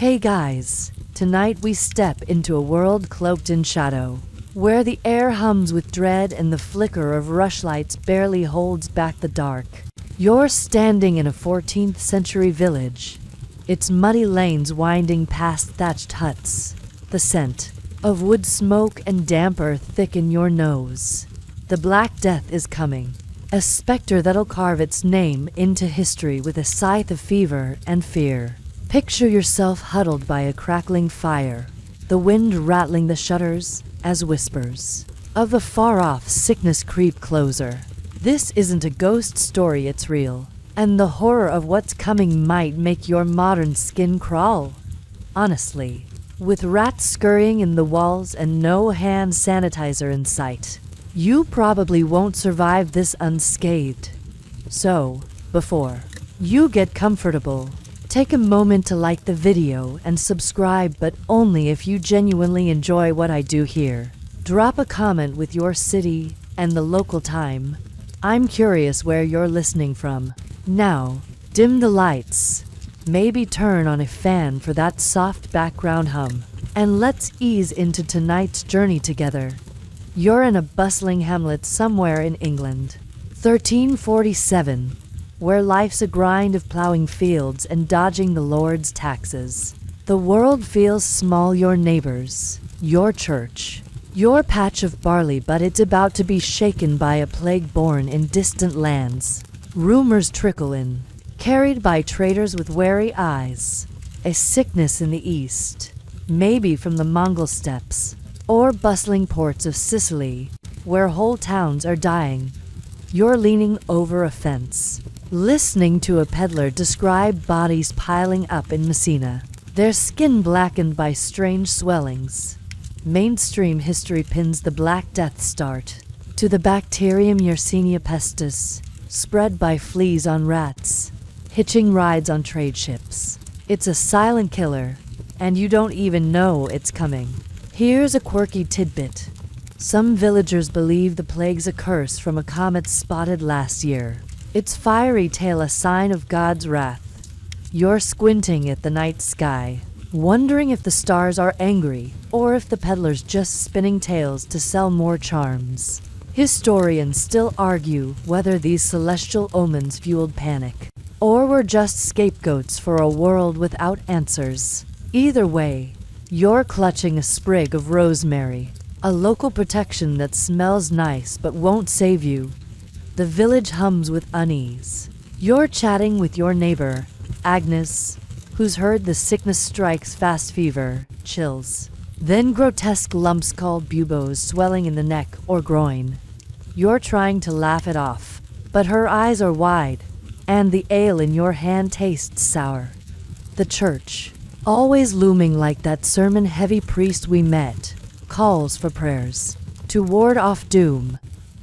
Hey guys, tonight we step into a world cloaked in shadow, where the air hums with dread and the flicker of rushlights barely holds back the dark. You're standing in a 14th century village, its muddy lanes winding past thatched huts, the scent of wood smoke and damp earth thick in your nose. The Black Death is coming, a specter that'll carve its name into history with a scythe of fever and fear. Picture yourself huddled by a crackling fire, the wind rattling the shutters as whispers of a far-off sickness creep closer. This isn't a ghost story, it's real, and the horror of what's coming might make your modern skin crawl. Honestly, with rats scurrying in the walls and no hand sanitizer in sight, you probably won't survive this unscathed. So, before you get comfortable, take a moment to like the video and subscribe, but only if you genuinely enjoy what I do here. Drop a comment with your city and the local time. I'm curious where you're listening from. Now, dim the lights. Maybe turn on a fan for that soft background hum. And let's ease into tonight's journey together. You're in a bustling hamlet somewhere in England. 1347. Where life's a grind of plowing fields and dodging the Lord's taxes. The world feels small, your neighbors, your church, your patch of barley, but it's about to be shaken by a plague born in distant lands. Rumors trickle in, carried by traders with wary eyes. A sickness in the east, maybe from the Mongol steppes, or bustling ports of Sicily, where whole towns are dying. You're leaning over a fence, listening to a peddler describe bodies piling up in Messina, their skin blackened by strange swellings. Mainstream history pins the Black Death start to the bacterium Yersinia pestis, spread by fleas on rats, hitching rides on trade ships. It's a silent killer, and you don't even know it's coming. Here's a quirky tidbit. Some villagers believe the plague's a curse from a comet spotted last year. Its fiery tail a sign of God's wrath. You're squinting at the night sky, wondering if the stars are angry or if the peddler's just spinning tales to sell more charms. Historians still argue whether these celestial omens fueled panic or were just scapegoats for a world without answers. Either way, you're clutching a sprig of rosemary, a local protection that smells nice but won't save you. The village hums with unease. You're chatting with your neighbor, Agnes, who's heard the sickness strikes fast: fever, chills, then grotesque lumps called buboes swelling in the neck or groin. You're trying to laugh it off, but her eyes are wide, and the ale in your hand tastes sour. The church, always looming like that sermon-heavy priest we met, calls for prayers to ward off doom,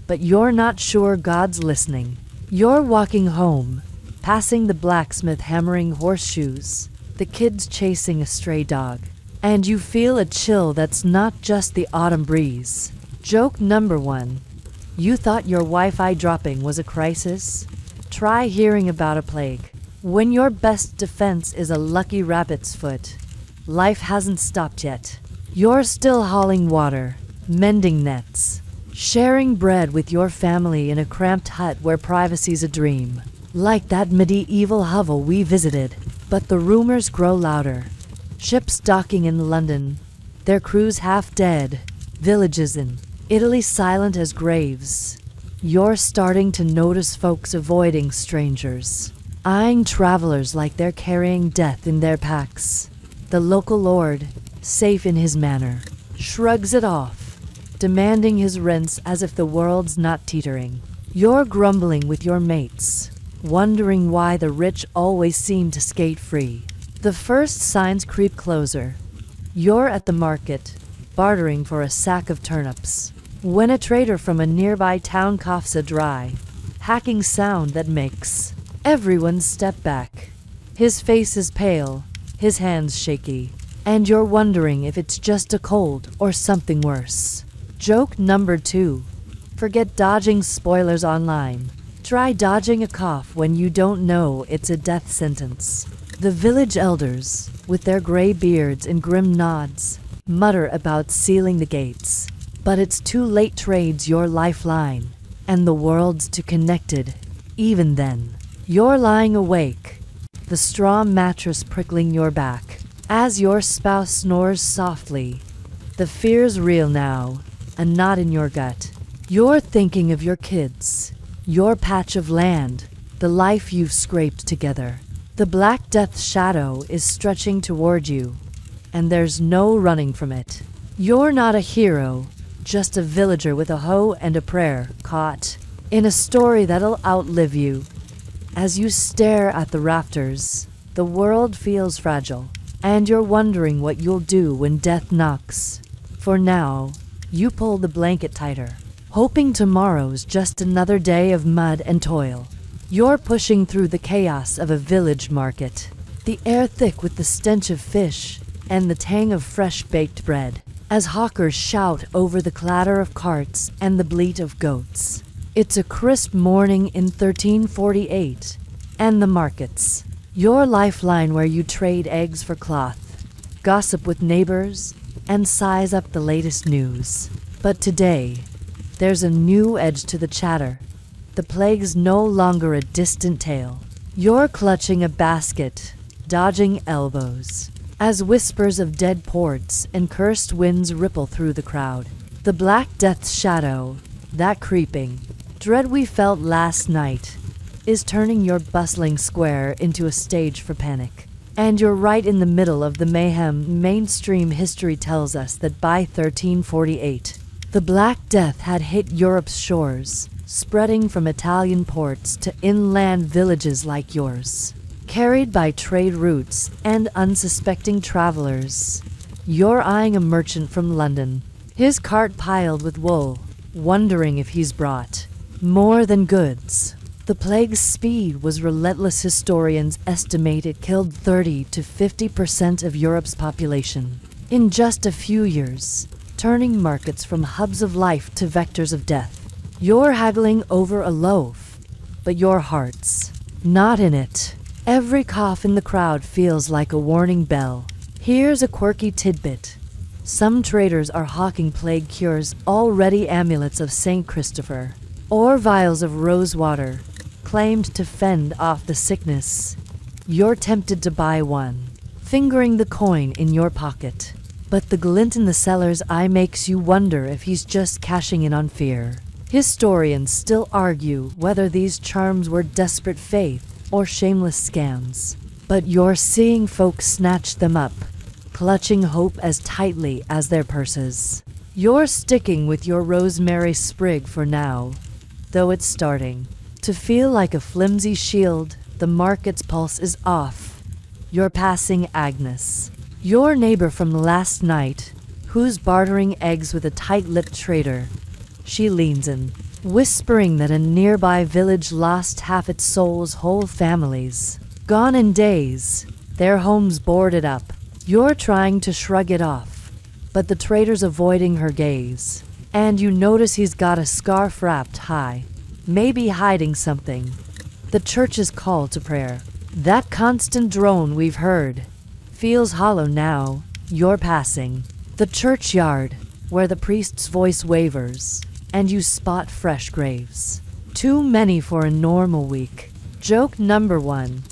but you're not sure God's listening. You're walking home, passing the blacksmith hammering horseshoes, the kids chasing a stray dog, and you feel a chill that's not just the autumn breeze. Joke number 1. You thought your Wi-Fi dropping was a crisis? Try hearing about a plague when your best defense is a lucky rabbit's foot. Life hasn't stopped yet. You're still hauling water, mending nets, sharing bread with your family in a cramped hut where privacy's a dream, like that medieval hovel we visited. But the rumors grow louder. Ships docking in London, their crews half dead. Villages in Italy silent as graves. You're starting to notice folks avoiding strangers, eyeing travelers like they're carrying death in their packs. The local lord, safe in his manor, shrugs it off, demanding his rents as if the world's not teetering. You're grumbling with your mates, wondering why the rich always seem to skate free. The first signs creep closer. You're at the market, bartering for a sack of turnips, when a trader from a nearby town coughs a dry, hacking sound that makes everyone step back. His face is pale, his hands shaky, and you're wondering if it's just a cold or something worse. Joke number 2. Forget dodging spoilers online. Try dodging a cough when you don't know it's a death sentence. The village elders, with their gray beards and grim nods, mutter about sealing the gates. But it's too late. Trades your lifeline, and the world's too connected. Even then, you're lying awake, the straw mattress prickling your back, as your spouse snores softly. The fear's real now, a knot in your gut. You're thinking of your kids, your patch of land, the life you've scraped together. The Black Death's shadow is stretching toward you, and there's no running from it. You're not a hero, just a villager with a hoe and a prayer, caught in a story that'll outlive you. As you stare at the rafters, the world feels fragile, and you're wondering what you'll do when death knocks. For now, you pull the blanket tighter, hoping tomorrow's just another day of mud and toil. You're pushing through the chaos of a village market, the air thick with the stench of fish and the tang of fresh baked bread, as hawkers shout over the clatter of carts and the bleat of goats. It's a crisp morning in 1348, and the markets, your lifeline where you trade eggs for cloth, gossip with neighbors, and size up the latest news. But today, there's a new edge to the chatter. The plague's no longer a distant tale. You're clutching a basket, dodging elbows, as whispers of dead ports and cursed winds ripple through the crowd. The Black Death's shadow, that creeping dread we felt last night, is turning your bustling square into a stage for panic. And you're right in the middle of the mayhem. Mainstream history tells us that by 1348, the Black Death had hit Europe's shores, spreading from Italian ports to inland villages like yours. Carried by trade routes and unsuspecting travelers, you're eyeing a merchant from London, his cart piled with wool, wondering if he's brought more than goods. The plague's speed was relentless. Historians estimate it killed 30 to 50% of Europe's population in just a few years, turning markets from hubs of life to vectors of death. You're haggling over a loaf, but your heart's not in it. Every cough in the crowd feels like a warning bell. Here's a quirky tidbit. Some traders are hawking plague cures, already amulets of St. Christopher, or vials of rose water, claimed to fend off the sickness. You're tempted to buy one, fingering the coin in your pocket. But the glint in the seller's eye makes you wonder if he's just cashing in on fear. Historians still argue whether these charms were desperate faith or shameless scams. But you're seeing folks snatch them up, clutching hope as tightly as their purses. You're sticking with your rosemary sprig for now, though it's starting to feel like a flimsy shield. The market's pulse is off. You're passing Agnes, your neighbor from last night, who's bartering eggs with a tight-lipped trader. She leans in, whispering that a nearby village lost half its soul's whole families. Gone in days, their homes boarded up. You're trying to shrug it off, but the trader's avoiding her gaze, and you notice he's got a scarf wrapped high, maybe hiding something. The church's call to prayer, that constant drone we've heard, feels hollow now. You're passing the churchyard, where the priest's voice wavers, and you spot fresh graves. Too many for a normal week. Joke number 1.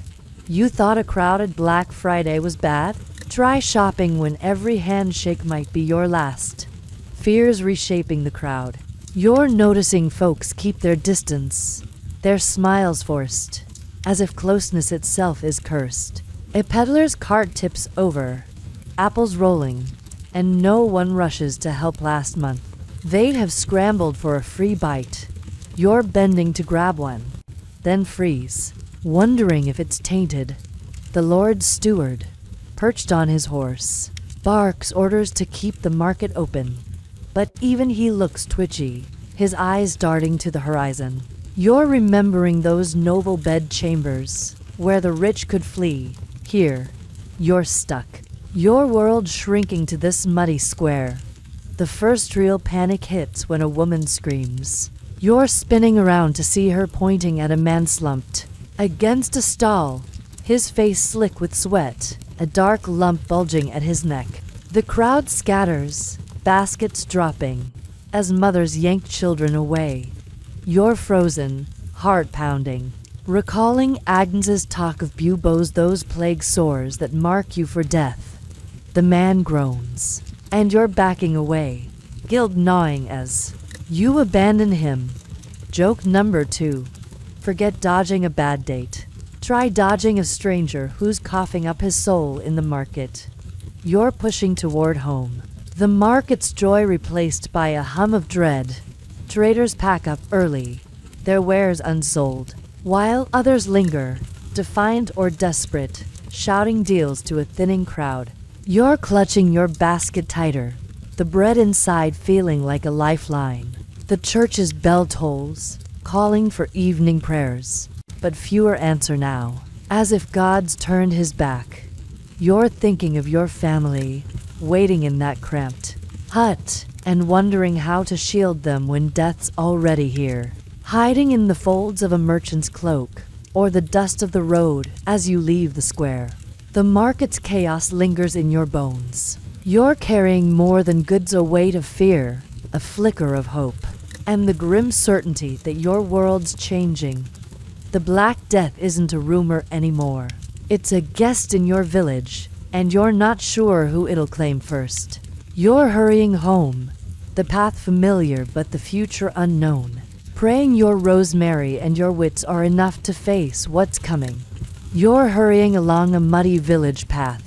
You thought a crowded Black Friday was bad? Try shopping when every handshake might be your last. Fear's reshaping the crowd. You're noticing folks keep their distance, their smiles forced, as if closeness itself is cursed. A peddler's cart tips over, apples rolling, and no one rushes to help. Last month, they'd have scrambled for a free bite. You're bending to grab one, then freeze, wondering if it's tainted. The Lord's steward, perched on his horse, barks orders to keep the market open. But even he looks twitchy, his eyes darting to the horizon. You're remembering those noble bed chambers, where the rich could flee. Here, you're stuck. Your world shrinking to this muddy square. The first real panic hits when a woman screams. You're spinning around to see her pointing at a man slumped against a stall, his face slick with sweat, a dark lump bulging at his neck. The crowd scatters, baskets dropping, as mothers yank children away. You're frozen, heart pounding, recalling Agnes's talk of buboes, those plague sores that mark you for death. The man groans, and you're backing away, guilt gnawing as you abandon him. Joke number 2. Forget dodging a bad date. Try dodging a stranger who's coughing up his soul in the market. You're pushing toward home, the market's joy replaced by a hum of dread. Traders pack up early, their wares unsold, while others linger, defiant or desperate, shouting deals to a thinning crowd. You're clutching your basket tighter, the bread inside feeling like a lifeline. The church's bell tolls, calling for evening prayers, but fewer answer now, as if God's turned his back. You're thinking of your family, waiting in that cramped hut, and wondering how to shield them when death's already here, hiding in the folds of a merchant's cloak, or the dust of the road as you leave the square. The market's chaos lingers in your bones. You're carrying more than goods, a weight of fear, a flicker of hope, and the grim certainty that your world's changing. The Black Death isn't a rumor anymore. It's a guest in your village, and you're not sure who it'll claim first. You're hurrying home, the path familiar but the future unknown, praying your rosemary and your wits are enough to face what's coming. You're hurrying along a muddy village path,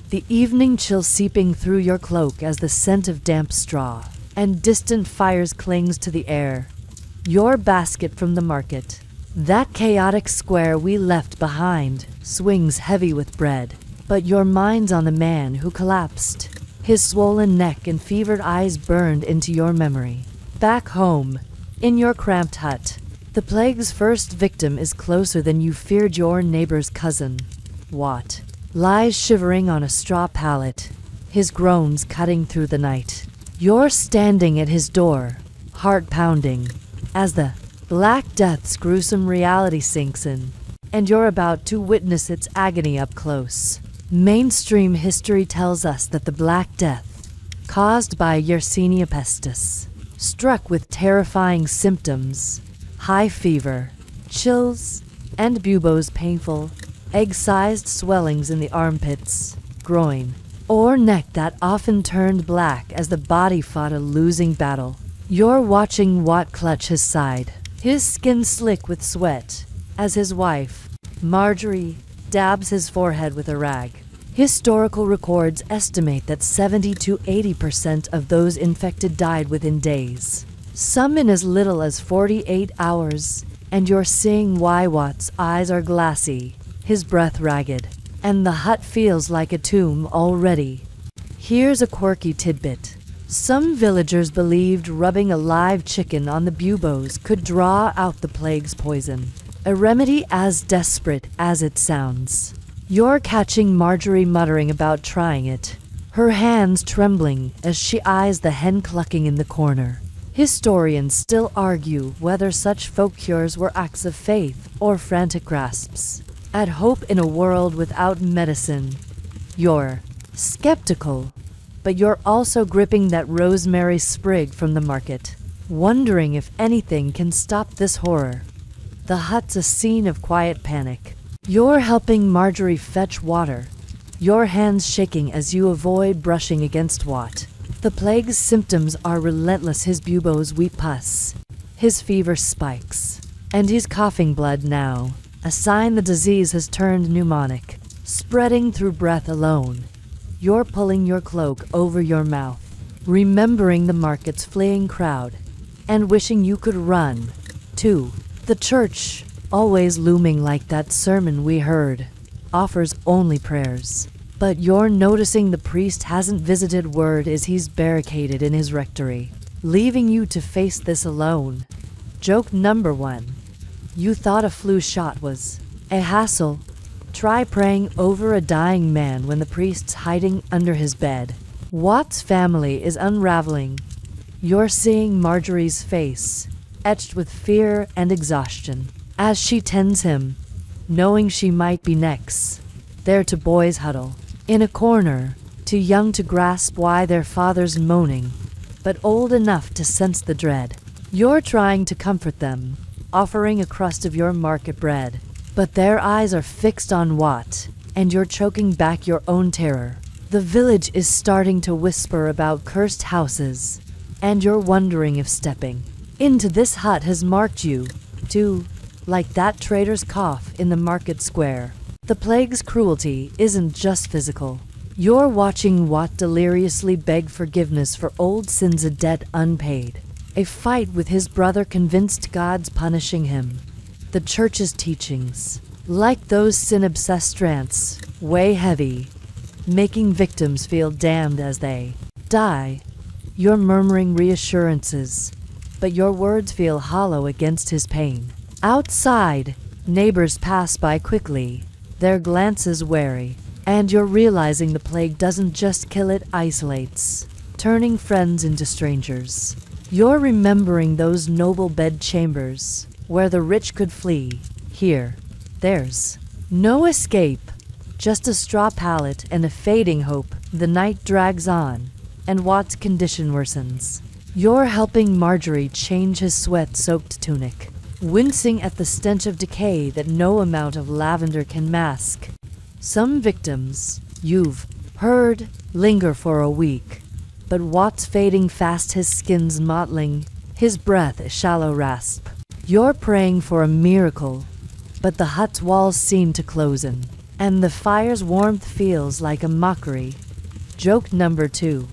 the evening chill seeping through your cloak as the scent of damp straw and distant fires clings to the air. Your basket from the market, that chaotic square we left behind, swings heavy with bread, but your mind's on the man who collapsed. His swollen neck and fevered eyes burned into your memory. Back home, in your cramped hut, the plague's first victim is closer than you feared. Your neighbor's cousin, Watt, lies shivering on a straw pallet, his groans cutting through the night. You're standing at his door, heart pounding, as the Black Death's gruesome reality sinks in, and you're about to witness its agony up close. Mainstream history tells us that the Black Death, caused by Yersinia pestis, struck with terrifying symptoms, high fever, chills, and buboes, painful, egg-sized swellings in the armpits, groin, or neck that often turned black as the body fought a losing battle. You're watching Watt clutch his side, his skin slick with sweat, as his wife, Marjorie, dabs his forehead with a rag. Historical records estimate that 70 to 80% of those infected died within days, some in as little as 48 hours, and you're seeing why Watt's eyes are glassy, his breath ragged, and the hut feels like a tomb already. Here's a quirky tidbit. Some villagers believed rubbing a live chicken on the buboes could draw out the plague's poison, a remedy as desperate as it sounds. You're catching Marjorie muttering about trying it, her hands trembling as she eyes the hen clucking in the corner. Historians still argue whether such folk cures were acts of faith or frantic grasps at hope in a world without medicine. You're skeptical, but you're also gripping that rosemary sprig from the market, wondering if anything can stop this horror. The hut's a scene of quiet panic. You're helping Marjorie fetch water, your hands shaking as you avoid brushing against Watt. The plague's symptoms are relentless. His buboes weep pus, his fever spikes, and he's coughing blood now, a sign the disease has turned pneumonic, spreading through breath alone. You're pulling your cloak over your mouth, remembering the market's fleeing crowd, and wishing you could run, too. The church, always looming like that sermon we heard, offers only prayers. But you're noticing the priest hasn't visited. Word is he's barricaded in his rectory, leaving you to face this alone. Joke number 1. You thought a flu shot was a hassle. Try praying over a dying man when the priest's hiding under his bed. Watt's family is unraveling. You're seeing Marjorie's face, etched with fear and exhaustion, as she tends him, knowing she might be next. There to boys huddle in a corner, too young to grasp why their father's moaning, but old enough to sense the dread. You're trying to comfort them, offering a crust of your market bread, but their eyes are fixed on what, and you're choking back your own terror. The village is starting to whisper about cursed houses, and you're wondering if stepping into this hut has marked you, too, like that trader's cough in the market square. The plague's cruelty isn't just physical. You're watching Wat deliriously beg forgiveness for old sins, a debt unpaid. A fight with his brother convinced God's punishing him. The church's teachings, like those sin-obsessed trance, weigh heavy, making victims feel damned as they die. You're murmuring reassurances, but your words feel hollow against his pain. Outside, neighbors pass by quickly, their glances wary, and you're realizing the plague doesn't just kill, it isolates, turning friends into strangers. You're remembering those noble bedchambers, where the rich could flee. Here, there's no escape, just a straw pallet and a fading hope. The night drags on, and Watt's condition worsens. You're helping Marjorie change his sweat-soaked tunic, wincing at the stench of decay that no amount of lavender can mask. Some victims, you've heard, linger for a week, but Watt's fading fast, his skin's mottling, his breath a shallow rasp. You're praying for a miracle, but the hut's walls seem to close in, and the fire's warmth feels like a mockery. Joke number 2.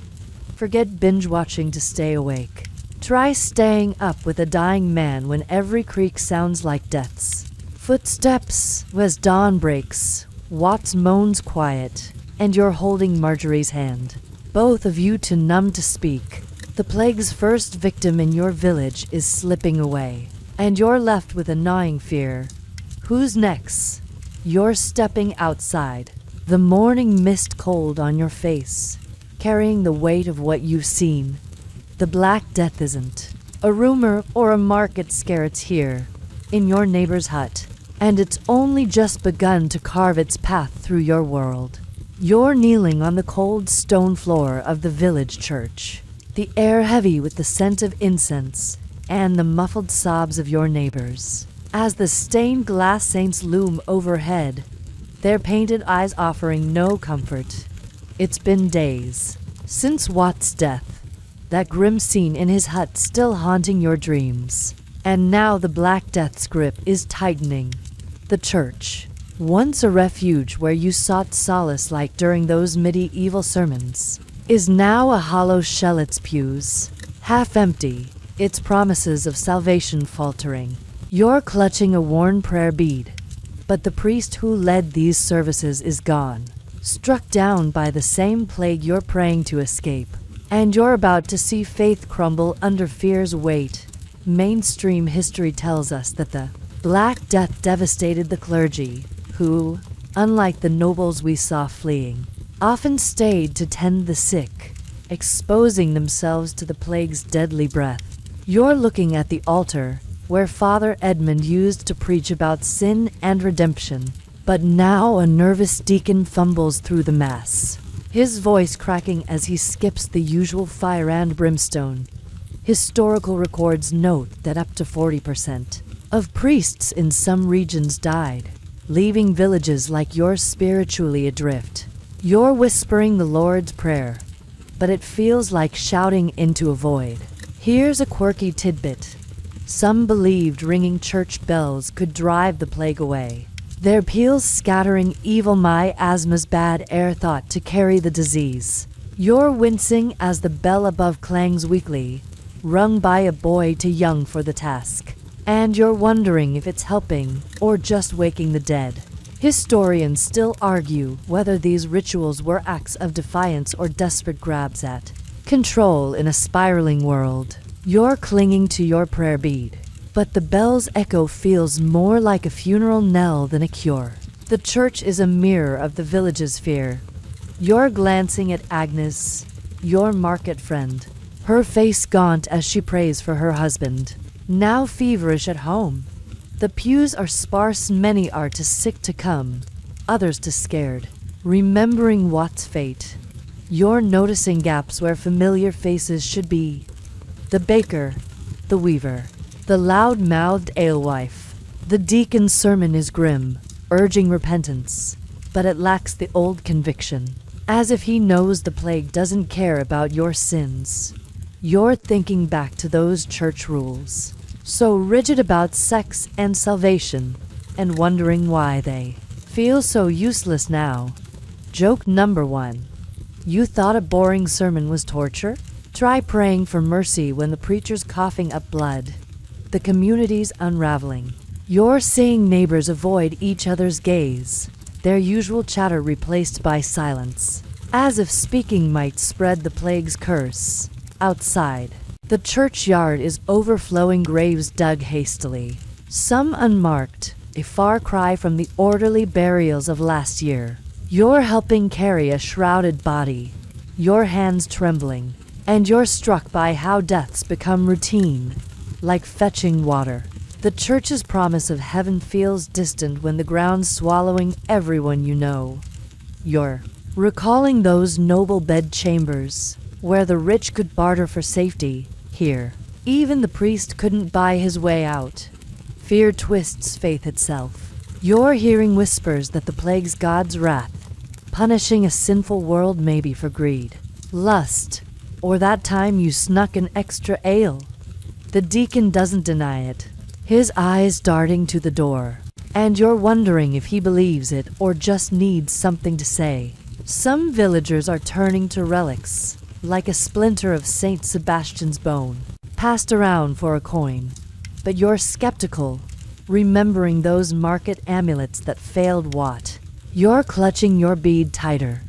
Forget binge-watching to stay awake. Try staying up with a dying man when every creak sounds like death's footsteps. As dawn breaks, Watts moans quiet, and you're holding Marjorie's hand, both of you too numb to speak. The plague's first victim in your village is slipping away, and you're left with a gnawing fear. Who's next? You're stepping outside, the morning mist cold on your face, carrying the weight of what you've seen. The Black Death isn't a rumor or a market scare, it's here, in your neighbor's hut, and it's only just begun to carve its path through your world. You're kneeling on the cold stone floor of the village church, the air heavy with the scent of incense and the muffled sobs of your neighbors. As the stained glass saints loom overhead, their painted eyes offering no comfort. It's been days since Watt's death, that grim scene in his hut still haunting your dreams. And now the Black Death's grip is tightening. The church, once a refuge where you sought solace like during those medieval sermons, is now a hollow shell, its pews half empty, its promises of salvation faltering. You're clutching a worn prayer bead, but the priest who led these services is gone, struck down by the same plague you're praying to escape, and you're about to see faith crumble under fear's weight. Mainstream history tells us that the Black Death devastated the clergy, who, unlike the nobles we saw fleeing, often stayed to tend the sick, exposing themselves to the plague's deadly breath. You're looking at the altar, where Father Edmund used to preach about sin and redemption, but now a nervous deacon fumbles through the Mass, his voice cracking as he skips the usual fire and brimstone. Historical records note that up to 40% of priests in some regions died, leaving villages like yours spiritually adrift. You're whispering the Lord's Prayer, but it feels like shouting into a void. Here's a quirky tidbit. Some believed ringing church bells could drive the plague away, their peals scattering evil miasma's bad air thought to carry the disease. You're wincing as the bell above clangs weakly, rung by a boy too young for the task, and you're wondering if it's helping or just waking the dead. Historians still argue whether these rituals were acts of defiance or desperate grabs at control in a spiraling world. You're clinging to your prayer bead, but the bell's echo feels more like a funeral knell than a cure. The church is a mirror of the village's fear. You're glancing at Agnes, your market friend, her face gaunt as she prays for her husband, now feverish at home. The pews are sparse, many are too sick to come, others too scared. Remembering what's fate, you're noticing gaps where familiar faces should be. The baker, the weaver, the loud-mouthed alewife. The deacon's sermon is grim, urging repentance, but it lacks the old conviction. As if he knows the plague doesn't care about your sins. You're thinking back to those church rules, so rigid about sex and salvation, and wondering why they feel so useless now. Joke number 1. You thought a boring sermon was torture? Try praying for mercy when the preacher's coughing up blood. The community's unraveling. You're seeing neighbors avoid each other's gaze, their usual chatter replaced by silence, as if speaking might spread the plague's curse. Outside, the churchyard is overflowing, graves dug hastily, some unmarked, a far cry from the orderly burials of last year. You're helping carry a shrouded body, your hands trembling, and you're struck by how deaths become routine, like fetching water. The church's promise of heaven feels distant when the ground's swallowing everyone you know. You're recalling those noble bed chambers, where the rich could barter for safety. Here, even the priest couldn't buy his way out. Fear twists faith itself. You're hearing whispers that the plague's God's wrath, punishing a sinful world maybe for greed, lust, or that time you snuck an extra ale. The deacon doesn't deny it, his eyes darting to the door, and you're wondering if he believes it or just needs something to say. Some villagers are turning to relics, like a splinter of Saint Sebastian's bone, passed around for a coin. But you're skeptical, remembering those market amulets that failed Watt. You're clutching your bead tighter,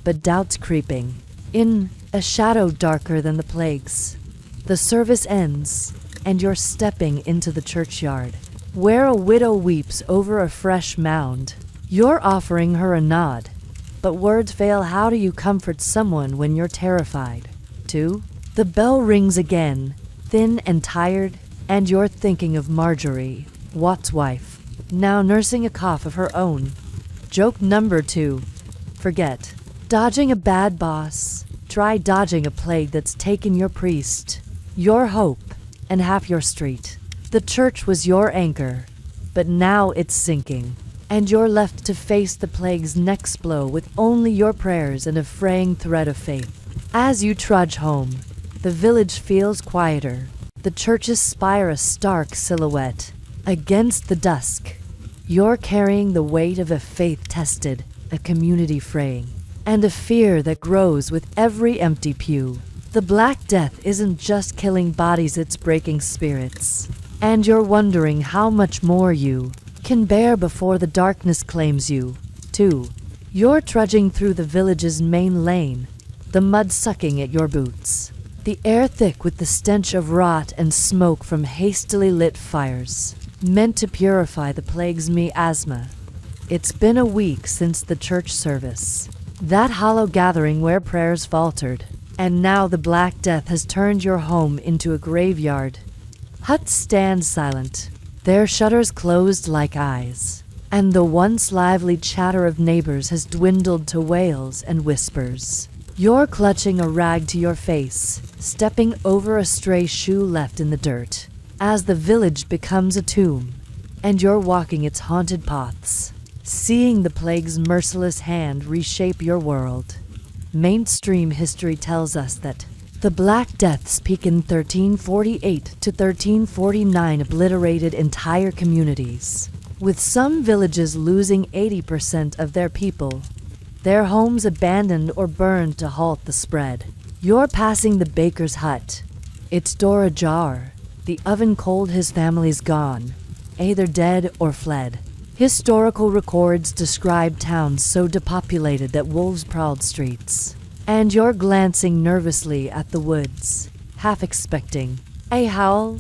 but doubt's creeping. In a shadow darker than the plague's, the service ends, and you're stepping into the churchyard, where a widow weeps over a fresh mound. You're offering her a nod, but words fail. How do you comfort someone when you're terrified? 2. The bell rings again, thin and tired, and you're thinking of Marjorie, Watt's wife, now nursing a cough of her own. Joke number 2. Forget dodging a bad boss. Try dodging a plague that's taken your priest, your hope, and half your street. The church was your anchor, but now it's sinking, and you're left to face the plague's next blow with only your prayers and a fraying thread of faith. As you trudge home, the village feels quieter, the church's spire a stark silhouette. Against the dusk, you're carrying the weight of a faith tested, a community fraying, and a fear that grows with every empty pew. The Black Death isn't just killing bodies, it's breaking spirits. And you're wondering how much more you can bear before the darkness claims you. 2. You're trudging through the village's main lane, the mud sucking at your boots, the air thick with the stench of rot and smoke from hastily lit fires, meant to purify the plague's miasma. It's been a week since the church service, that hollow gathering where prayers faltered. And now the Black Death has turned your home into a graveyard. Huts stand silent, their shutters closed like eyes, and the once lively chatter of neighbors has dwindled to wails and whispers. You're clutching a rag to your face, stepping over a stray shoe left in the dirt, as the village becomes a tomb, and you're walking its haunted paths, seeing the plague's merciless hand reshape your world. Mainstream history tells us that the Black Death's peak in 1348 to 1349 obliterated entire communities, with some villages losing 80% of their people, their homes abandoned or burned to halt the spread. You're passing the baker's hut, its door ajar, the oven cold, his family's gone, either dead or fled. Historical records describe towns so depopulated that wolves prowled streets. And you're glancing nervously at the woods, half expecting a howl.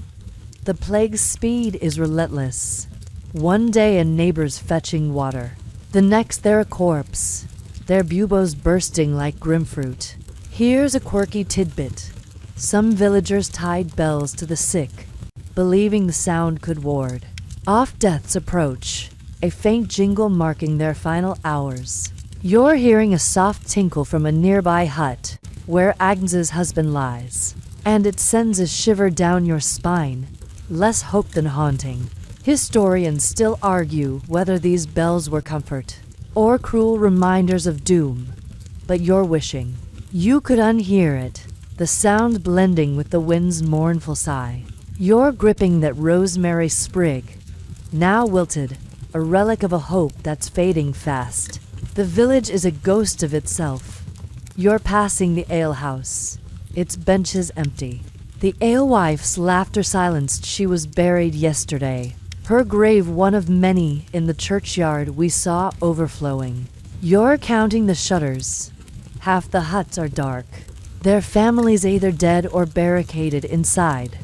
The plague's speed is relentless. One day a neighbor's fetching water, the next they're a corpse, their buboes bursting like grim fruit. Here's a quirky tidbit. Some villagers tied bells to the sick, believing the sound could ward Off death's approach, a faint jingle marking their final hours. You're hearing a soft tinkle from a nearby hut, where Agnes's husband lies, and it sends a shiver down your spine, less hope than haunting. Historians still argue whether these bells were comfort or cruel reminders of doom, but you're wishing you could unhear it, the sound blending with the wind's mournful sigh. You're gripping that rosemary sprig, now wilted, a relic of a hope that's fading fast. The village is a ghost of itself. You're passing the alehouse, its benches empty. The alewife's laughter silenced. She was buried yesterday, her grave one of many in the churchyard we saw overflowing. You're counting the shutters. Half the huts are dark, their families either dead or barricaded inside,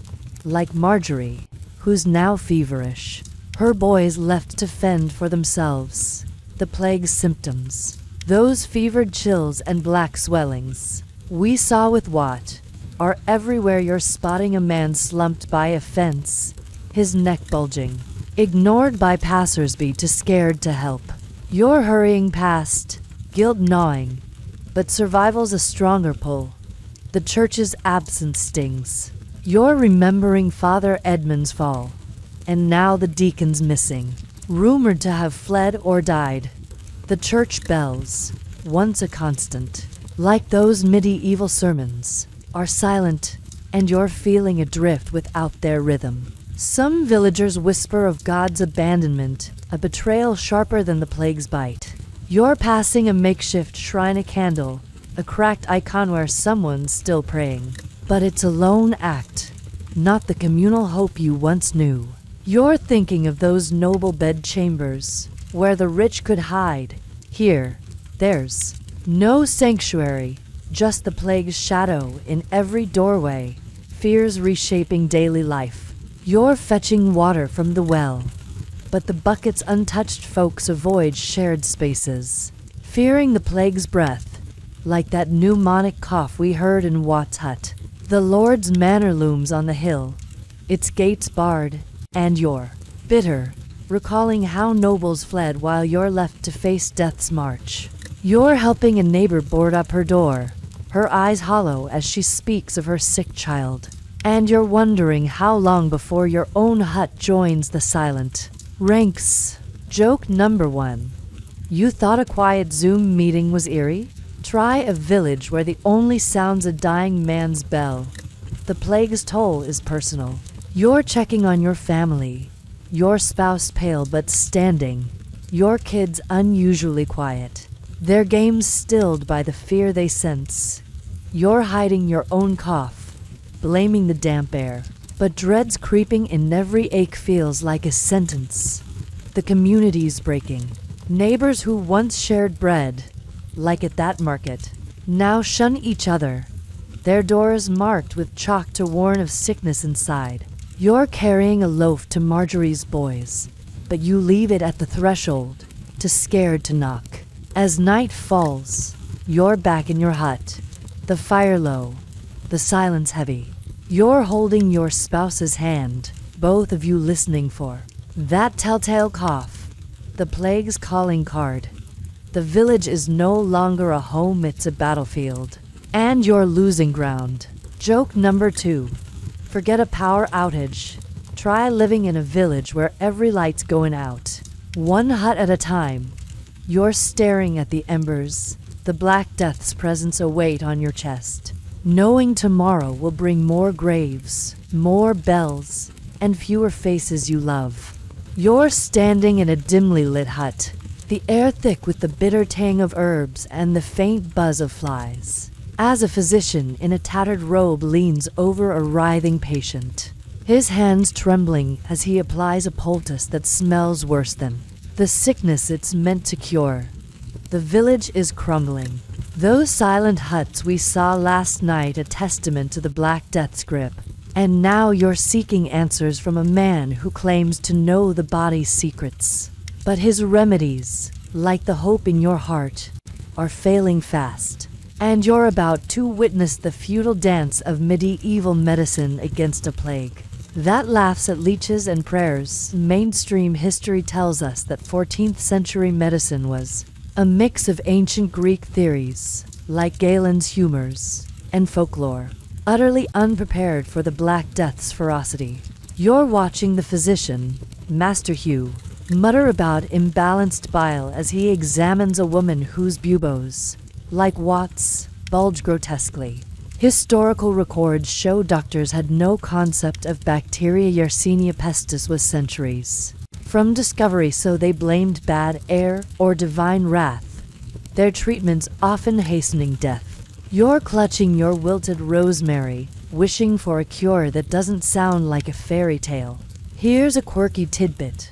like Marjorie, who's now feverish, her boys left to fend for themselves. The plague's symptoms, those fevered chills and black swellings we saw with Watt, are everywhere. You're spotting a man slumped by a fence, his neck bulging, ignored by passersby too scared to help. You're hurrying past, guilt gnawing, but survival's a stronger pull. The church's absence stings. You're remembering Father Edmund's fall, and now the deacon's missing, rumored to have fled or died. The church bells, once a constant, like those medieval sermons, are silent, and you're feeling adrift without their rhythm. Some villagers whisper of God's abandonment, a betrayal sharper than the plague's bite. You're passing a makeshift shrine, a candle, a cracked icon where someone's still praying. But it's a lone act, not the communal hope you once knew. You're thinking of those noble bed chambers, where the rich could hide. Here, there's no sanctuary, just the plague's shadow in every doorway, fears reshaping daily life. You're fetching water from the well, but the bucket's untouched. Folks avoid shared spaces, fearing the plague's breath, like that pneumonic cough we heard in Watt's hut. The Lord's manor looms on the hill, its gates barred, and you're bitter, recalling how nobles fled while you're left to face death's march. You're helping a neighbor board up her door, her eyes hollow as she speaks of her sick child. And you're wondering how long before your own hut joins the silent ranks. Joke number 1. You thought a quiet Zoom meeting was eerie? Try a village where the only sound's a dying man's bell. The plague's toll is personal. You're checking on your family, your spouse pale but standing, your kids unusually quiet, their games stilled by the fear they sense. You're hiding your own cough, blaming the damp air, but dread's creeping in. Every ache feels like a sentence. The community's breaking. Neighbors who once shared bread, like at that market, now shun each other, their doors marked with chalk to warn of sickness inside. You're carrying a loaf to Marjorie's boys, but you leave it at the threshold, too scared to knock. As night falls, you're back in your hut, the fire low, the silence heavy. You're holding your spouse's hand, both of you listening for that telltale cough, the plague's calling card. The village is no longer a home, it's a battlefield, and you're losing ground. Joke number 2. Forget a power outage. Try living in a village where every light's going out, one hut at a time. You're staring at the embers, the Black Death's presence a weight on your chest, knowing tomorrow will bring more graves, more bells, and fewer faces you love. You're standing in a dimly lit hut, the air thick with the bitter tang of herbs and the faint buzz of flies, as a physician in a tattered robe leans over a writhing patient, his hands trembling as he applies a poultice that smells worse than the sickness it's meant to cure. The village is crumbling. Those silent huts we saw last night, a testament to the Black Death's grip. And now you're seeking answers from a man who claims to know the body's secrets. But his remedies, like the hope in your heart, are failing fast. And you're about to witness the futile dance of medieval medicine against a plague that laughs at leeches and prayers. Mainstream history tells us that 14th century medicine was a mix of ancient Greek theories, like Galen's humors, and folklore, utterly unprepared for the Black Death's ferocity. You're watching the physician, Master Hugh, mutter about imbalanced bile as he examines a woman whose buboes, like Watt's, bulge grotesquely. Historical records show doctors had no concept of bacteria Yersinia pestis was centuries from discovery, so they blamed bad air or divine wrath, their treatments often hastening death. You're clutching your wilted rosemary, wishing for a cure that doesn't sound like a fairy tale. Here's a quirky tidbit.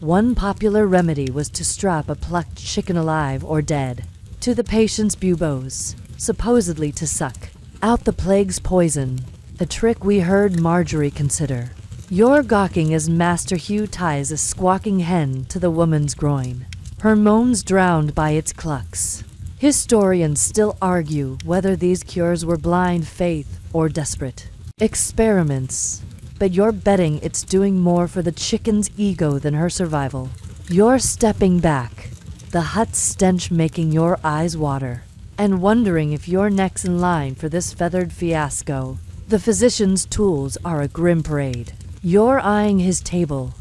One popular remedy was to strap a plucked chicken alive or dead to the patient's buboes, supposedly to suck out the plague's poison, a trick we heard Marjorie consider. You're gawking as Master Hugh ties a squawking hen to the woman's groin, her moans drowned by its clucks. Historians still argue whether these cures were blind faith or desperate experiments, but you're betting it's doing more for the chicken's ego than her survival. You're stepping back, the hut's stench making your eyes water, and wondering if you're next in line for this feathered fiasco. The physician's tools are a grim parade. You're eyeing his table,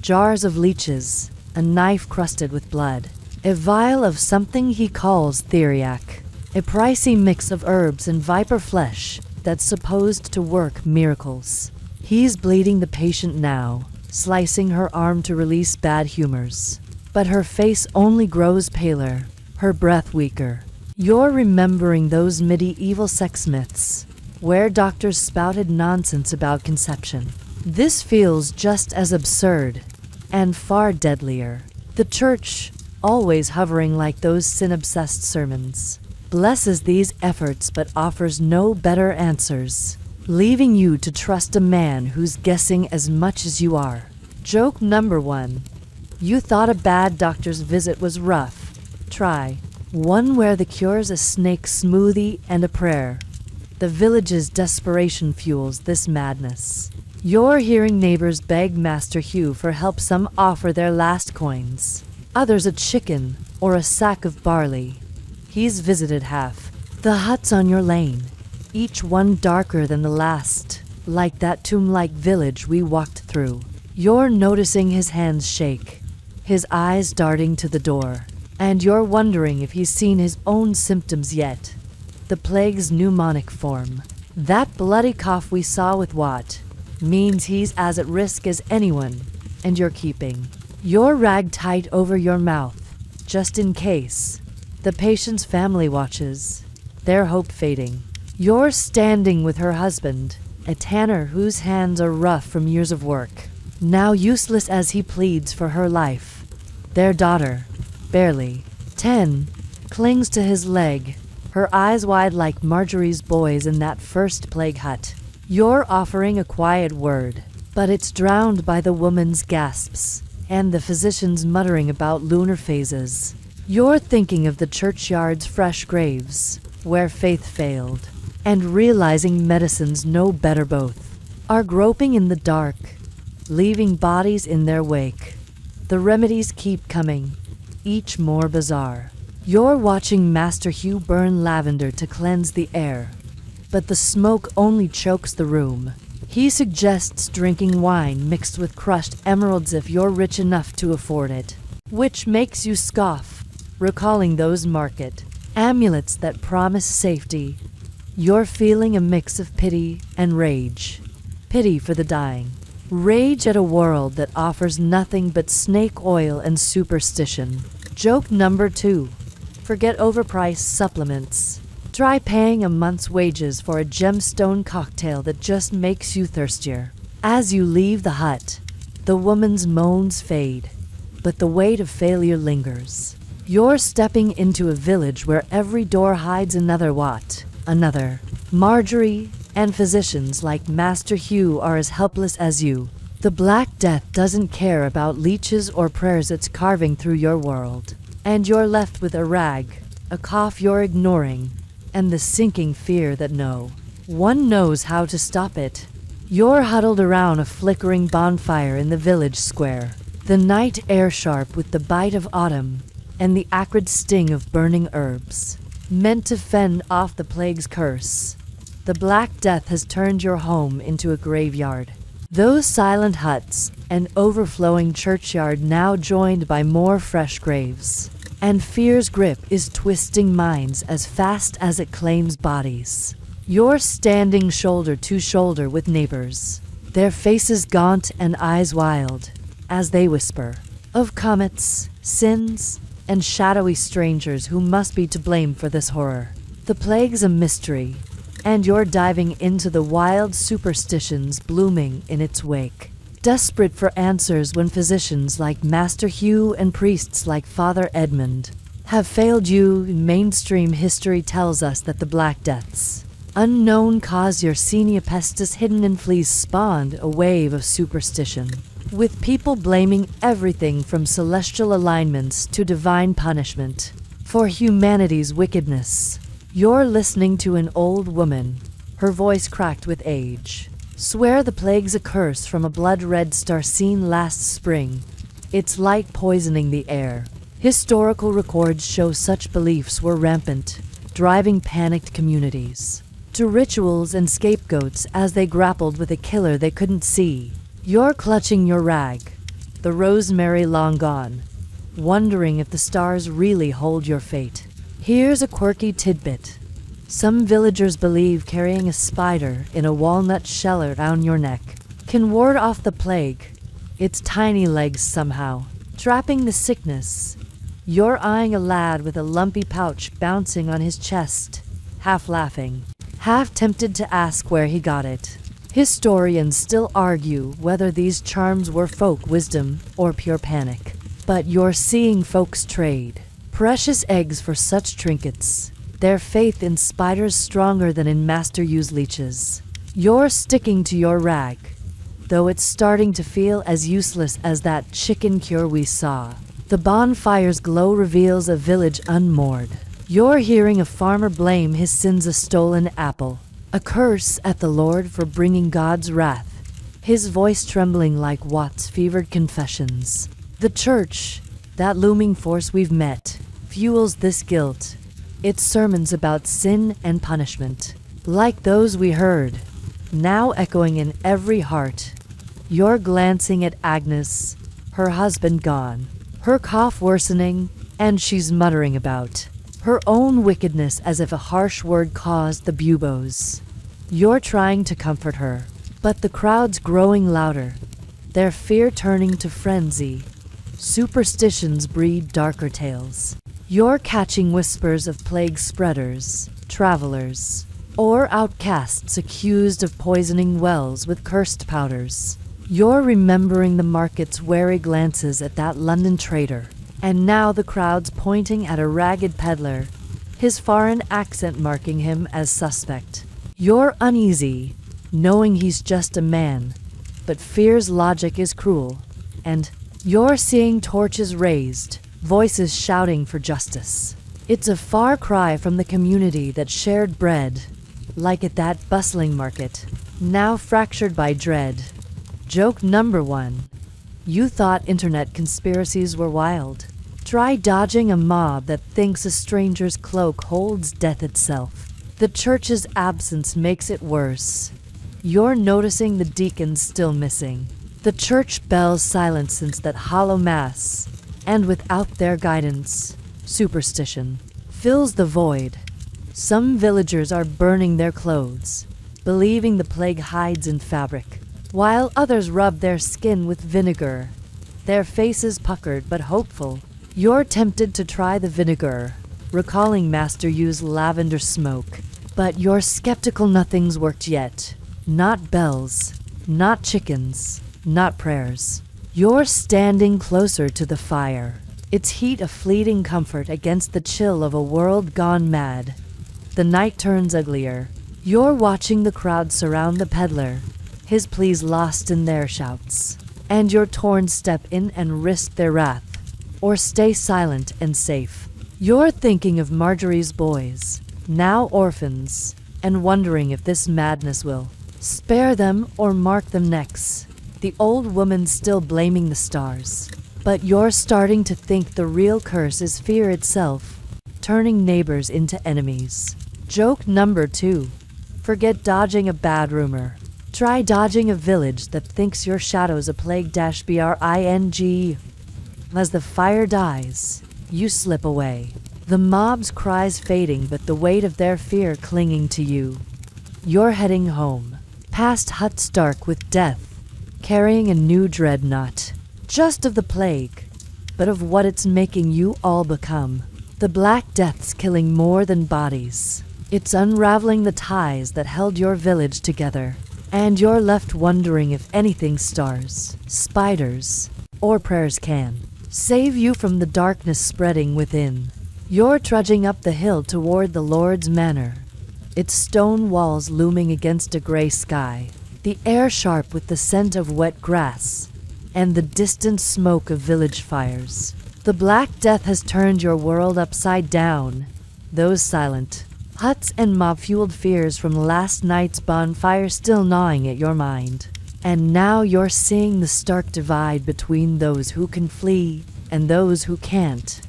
jars of leeches, a knife crusted with blood, a vial of something he calls theriac, a pricey mix of herbs and viper flesh that's supposed to work miracles. He's bleeding the patient now, slicing her arm to release bad humors. But her face only grows paler, her breath weaker. You're remembering those medieval sex myths, where doctors spouted nonsense about conception. This feels just as absurd, and far deadlier. The church, always hovering like those sin-obsessed sermons, blesses these efforts but offers no better answers, leaving you to trust a man who's guessing as much as you are. Joke number 1. You thought a bad doctor's visit was rough. Try one where the cure's a snake smoothie and a prayer. The village's desperation fuels this madness. You're hearing neighbors beg Master Hugh for help. Some offer their last coins, others a chicken or a sack of barley. He's visited half the huts on your lane, each one darker than the last, like that tomb-like village we walked through. You're noticing his hands shake, his eyes darting to the door, and you're wondering if he's seen his own symptoms yet. The plague's pneumonic form, that bloody cough we saw with Watt, means he's as at risk as anyone, and you're keeping your rag tight over your mouth, just in case. The patient's family watches, their hope fading. You're standing with her husband, a tanner whose hands are rough from years of work, now useless as he pleads for her life. Their daughter, barely 10, clings to his leg, her eyes wide like Marjorie's boys in that first plague hut. You're offering a quiet word, but it's drowned by the woman's gasps and the physician's muttering about lunar phases. You're thinking of the churchyard's fresh graves, where faith failed, and realizing medicine's no better. Both are groping in the dark, leaving bodies in their wake. The remedies keep coming, each more bizarre. You're watching Master Hugh burn lavender to cleanse the air, but the smoke only chokes the room. He suggests drinking wine mixed with crushed emeralds if you're rich enough to afford it, which makes you scoff, recalling those market amulets that promise safety. You're feeling a mix of pity and rage. Pity for the dying, rage at a world that offers nothing but snake oil and superstition. Joke number 2. Forget overpriced supplements. Try paying a month's wages for a gemstone cocktail that just makes you thirstier. As you leave the hut, the woman's moans fade, but the weight of failure lingers. You're stepping into a village where every door hides another Watt, another Marjorie, and physicians like Master Hugh are as helpless as you. The Black Death doesn't care about leeches or prayers. It's carving through your world, and you're left with a rag, a cough you're ignoring, and the sinking fear that no one knows how to stop it. You're huddled around a flickering bonfire in the village square. The night air sharp with the bite of autumn and the acrid sting of burning herbs, meant to fend off the plague's curse. The Black Death has turned your home into a graveyard. Those silent huts, an overflowing churchyard now joined by more fresh graves. And fear's grip is twisting minds as fast as it claims bodies. You're standing shoulder to shoulder with neighbors, their faces gaunt and eyes wild, as they whisper of comets, sins, and shadowy strangers who must be to blame for this horror. The plague's a mystery, and you're diving into the wild superstitions blooming in its wake. Desperate for answers when physicians like Master Hugh and priests like Father Edmund have failed you, mainstream history tells us that the Black Death's unknown cause Yersinia pestis hidden in fleas spawned a wave of superstition, with people blaming everything from celestial alignments to divine punishment for humanity's wickedness. You're listening to an old woman, her voice cracked with age, swear the plague's a curse from a blood-red star seen last spring, its light poisoning the air. Historical records show such beliefs were rampant, driving panicked communities to rituals and scapegoats as they grappled with a killer they couldn't see. You're clutching your rag, the rosemary long gone, wondering if the stars really hold your fate. Here's a quirky tidbit. Some villagers believe carrying a spider in a walnut shell around your neck can ward off the plague, its tiny legs somehow trapping the sickness. You're eyeing a lad with a lumpy pouch bouncing on his chest, half laughing, half tempted to ask where he got it. Historians still argue whether these charms were folk wisdom or pure panic, but you're seeing folks trade precious eggs for such trinkets, their faith in spiders stronger than in Master Yu's leeches. You're sticking to your rag, though it's starting to feel as useless as that chicken cure we saw. The bonfire's glow reveals a village unmoored. You're hearing a farmer blame his sins a stolen apple, a curse at the Lord for bringing God's wrath, his voice trembling like Watt's fevered confessions. The church, that looming force we've met, fuels this guilt, its sermons about sin and punishment, like those we heard, now echoing in every heart. You're glancing at Agnes, her husband gone, her cough worsening, and she's muttering about her own wickedness as if a harsh word caused the buboes. You're trying to comfort her, but the crowd's growing louder, their fear turning to frenzy. Superstitions breed darker tales. You're catching whispers of plague spreaders, travelers, or outcasts accused of poisoning wells with cursed powders. You're remembering the market's wary glances at that London trader, and now the crowd's pointing at a ragged peddler, his foreign accent marking him as suspect. You're uneasy, knowing he's just a man, but fear's logic is cruel, and you're seeing torches raised, voices shouting for justice. It's a far cry from the community that shared bread, like at that bustling market, now fractured by dread. Joke number 1. You thought internet conspiracies were wild. Try dodging a mob that thinks a stranger's cloak holds death itself. The church's absence makes it worse. You're noticing the deacons still missing. The church bells silent since that hollow mass, and without their guidance, superstition fills the void. Some villagers are burning their clothes, believing the plague hides in fabric, while others rub their skin with vinegar, their faces puckered but hopeful. You're tempted to try the vinegar, recalling Master Yu's lavender smoke, but you're skeptical nothing's worked yet. Not bells, not chickens, not prayers. You're standing closer to the fire, its heat a fleeting comfort against the chill of a world gone mad. The night turns uglier. You're watching the crowd surround the peddler, his pleas lost in their shouts, and you're torn step in and risk their wrath, or stay silent and safe. You're thinking of Marjorie's boys, now orphans, and wondering if this madness will Spare them or mark them next. The old woman's still blaming the stars. But you're starting to think the real curse is fear itself, turning neighbors into enemies. Joke number 2. Forget dodging a bad rumor. Try dodging a village that thinks your shadow's a plague-bring. As the fire dies, you slip away. The mob's cries fading, but the weight of their fear clinging to you. You're heading home, past huts dark with death, carrying a new dreadnought. Just of the plague, but of what it's making you all become. The Black Death's killing more than bodies. It's unraveling the ties that held your village together. And you're left wondering if anything stars, spiders, or prayers can save you from the darkness spreading within. You're trudging up the hill toward the Lord's manor, its stone walls looming against a gray sky, the air sharp with the scent of wet grass, and the distant smoke of village fires. The Black Death has turned your world upside down. Those silent huts and mob-fueled fears from last night's bonfire still gnawing at your mind. And now you're seeing the stark divide between those who can flee and those who can't.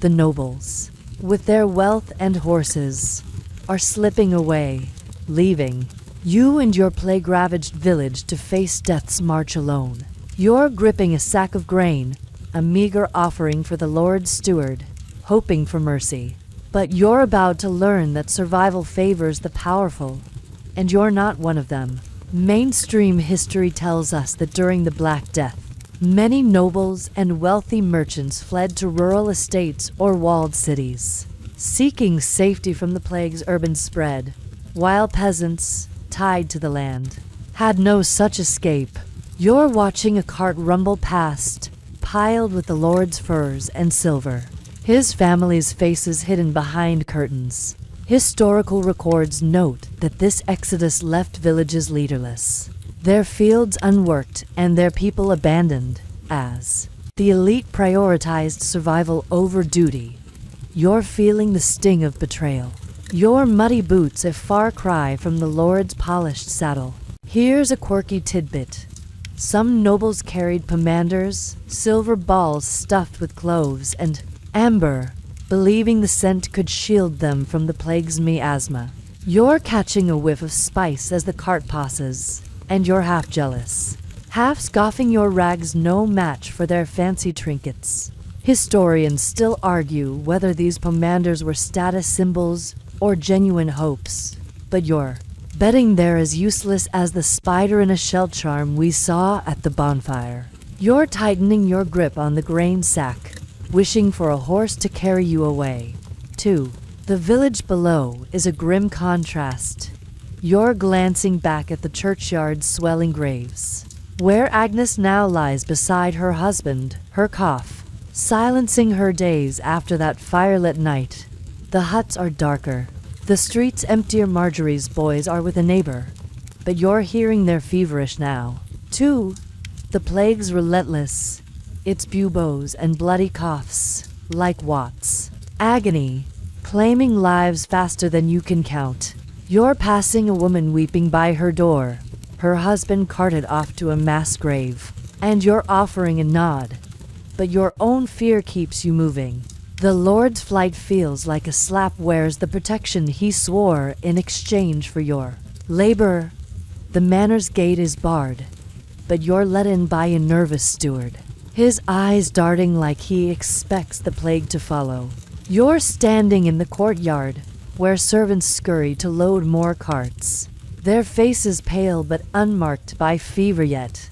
The nobles, with their wealth and horses, are slipping away, leaving you and your plague-ravaged village to face death's march alone. You're gripping a sack of grain, a meager offering for the Lord's steward, hoping for mercy. But you're about to learn that survival favors the powerful, and you're not one of them. Mainstream history tells us that during the Black Death, many nobles and wealthy merchants fled to rural estates or walled cities, seeking safety from the plague's urban spread, while peasants, tied to the land, had no such escape. You're watching a cart rumble past, piled with the Lord's furs and silver, his family's faces hidden behind curtains. Historical records note that this exodus left villages leaderless, their fields unworked and their people abandoned, as the elite prioritized survival over duty. You're feeling the sting of betrayal. Your muddy boots a far cry from the Lord's polished saddle. Here's a quirky tidbit. Some nobles carried pomanders, silver balls stuffed with cloves and amber, believing the scent could shield them from the plague's miasma. You're catching a whiff of spice as the cart passes, and you're half jealous, half scoffing your rags no match for their fancy trinkets. Historians still argue whether these pomanders were status symbols or genuine hopes, but you're betting they're as useless as the spider in a shell charm we saw at the bonfire. You're tightening your grip on the grain sack, wishing for a horse to carry you away. 2. The village below is a grim contrast. You're glancing back at the churchyard's swelling graves, where Agnes now lies beside her husband, her cough silencing her days after that firelit night. The huts are darker, the streets emptier. Marjorie's boys are with a neighbor, but you're hearing their feverish now. 2. The plague's relentless, its buboes and bloody coughs, like Watts. Agony, claiming lives faster than you can count. You're passing a woman weeping by her door, her husband carted off to a mass grave, and you're offering a nod. But your own fear keeps you moving. The Lord's flight feels like a slap wears the protection he swore in exchange for your labor. The manor's gate is barred, but you're let in by a nervous steward, his eyes darting like he expects the plague to follow. You're standing in the courtyard, where servants scurry to load more carts, their faces pale but unmarked by fever yet.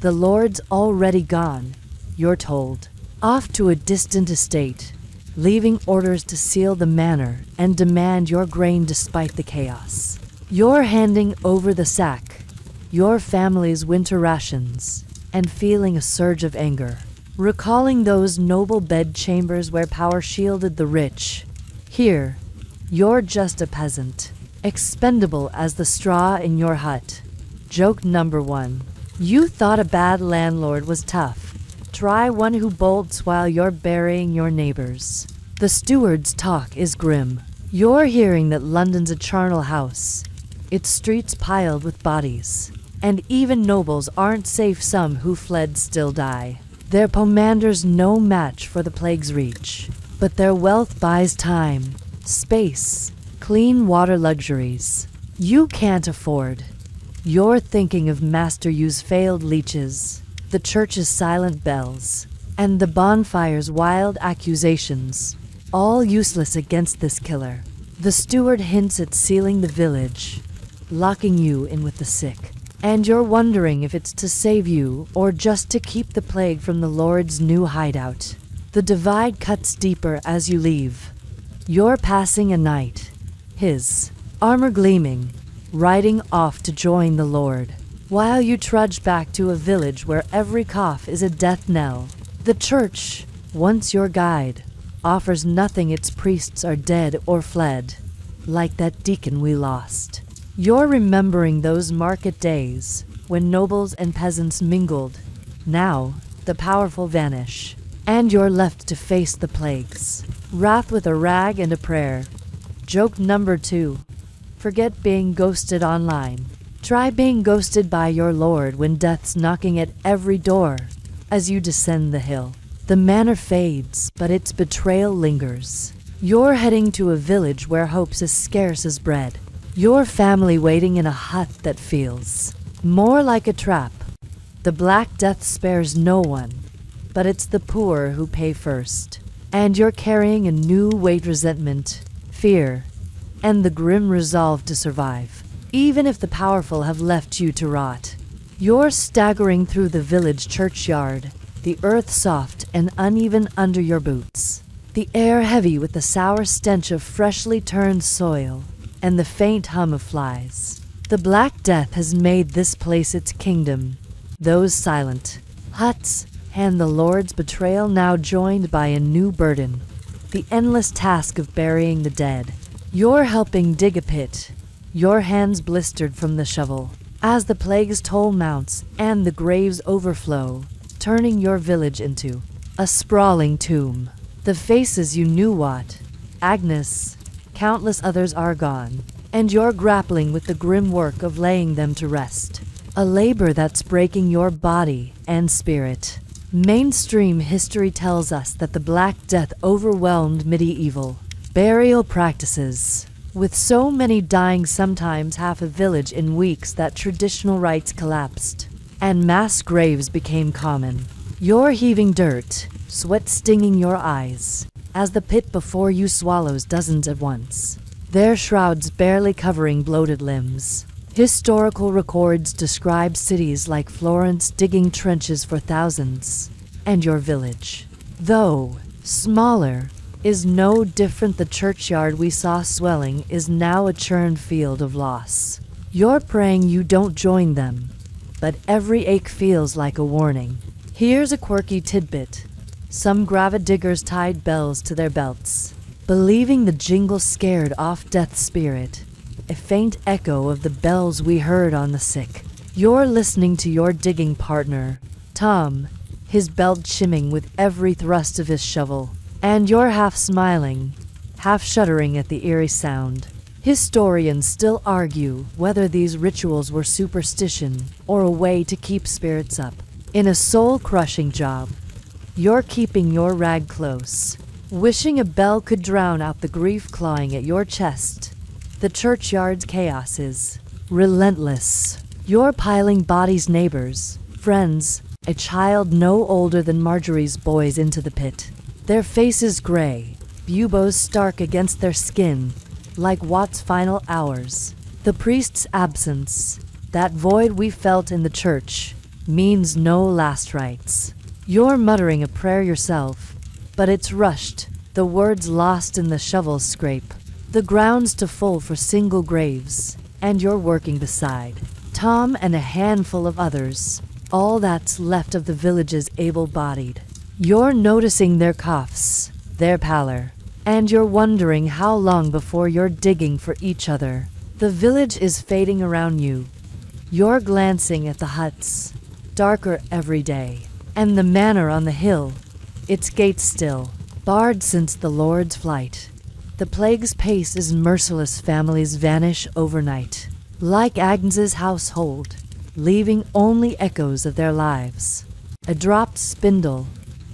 The Lord's already gone, you're told, off to a distant estate, leaving orders to seal the manor and demand your grain despite the chaos. You're handing over the sack, your family's winter rations, and feeling a surge of anger, recalling those noble bedchambers where power shielded the rich. Here, you're just a peasant, expendable as the straw in your hut. Joke number 1. You thought a bad landlord was tough. Try one who bolts while you're burying your neighbors. The steward's talk is grim. You're hearing that London's a charnel house, its streets piled with bodies. And even nobles aren't safe, some who fled still die. Their pomander's no match for the plague's reach, but their wealth buys time, space, clean water luxuries you can't afford. You're thinking of Master Yu's failed leeches, the church's silent bells, and the bonfire's wild accusations, all useless against this killer. The steward hints at sealing the village, locking you in with the sick, and you're wondering if it's to save you or just to keep the plague from the Lord's new hideout. The divide cuts deeper as you leave. You're passing a knight, his armor gleaming, riding off to join the Lord, while you trudge back to a village where every cough is a death knell. The church, once your guide, offers nothing. Its priests are dead or fled, like that deacon we lost. You're remembering those market days when nobles and peasants mingled. Now, the powerful vanish, and you're left to face the plagues. Wrath with a rag and a prayer. Joke number 2. Forget being ghosted online. Try being ghosted by your Lord when death's knocking at every door. As you descend the hill, the manor fades, but its betrayal lingers. You're heading to a village where hope's as scarce as bread. Your family waiting in a hut that feels more like a trap. The Black Death spares no one, but it's the poor who pay first. And you're carrying a new weight: resentment, fear, and the grim resolve to survive, even if the powerful have left you to rot. You're staggering through the village churchyard, the earth soft and uneven under your boots, the air heavy with the sour stench of freshly turned soil and the faint hum of flies. The Black Death has made this place its kingdom. Those silent huts and the Lord's betrayal, now joined by a new burden, the endless task of burying the dead. You're helping dig a pit, your hands blistered from the shovel, as the plague's toll mounts and the graves overflow, turning your village into a sprawling tomb. The faces you knew, what? Agnes, countless others are gone, and you're grappling with the grim work of laying them to rest, a labor that's breaking your body and spirit. Mainstream history tells us that the Black Death overwhelmed medieval burial practices, with so many dying, sometimes half a village in weeks, that traditional rites collapsed, and mass graves became common. You're heaving dirt, sweat stinging your eyes, as the pit before you swallows dozens at once, their shrouds barely covering bloated limbs. Historical records describe cities like Florence digging trenches for thousands, and your village, though smaller, is no different. The churchyard we saw swelling is now a churned field of loss. You're praying you don't join them, but every ache feels like a warning. Here's a quirky tidbit. Some gravediggers tied bells to their belts, believing the jingle scared off death's spirit, a faint echo of the bells we heard on the sick. You're listening to your digging partner, Tom, his belt shimming with every thrust of his shovel, and you're half smiling, half shuddering at the eerie sound. Historians still argue whether these rituals were superstition or a way to keep spirits up. In a soul-crushing job, you're keeping your rag close, wishing a bell could drown out the grief clawing at your chest. The churchyard's chaos is relentless. You're piling bodies, neighbors, friends, a child no older than Marjorie's boys into the pit. Their faces gray, buboes stark against their skin, like Watt's final hours. The priest's absence, that void we felt in the church, means no last rites. You're muttering a prayer yourself, but it's rushed, the words lost in the shovel's scrape. The ground's too full for single graves, and you're working beside Tom and a handful of others, all that's left of the village's able-bodied. You're noticing their coughs, their pallor, and you're wondering how long before you're digging for each other. The village is fading around you. You're glancing at the huts, darker every day, and the manor on the hill, its gates still, barred since the Lord's flight. The plague's pace is merciless. Families vanish overnight, like Agnes's household, leaving only echoes of their lives. A dropped spindle,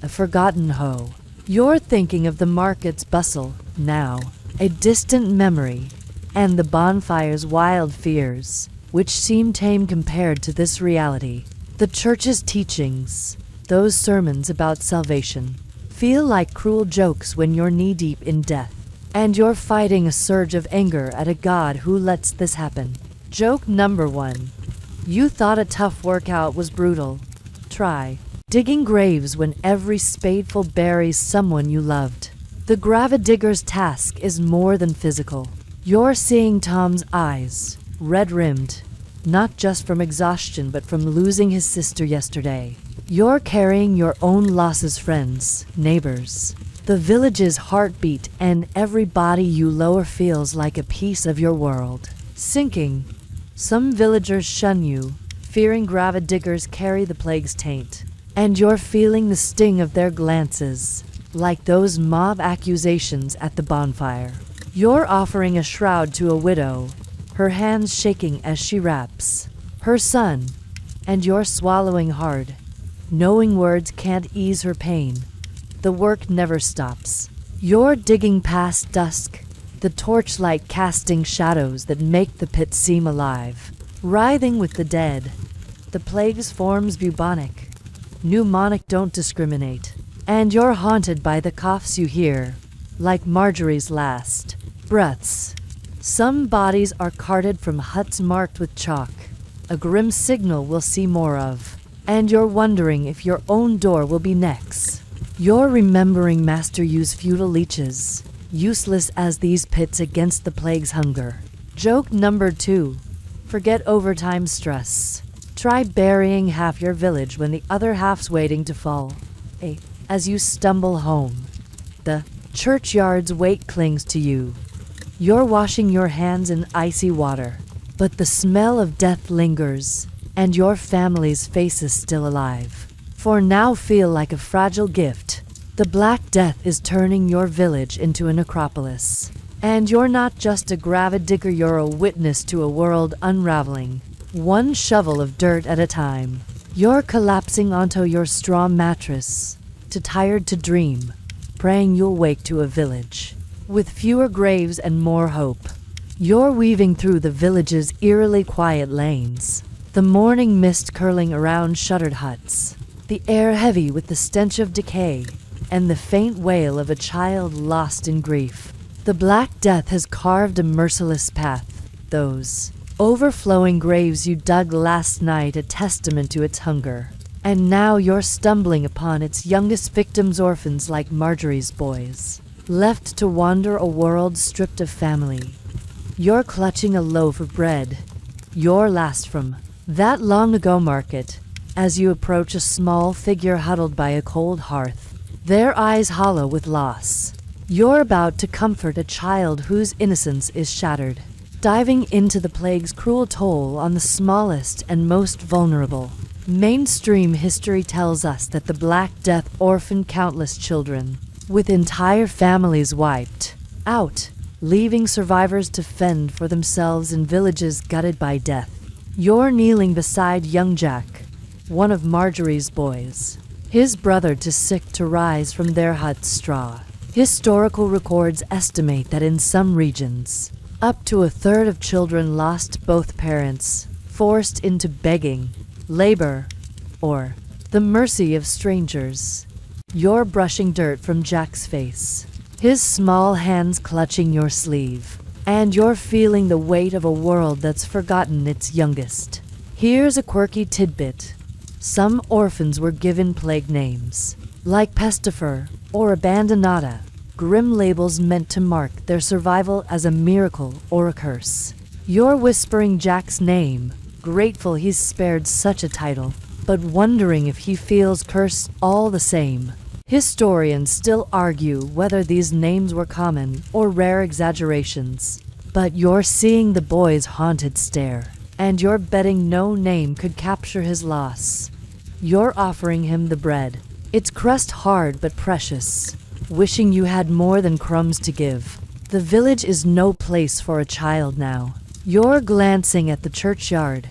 a forgotten hoe. You're thinking of the market's bustle, now, a distant memory, and the bonfire's wild fears, which seem tame compared to this reality. The church's teachings, those sermons about salvation, feel like cruel jokes when you're knee-deep in death, and you're fighting a surge of anger at a God who lets this happen. Joke number 1. You thought a tough workout was brutal. Try digging graves when every spadeful buries someone you loved. The gravedigger's task is more than physical. You're seeing Tom's eyes, red-rimmed, not just from exhaustion but from losing his sister yesterday. You're carrying your own losses, friends, neighbors, the village's heartbeat, and every body you lower feels like a piece of your world sinking. Some villagers shun you, fearing gravediggers carry the plague's taint, and you're feeling the sting of their glances, like those mob accusations at the bonfire. You're offering a shroud to a widow, her hands shaking as she wraps her son, and you're swallowing hard, knowing words can't ease her pain. The work never stops. You're digging past dusk, the torchlight casting shadows that make the pit seem alive, writhing with the dead. The plague's forms bubonic, pneumonic, don't discriminate, and you're haunted by the coughs you hear, like Marjorie's last breaths. Some bodies are carted from huts marked with chalk, a grim signal we'll see more of, and you're wondering if your own door will be next. You're remembering Master Yu's feudal leeches, useless as these pits against the plague's hunger. Joke number 2. Forget overtime stress. Try burying half your village when the other half's waiting to fall. As you stumble home, the churchyard's weight clings to you. You're washing your hands in icy water, but the smell of death lingers, and your family's face is still alive. For now feel like a fragile gift. The Black Death is turning your village into a necropolis. And you're not just a gravedigger, you're a witness to a world unraveling, one shovel of dirt at a time. You're collapsing onto your straw mattress, too tired to dream, praying you'll wake to a village with fewer graves and more hope. You're weaving through the village's eerily quiet lanes, the morning mist curling around shuttered huts, the air heavy with the stench of decay, and the faint wail of a child lost in grief. The Black Death has carved a merciless path, those overflowing graves you dug last night a testament to its hunger. And now you're stumbling upon its youngest victims, orphans like Marjorie's boys, left to wander a world stripped of family. You're clutching a loaf of bread, your last from that long-ago market, as you approach a small figure huddled by a cold hearth, their eyes hollow with loss. You're about to comfort a child whose innocence is shattered, diving into the plague's cruel toll on the smallest and most vulnerable. Mainstream history tells us that the Black Death orphaned countless children, with entire families wiped out, leaving survivors to fend for themselves in villages gutted by death. You're kneeling beside young Jack, one of Marjorie's boys, his brother too sick to rise from their hut's straw. Historical records estimate that in some regions, up to a third of children lost both parents, forced into begging, labor, or the mercy of strangers. You're brushing dirt from Jack's face, his small hands clutching your sleeve, and you're feeling the weight of a world that's forgotten its youngest. Here's a quirky tidbit. Some orphans were given plague names, like Pestifer or Abandonata, grim labels meant to mark their survival as a miracle or a curse. You're whispering Jack's name, grateful he's spared such a title, but wondering if he feels cursed all the same. Historians still argue whether these names were common or rare exaggerations, but you're seeing the boy's haunted stare, and you're betting no name could capture his loss. You're offering him the bread, its crust hard but precious, wishing you had more than crumbs to give. The village is no place for a child now. You're glancing at the churchyard,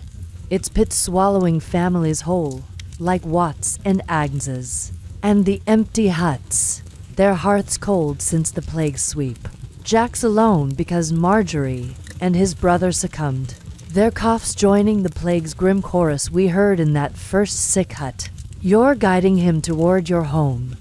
its pit swallowing families whole, like Watts and Agneses. And the empty huts, their hearts cold since the plague sweep. Jack's alone because Marjorie and his brother succumbed. Their coughs joining the plague's grim chorus we heard in that first sick hut. You're guiding him toward your home,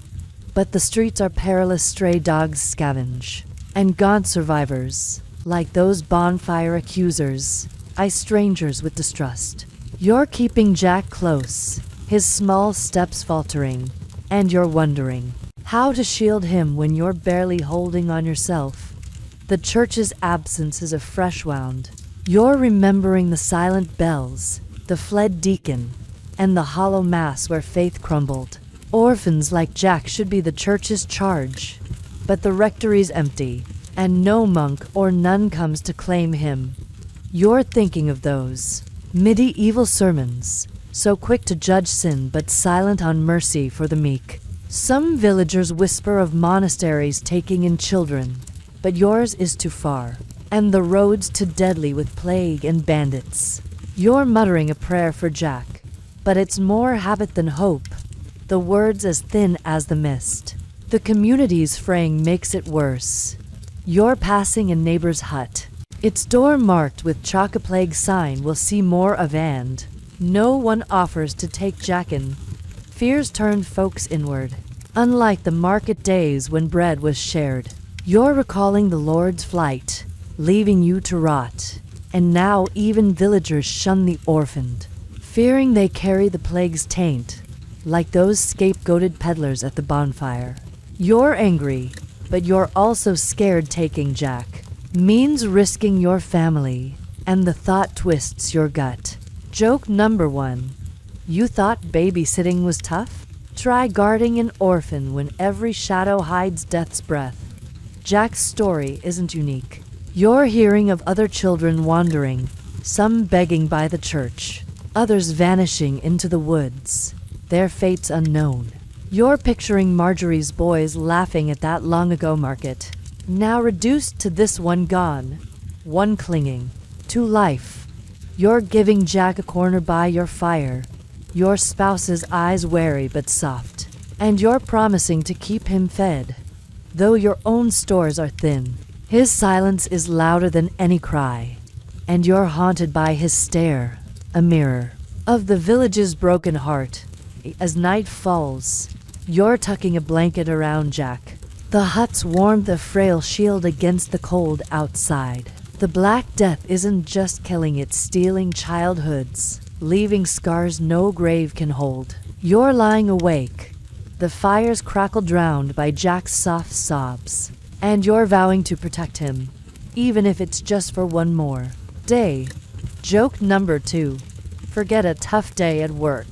but the streets are perilous, stray dogs scavenge. And gaunt survivors, like those bonfire accusers, eye strangers with distrust. You're keeping Jack close, his small steps faltering, and you're wondering how to shield him when you're barely holding on yourself. The church's absence is a fresh wound. You're remembering the silent bells, the fled deacon, and the hollow mass where faith crumbled. Orphans like Jack should be the church's charge, but the rectory's empty, and no monk or nun comes to claim him. You're thinking of those medieval sermons, so quick to judge sin but silent on mercy for the meek. Some villagers whisper of monasteries taking in children, but yours is too far, and the roads too deadly with plague and bandits. You're muttering a prayer for Jack, but it's more habit than hope, the words as thin as the mist. The community's fraying makes it worse. You're passing a neighbor's hut, its door marked with chock-a-plague sign we'll see more of, and no one offers to take Jack in. Fears turned folks inward, unlike the market days when bread was shared. You're recalling the Lord's flight, leaving you to rot, and now even villagers shun the orphaned, fearing they carry the plague's taint, like those scapegoated peddlers at the bonfire. You're angry, but you're also scared taking Jack means risking your family, and the thought twists your gut. Joke number 1. You thought babysitting was tough? Try guarding an orphan when every shadow hides death's breath. Jack's story isn't unique. You're hearing of other children wandering, some begging by the church, others vanishing into the woods, their fates unknown. You're picturing Marjorie's boys laughing at that long-ago market, now reduced to this one gone, one clinging to life. You're giving Jack a corner by your fire, your spouse's eyes wary but soft, and you're promising to keep him fed, though your own stores are thin. His silence is louder than any cry, and you're haunted by his stare, a mirror of the village's broken heart. As night falls, you're tucking a blanket around Jack, the hut's warmth a frail shield against the cold outside. The Black Death isn't just killing, it's stealing childhoods, leaving scars no grave can hold. You're lying awake, the fire's crackle drowned by Jack's soft sobs, and you're vowing to protect him, even if it's just for one more day. Joke number 2. Forget a tough day at work.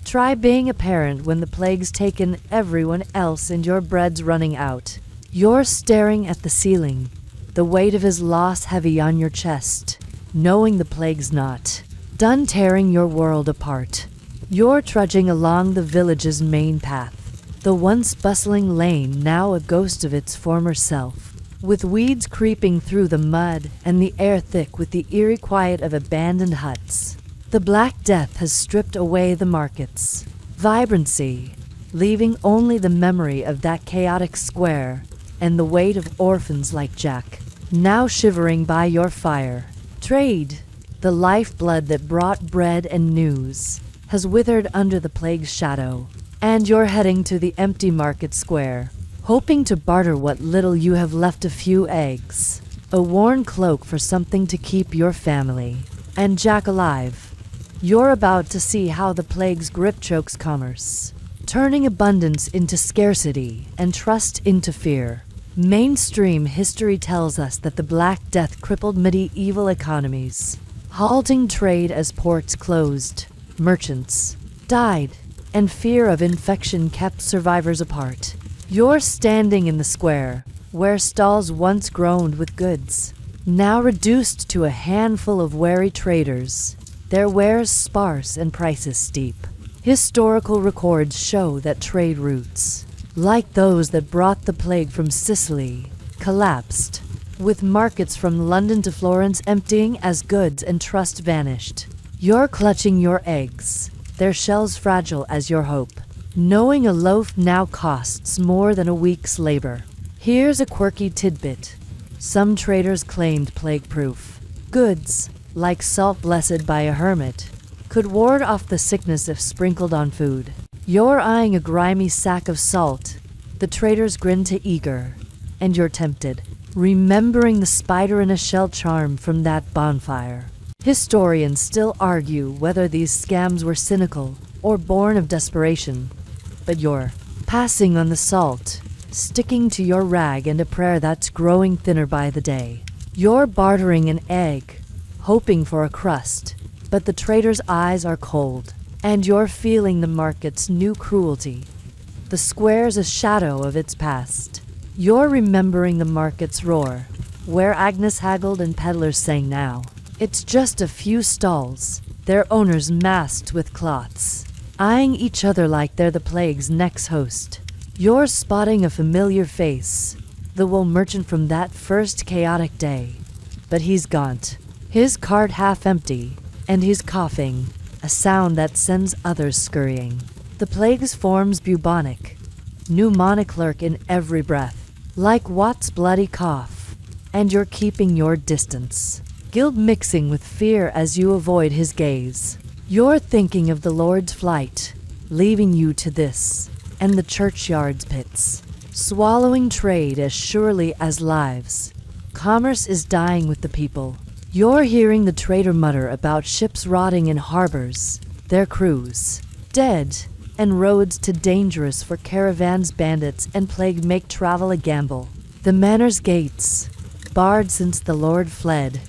Try being a parent when the plague's taken everyone else and your bread's running out. You're staring at the ceiling, the weight of his loss heavy on your chest, knowing the plague's not done tearing your world apart. You're trudging along the village's main path, the once bustling lane now a ghost of its former self, with weeds creeping through the mud and the air thick with the eerie quiet of abandoned huts. The Black Death has stripped away the market's vibrancy, leaving only the memory of that chaotic square and the weight of orphans like Jack, now shivering by your fire. Trade, the lifeblood that brought bread and news, has withered under the plague's shadow, and you're heading to the empty market square, hoping to barter what little you have left, a few eggs, a worn cloak for something to keep your family, and Jack alive. You're about to see how the plague's grip chokes commerce, turning abundance into scarcity and trust into fear. Mainstream history tells us that the Black Death crippled medieval economies, halting trade as ports closed, merchants died, and fear of infection kept survivors apart. You're standing in the square, where stalls once groaned with goods, now reduced to a handful of wary traders, their wares sparse and prices steep. Historical records show that trade routes, like those that brought the plague from Sicily, collapsed, with markets from London to Florence emptying as goods and trust vanished. You're clutching your eggs, their shells fragile as your hope, knowing a loaf now costs more than a week's labor. Here's a quirky tidbit. Some traders claimed plague-proof goods, like salt blessed by a hermit, could ward off the sickness if sprinkled on food. You're eyeing a grimy sack of salt. The traders grin too eager, and you're tempted, remembering the spider in a shell charm from that bonfire. Historians still argue whether these scams were cynical or born of desperation, but you're passing on the salt, sticking to your rag and a prayer that's growing thinner by the day. You're bartering an egg, hoping for a crust, but the trader's eyes are cold, and you're feeling the market's new cruelty. The square's a shadow of its past. You're remembering the market's roar, where Agnes haggled and peddlers sang now. It's just a few stalls, their owners masked with cloths, eyeing each other like they're the plague's next host. You're spotting a familiar face, the wool merchant from that first chaotic day. But he's gaunt, his cart half empty, and he's coughing, a sound that sends others scurrying. The plague's forms bubonic, pneumonic lurk in every breath, like Watt's bloody cough, and you're keeping your distance, guilt mixing with fear as you avoid his gaze. You're thinking of the Lord's flight, leaving you to this, and the churchyard's pits, swallowing trade as surely as lives. Commerce is dying with the people. You're hearing the trader mutter about ships rotting in harbors, their crews dead, and roads too dangerous for caravans. Bandits and plague make travel a gamble. The manor's gates, barred since the Lord fled,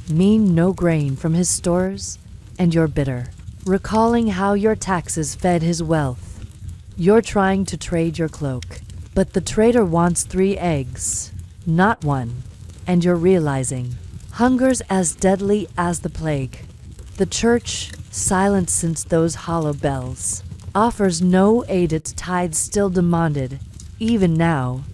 mean no grain from his stores, and you're bitter, recalling how your taxes fed his wealth. You're trying to trade your cloak, but the trader wants 3 eggs, not 1, and you're realizing hunger's as deadly as the plague. The church, silent since those hollow bells, offers no aid. Its tithes still demanded. Even now,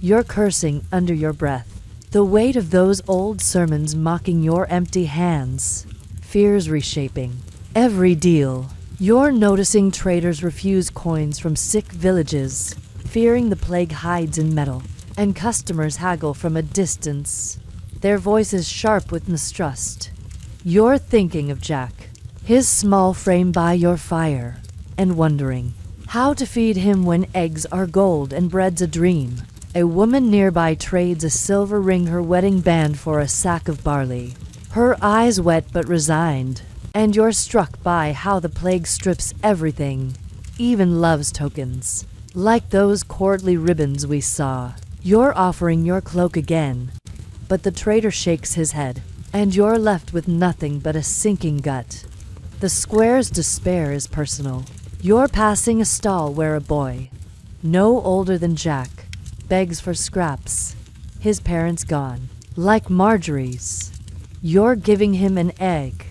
you're cursing under your breath, the weight of those old sermons mocking your empty hands. Fear's reshaping every deal. You're noticing traders refuse coins from sick villages, fearing the plague hides in metal, and customers haggle from a distance, their voices sharp with mistrust. You're thinking of Jack, his small frame by your fire, and wondering how to feed him when eggs are gold and bread's a dream. A woman nearby trades a silver ring, her wedding band, for a sack of barley, her eyes wet but resigned. And you're struck by how the plague strips everything, even love's tokens, like those courtly ribbons we saw. You're offering your cloak again, but the trader shakes his head, and you're left with nothing but a sinking gut. The square's despair is personal. You're passing a stall where a boy, no older than Jack, begs for scraps, his parents gone, like Marjorie's. You're giving him an egg,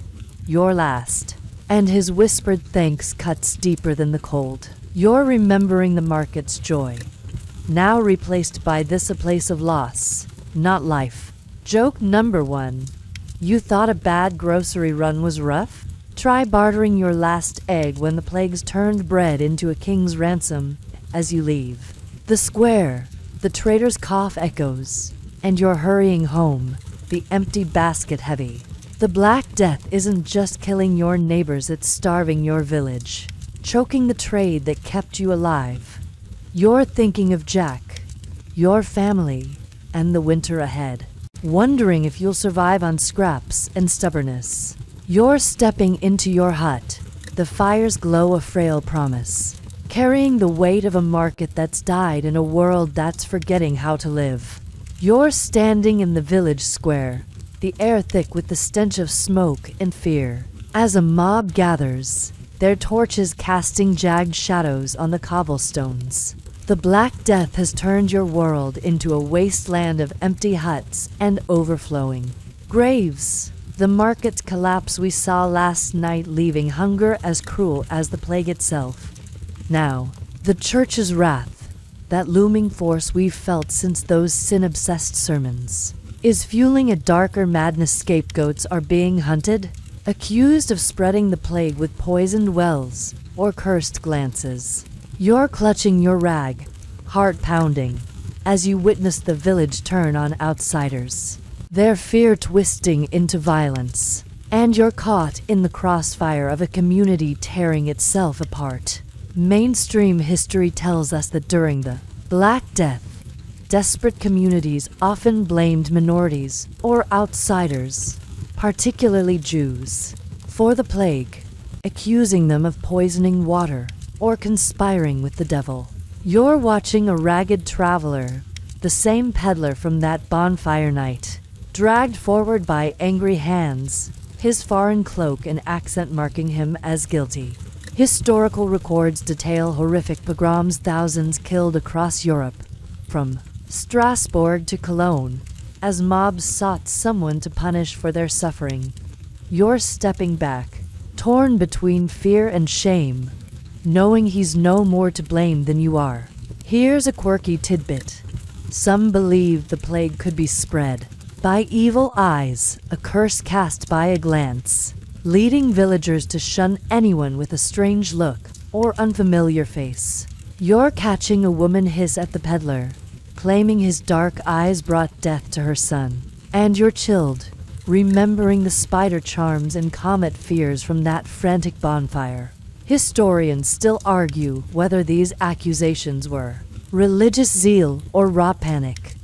your last, and his whispered thanks cuts deeper than the cold. You're remembering the market's joy, now replaced by this, a place of loss, not life. Joke number 1. You thought a bad grocery run was rough? Try bartering your last egg when the plague's turned bread into a king's ransom as you leave the square. The trader's cough echoes, and you're hurrying home, the empty basket heavy. The Black Death isn't just killing your neighbors, it's starving your village, choking the trade that kept you alive. You're thinking of Jack, your family, and the winter ahead, wondering if you'll survive on scraps and stubbornness. You're stepping into your hut, the fire's glow a frail promise, carrying the weight of a market that's died in a world that's forgetting how to live. You're standing in the village square, the air thick with the stench of smoke and fear, as a mob gathers, their torches casting jagged shadows on the cobblestones. The Black Death has turned your world into a wasteland of empty huts and overflowing graves. The market's collapse we saw last night, leaving hunger as cruel as the plague itself. Now, the church's wrath, that looming force we've felt since those sin-obsessed sermons. is fueling a darker madness. Scapegoats are being hunted, accused of spreading the plague with poisoned wells or cursed glances. You're clutching your rag, heart pounding, as you witness the village turn on outsiders, their fear twisting into violence. And you're caught in the crossfire of a community tearing itself apart. Mainstream history tells us that during the Black Death, desperate communities often blamed minorities or outsiders, particularly Jews, for the plague, accusing them of poisoning water or conspiring with the devil. You're watching a ragged traveler, the same peddler from that bonfire night, dragged forward by angry hands, his foreign cloak and accent marking him as guilty. Historical records detail horrific pogroms, thousands killed across Europe, from Strasbourg to Cologne, as mobs sought someone to punish for their suffering. You're stepping back, torn between fear and shame, knowing he's no more to blame than you are. Here's a quirky tidbit. Some believe the plague could be spread by evil eyes, a curse cast by a glance, leading villagers to shun anyone with a strange look or unfamiliar face. You're catching a woman hiss at the peddler, claiming his dark eyes brought death to her son. And you're chilled, remembering the spider charms and comet fears from that frantic bonfire. Historians still argue whether these accusations were religious zeal or raw panic,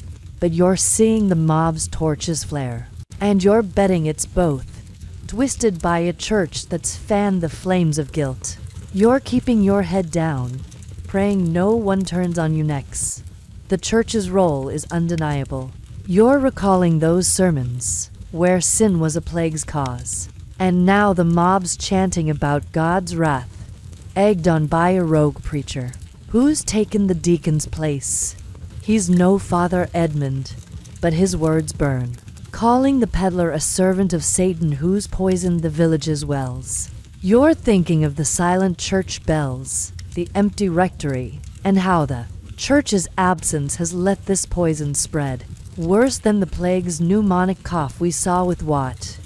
but you're seeing the mob's torches flare, and you're betting it's both, twisted by a church that's fanned the flames of guilt. You're keeping your head down, praying no one turns on you next. The church's role is undeniable. You're recalling those sermons where sin was a plague's cause, and now the mob's chanting about God's wrath, egged on by a rogue preacher who's taken the deacon's place. He's no Father Edmund, but his words burn, calling the peddler a servant of Satan who's poisoned the village's wells. You're thinking of the silent church bells, the empty rectory, and how the church's absence has let this poison spread, worse than the plague's pneumonic cough we saw with Watt.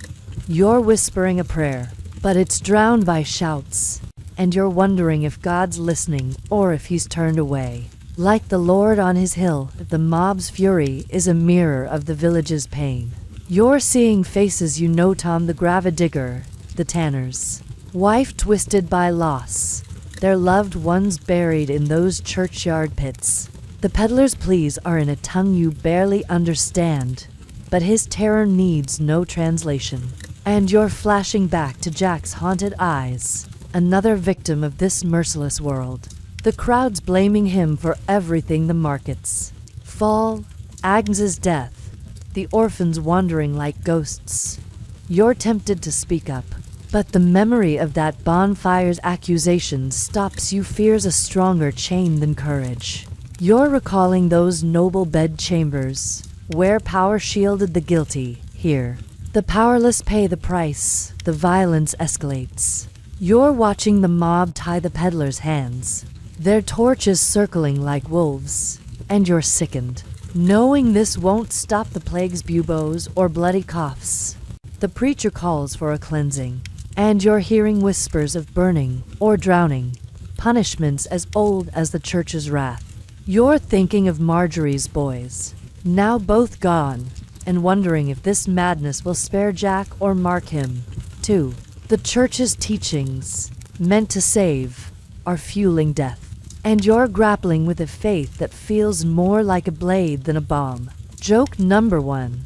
You're whispering a prayer, but it's drowned by shouts, and you're wondering if God's listening or if he's turned away. Like the Lord on his hill, the mob's fury is a mirror of the village's pain. You're seeing faces you know: Tom the gravedigger, the tanner's wife twisted by loss, their loved ones buried in those churchyard pits. The peddler's pleas are in a tongue you barely understand, but his terror needs no translation. And you're flashing back to Jack's haunted eyes, another victim of this merciless world. The crowd's blaming him for everything: the market's fall, Agnes's death, the orphans wandering like ghosts. You're tempted to speak up, but the memory of that bonfire's accusations stops you. Fear's a stronger chain than courage. You're recalling those noble bedchambers, where power shielded the guilty. Here, the powerless pay the price, the violence escalates. You're watching the mob tie the peddler's hands, their torches circling like wolves, and you're sickened, knowing this won't stop the plague's buboes or bloody coughs. The preacher calls for a cleansing, and you're hearing whispers of burning or drowning, punishments as old as the church's wrath. You're thinking of Marjorie's boys, now both gone, and wondering if this madness will spare Jack or mark him, too. The church's teachings, meant to save, are fueling death, and you're grappling with a faith that feels more like a blade than a bomb. Joke number 1.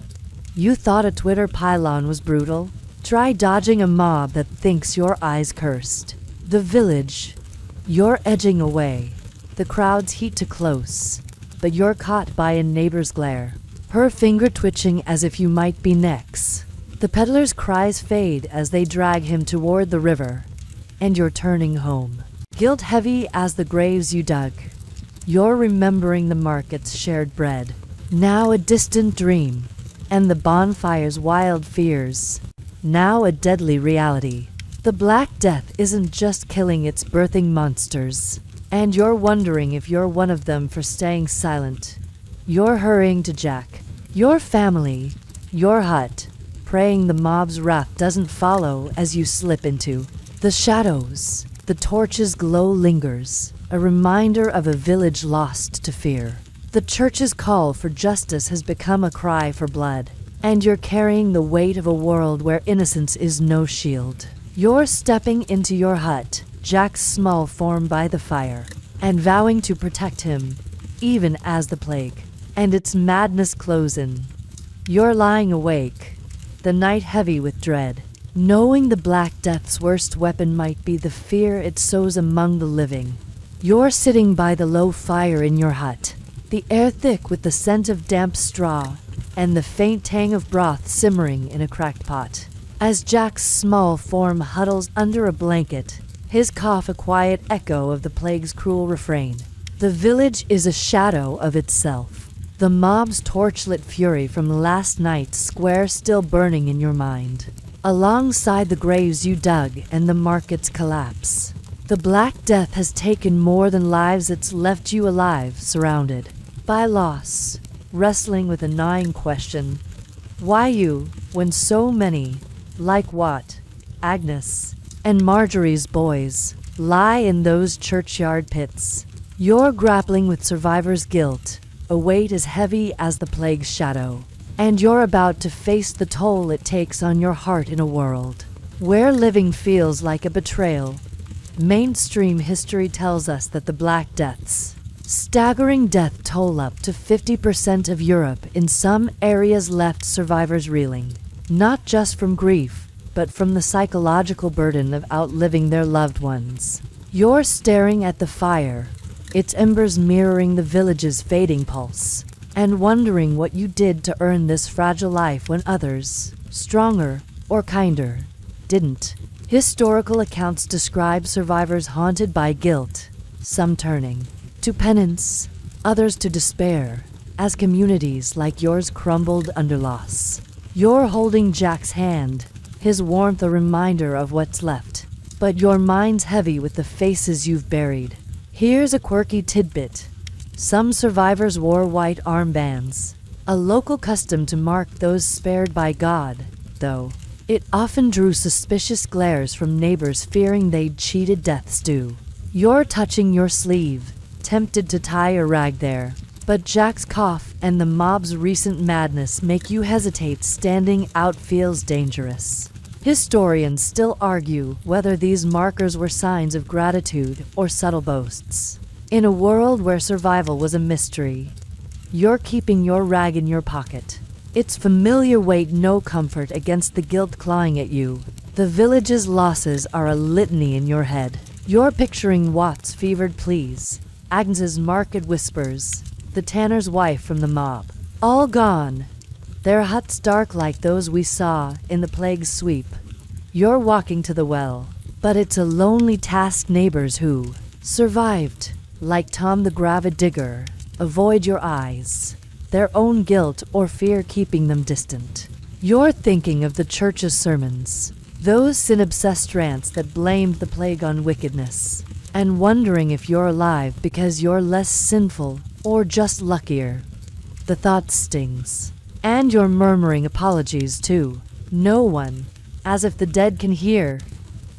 You thought a Twitter pylon was brutal? Try dodging a mob that thinks your eyes cursed. The village. You're edging away, the crowd's heat too close, but you're caught by a neighbor's glare, her finger twitching as if you might be next. The peddler's cries fade as they drag him toward the river, and you're turning home, guilt heavy as the graves you dug. You're remembering the market's shared bread, now a distant dream, and the bonfire's wild fears, now a deadly reality. The Black Death isn't just killing, it's birthing monsters, and you're wondering if you're one of them for staying silent. You're hurrying to Jack, your family, your hut, praying the mob's wrath doesn't follow as you slip into the shadows. The torch's glow lingers, a reminder of a village lost to fear. The church's call for justice has become a cry for blood, and you're carrying the weight of a world where innocence is no shield. You're stepping into your hut, Jack's small form by the fire, and vowing to protect him, even as the plague and its madness close in. You're lying awake, the night heavy with dread, knowing the Black Death's worst weapon might be the fear it sows among the living. You're sitting by the low fire in your hut, the air thick with the scent of damp straw, and the faint tang of broth simmering in a cracked pot. As Jack's small form huddles under a blanket, his cough a quiet echo of the plague's cruel refrain. The village is a shadow of itself, the mob's torchlit fury from last night's square still burning in your mind. Alongside the graves you dug and the market's collapse, the Black Death has taken more than lives, it's left you alive, surrounded by loss, wrestling with a gnawing question. Why you, when so many, like Watt, Agnes, and Marjorie's boys, lie in those churchyard pits? You're grappling with survivor's guilt, a weight as heavy as the plague's shadow, and you're about to face the toll it takes on your heart in a world where living feels like a betrayal. Mainstream history tells us that the Black Death's staggering death toll up to 50% of Europe in some areas left survivors reeling, not just from grief, but from the psychological burden of outliving their loved ones. You're staring at the fire, its embers mirroring the village's fading pulse, and wondering what you did to earn this fragile life when others, stronger or kinder, didn't. Historical accounts describe survivors haunted by guilt, some turning to penance, others to despair, as communities like yours crumbled under loss. You're holding Jack's hand, his warmth a reminder of what's left, but your mind's heavy with the faces you've buried. Here's a quirky tidbit. Some survivors wore white armbands, a local custom to mark those spared by God, though it often drew suspicious glares from neighbors fearing they'd cheated death's due. You're touching your sleeve, tempted to tie a rag there, but Jack's cough and the mob's recent madness make you hesitate. Standing out feels dangerous. Historians still argue whether these markers were signs of gratitude or subtle boasts. In a world where survival was a mystery, you're keeping your rag in your pocket. Its familiar weight no comfort against the guilt clawing at you. The village's losses are a litany in your head. You're picturing Watt's fevered pleas, Agnes's market whispers, the tanner's wife from the mob, all gone. Their huts dark like those we saw in the plague's sweep. You're walking to the well, but it's a lonely task. Neighbors who survived, like Tom the gravid digger, avoid your eyes, their own guilt or fear keeping them distant. You're thinking of the church's sermons, those sin-obsessed rants that blamed the plague on wickedness, and wondering if you're alive because you're less sinful or just luckier. The thought stings. And you're murmuring apologies to no one, as if the dead can hear.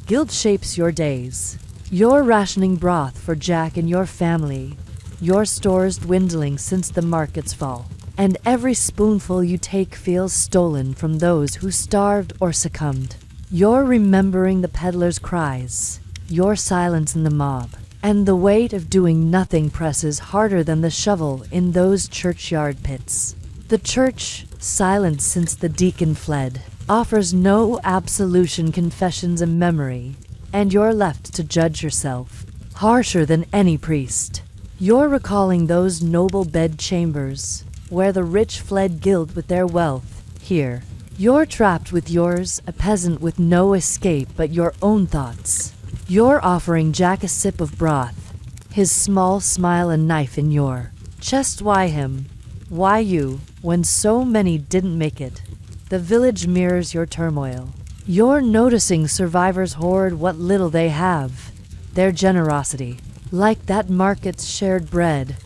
Guilt shapes your days. You're rationing broth for Jack and your family, your stores dwindling since the market's fall, and every spoonful you take feels stolen from those who starved or succumbed. You're remembering the peddler's cries, your silence in the mob, and the weight of doing nothing presses harder than the shovel in those churchyard pits. The church, silent since the deacon fled, offers no absolution. Confession's a memory, and you're left to judge yourself, harsher than any priest. You're recalling those noble bed chambers, where the rich fled guilt with their wealth. Here, you're trapped with yours, a peasant with no escape but your own thoughts. You're offering Jack a sip of broth, his small smile a knife in your chest. Why him? Why you, when so many didn't make it? The village mirrors your turmoil. You're noticing survivors hoard what little they have, their generosity, like that market's shared bread,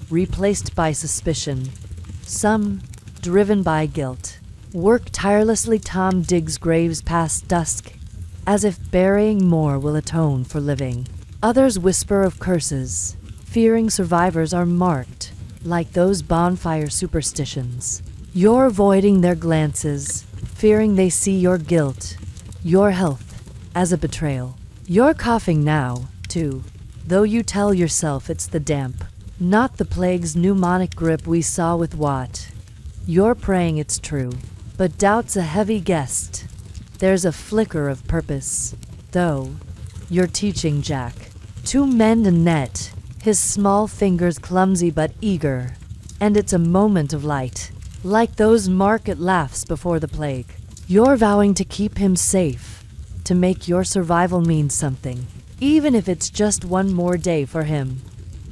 replaced by suspicion. Some, driven by guilt, Work tirelessly. Tom digs graves past dusk, as if burying more will atone for living. Others whisper of curses, fearing survivors are marked, like those bonfire superstitions. You're avoiding their glances, fearing they see your guilt, your health, as a betrayal. You're coughing now, too, though you tell yourself it's the damp, not the plague's pneumonic grip we saw with Watt. You're praying it's true, but doubt's a heavy guest. There's a flicker of purpose, though. You're teaching Jack to mend a net, his small fingers clumsy but eager, and it's a moment of light, like those market laughs before the plague. You're vowing to keep him safe, to make your survival mean something, even if it's just one more day for him.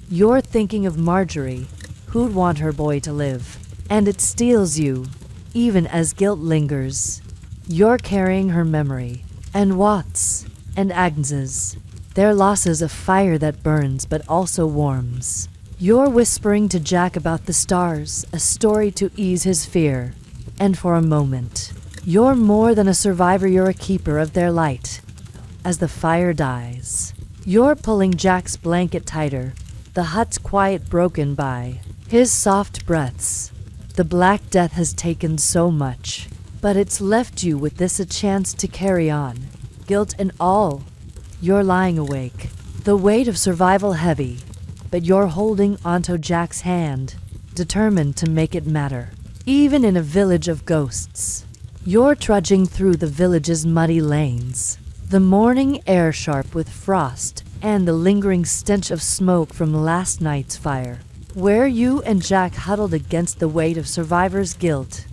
You're thinking of Marjorie, who'd want her boy to live, and it steals you, even as guilt lingers. You're carrying her memory, and Watt's, and Agnes's, their losses, a fire that burns but also warms. You're whispering to Jack about the stars, a story to ease his fear, and for a moment, you're more than a survivor, you're a keeper of their light. As the fire dies, you're pulling Jack's blanket tighter, the hut's quiet broken by his soft breaths. The Black Death has taken so much, but it's left you with this, a chance to carry on, guilt and all. You're lying awake, the weight of survival heavy, but you're holding onto Jack's hand, determined to make it matter. Even in a village of ghosts, you're trudging through the village's muddy lanes, the morning air sharp with frost and the lingering stench of smoke from last night's fire. Where you and Jack huddled against the weight of survivors' guilt,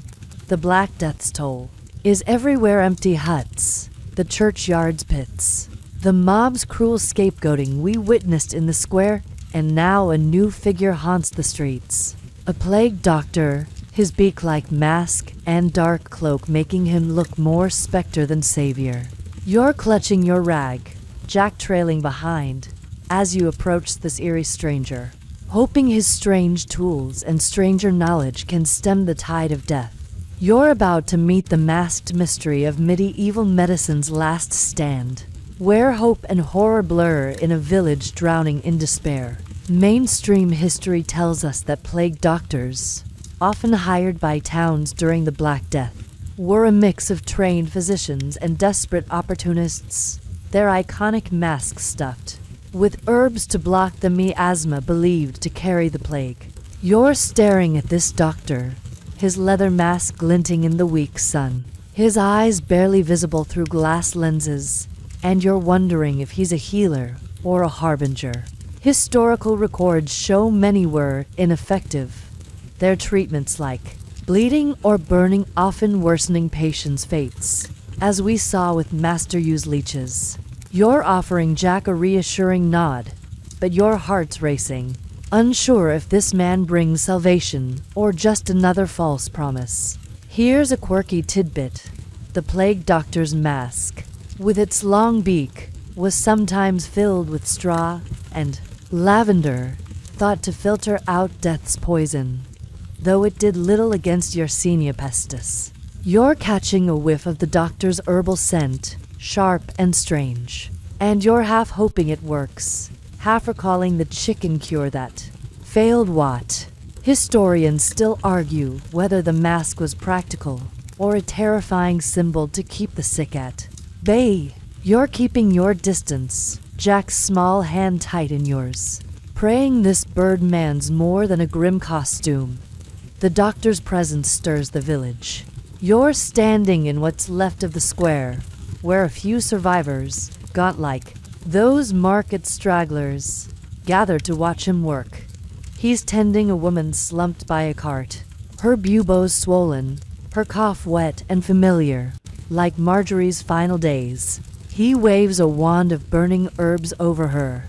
the Black Death's toll is everywhere. Empty huts, the churchyard's pits, the mob's cruel scapegoating we witnessed in the square, and now a new figure haunts the streets. A plague doctor, his beak-like mask and dark cloak making him look more specter than savior. You're clutching your rag, Jack trailing behind, as you approach this eerie stranger, hoping his strange tools and stranger knowledge can stem the tide of death. You're about to meet the masked mystery of medieval medicine's last stand, where hope and horror blur in a village drowning in despair. Mainstream history tells us that plague doctors, often hired by towns during the Black Death, were a mix of trained physicians and desperate opportunists, their iconic masks stuffed with herbs to block the miasma believed to carry the plague. You're staring at this doctor, his leather mask glinting in the weak sun, his eyes barely visible through glass lenses, and you're wondering if he's a healer or a harbinger. Historical records show many were ineffective, their treatments like bleeding or burning often worsening patients' fates, as we saw with master-used leeches. You're offering Jack a reassuring nod, but your heart's racing, unsure if this man brings salvation or just another false promise. Here's a quirky tidbit. The plague doctor's mask, with its long beak, was sometimes filled with straw and lavender, thought to filter out death's poison, though it did little against Yersinia pestis. You're catching a whiff of the doctor's herbal scent, sharp and strange, and you're half hoping it works, half recalling the chicken cure that failed Watt. Historians still argue whether the mask was practical or a terrifying symbol to keep the sick at bay. You're keeping your distance, Jack's small hand tight in yours, praying this Birdman's more than a grim costume. The doctor's presence stirs the village. You're standing in what's left of the square, where a few survivors, gaunt-like, those market stragglers, gather to watch him work. He's tending a woman slumped by a cart, her buboes swollen, her cough wet and familiar, like Marjorie's final days. He waves a wand of burning herbs over her,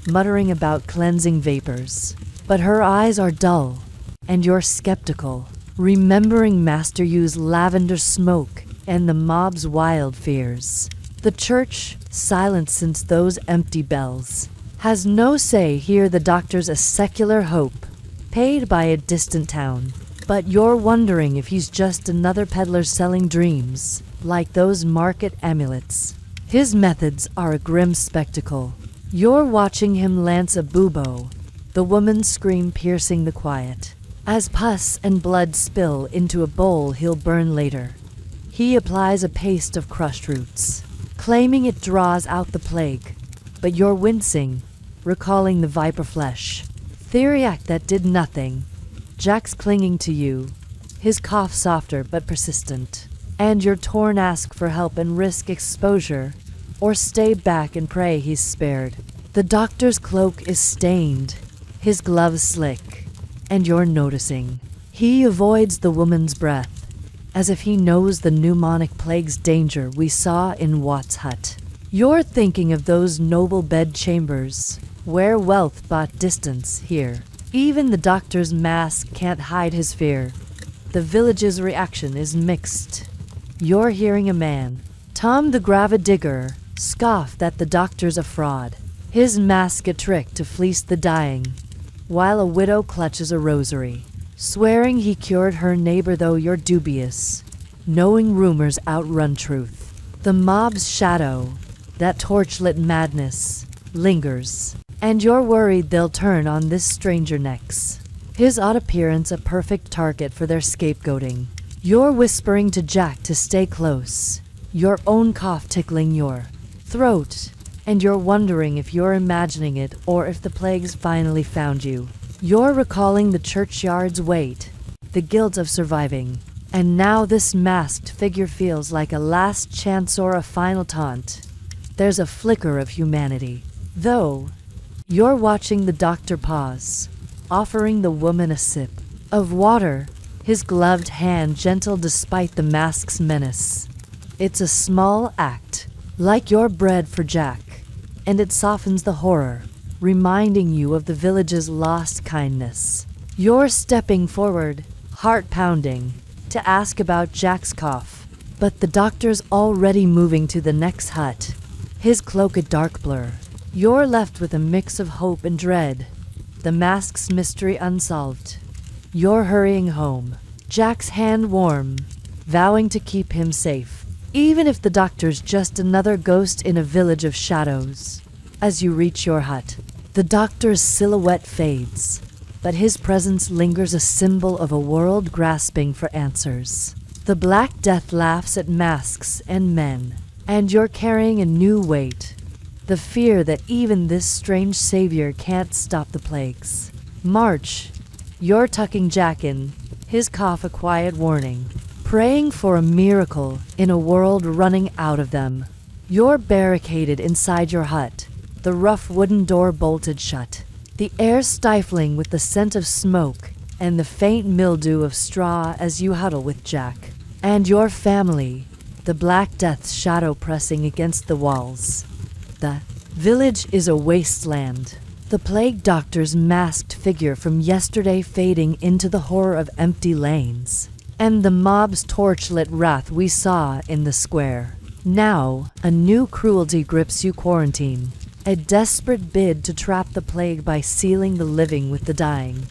muttering about cleansing vapors. But her eyes are dull, and you're skeptical, remembering Master Yu's lavender smoke and the mob's wild fears. The church, silent since those empty bells, has no say here. The doctor's a secular hope, paid by a distant town, But you're wondering if he's just another peddler selling dreams, like those market amulets. His methods are a grim spectacle. You're watching him lance a bubo, the woman's scream piercing the quiet. As pus and blood spill into a bowl he'll burn later, he applies a paste of crushed roots, claiming it draws out the plague. But you're wincing, recalling the viper flesh. Theriac that did nothing. Jack's clinging to you, his cough softer but persistent. And you're torn, ask for help and risk exposure, or stay back and pray he's spared. The doctor's cloak is stained, his gloves slick, and you're noticing. He avoids the woman's breath, as if he knows the pneumonic plague's danger we saw in Watt's hut. You're thinking of those noble bed chambers, where wealth bought distance here. Even the doctor's mask can't hide his fear. The village's reaction is mixed. You're hearing a man, Tom the Gravidigger, scoff that the doctor's a fraud, his mask a trick to fleece the dying, while a widow clutches a rosary, swearing he cured her neighbor, though you're dubious, knowing rumors outrun truth. The mob's shadow, that torchlit madness, lingers, and you're worried they'll turn on this stranger next. His odd appearance a perfect target for their scapegoating. You're whispering to Jack to stay close, your own cough tickling your throat, and you're wondering if you're imagining it or if the plague's finally found you. You're recalling the churchyard's weight, the guilt of surviving, and now this masked figure feels like a last chance or a final taunt. There's a flicker of humanity, though. You're watching the doctor pause, offering the woman a sip of water, his gloved hand gentle despite the mask's menace. It's a small act, like your bread for Jack, and it softens the horror, reminding you of the village's lost kindness. You're stepping forward, heart pounding, to ask about Jack's cough, but the doctor's already moving to the next hut, his cloak a dark blur. You're left with a mix of hope and dread, the mask's mystery unsolved. You're hurrying home, Jack's hand warm, vowing to keep him safe, even if the doctor's just another ghost in a village of shadows. As you reach your hut, the doctor's silhouette fades, but his presence lingers, a symbol of a world grasping for answers. The Black Death laughs at masks and men, and you're carrying a new weight, the fear that even this strange savior can't stop the plagues. March. You're tucking Jack in, his cough a quiet warning, praying for a miracle in a world running out of them. You're barricaded inside your hut, the rough wooden door bolted shut, the air stifling with the scent of smoke and the faint mildew of straw as you huddle with Jack and your family, the Black Death's shadow pressing against the walls. The village is a wasteland, the plague doctor's masked figure from yesterday fading into the horror of empty lanes, and the mob's torchlit wrath we saw in the square. Now, a new cruelty grips you: quarantine, a desperate bid to trap the plague by sealing the living with the dying.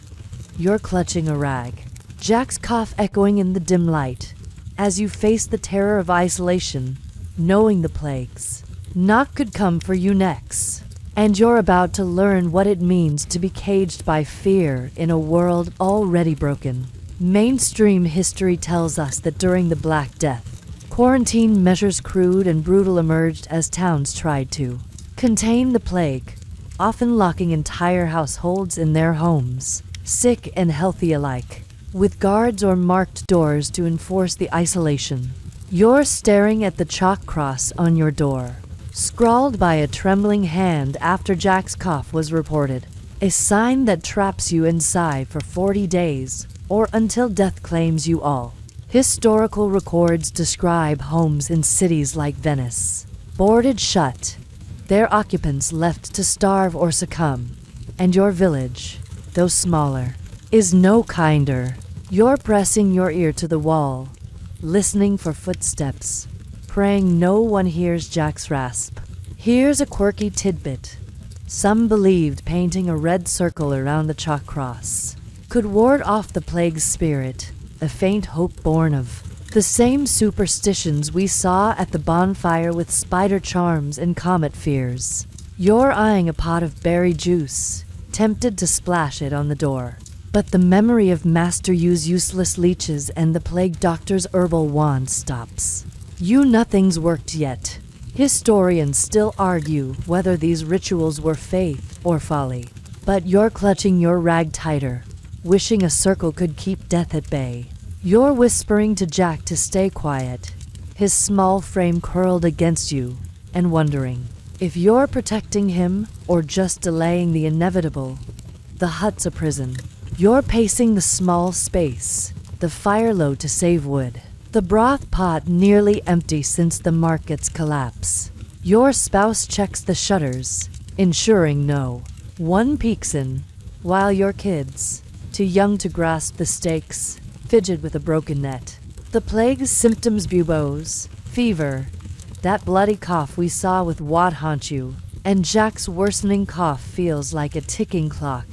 You're clutching a rag, Jack's cough echoing in the dim light, as you face the terror of isolation, knowing the plague's knock could come for you next, and you're about to learn what it means to be caged by fear in a world already broken. Mainstream history tells us that during the Black Death, quarantine measures crude and brutal emerged as towns tried to contain the plague, often locking entire households in their homes, sick and healthy alike, with guards or marked doors to enforce the isolation. You're staring at the chalk cross on your door, scrawled by a trembling hand after Jack's cough was reported, a sign that traps you inside for 40 days, or until death claims you all. Historical records describe homes in cities like Venice, boarded shut, their occupants left to starve or succumb, and your village, though smaller, is no kinder. You're pressing your ear to the wall, listening for footsteps, praying no one hears Jack's rasp. Here's a quirky tidbit. Some believed painting a red circle around the chalk cross could ward off the plague's spirit, a faint hope born of the same superstitions we saw at the bonfire with spider charms and comet fears. You're eyeing a pot of berry juice, tempted to splash it on the door. But the memory of Master Yu's useless leeches and the plague doctor's herbal wand stops. Nothing's worked yet. Historians still argue whether these rituals were faith or folly. But you're clutching your rag tighter, wishing a circle could keep death at bay. You're whispering to Jack to stay quiet, his small frame curled against you, and wondering if you're protecting him or just delaying the inevitable. The hut's a prison. You're pacing the small space, the fire low to save wood, the broth pot nearly empty since the market's collapse. Your spouse checks the shutters, ensuring no one peeks in, while your kids, too young to grasp the stakes, fidget with a broken net. The plague's symptoms: buboes, fever, that bloody cough we saw with Wat haunt you, and Jack's worsening cough feels like a ticking clock.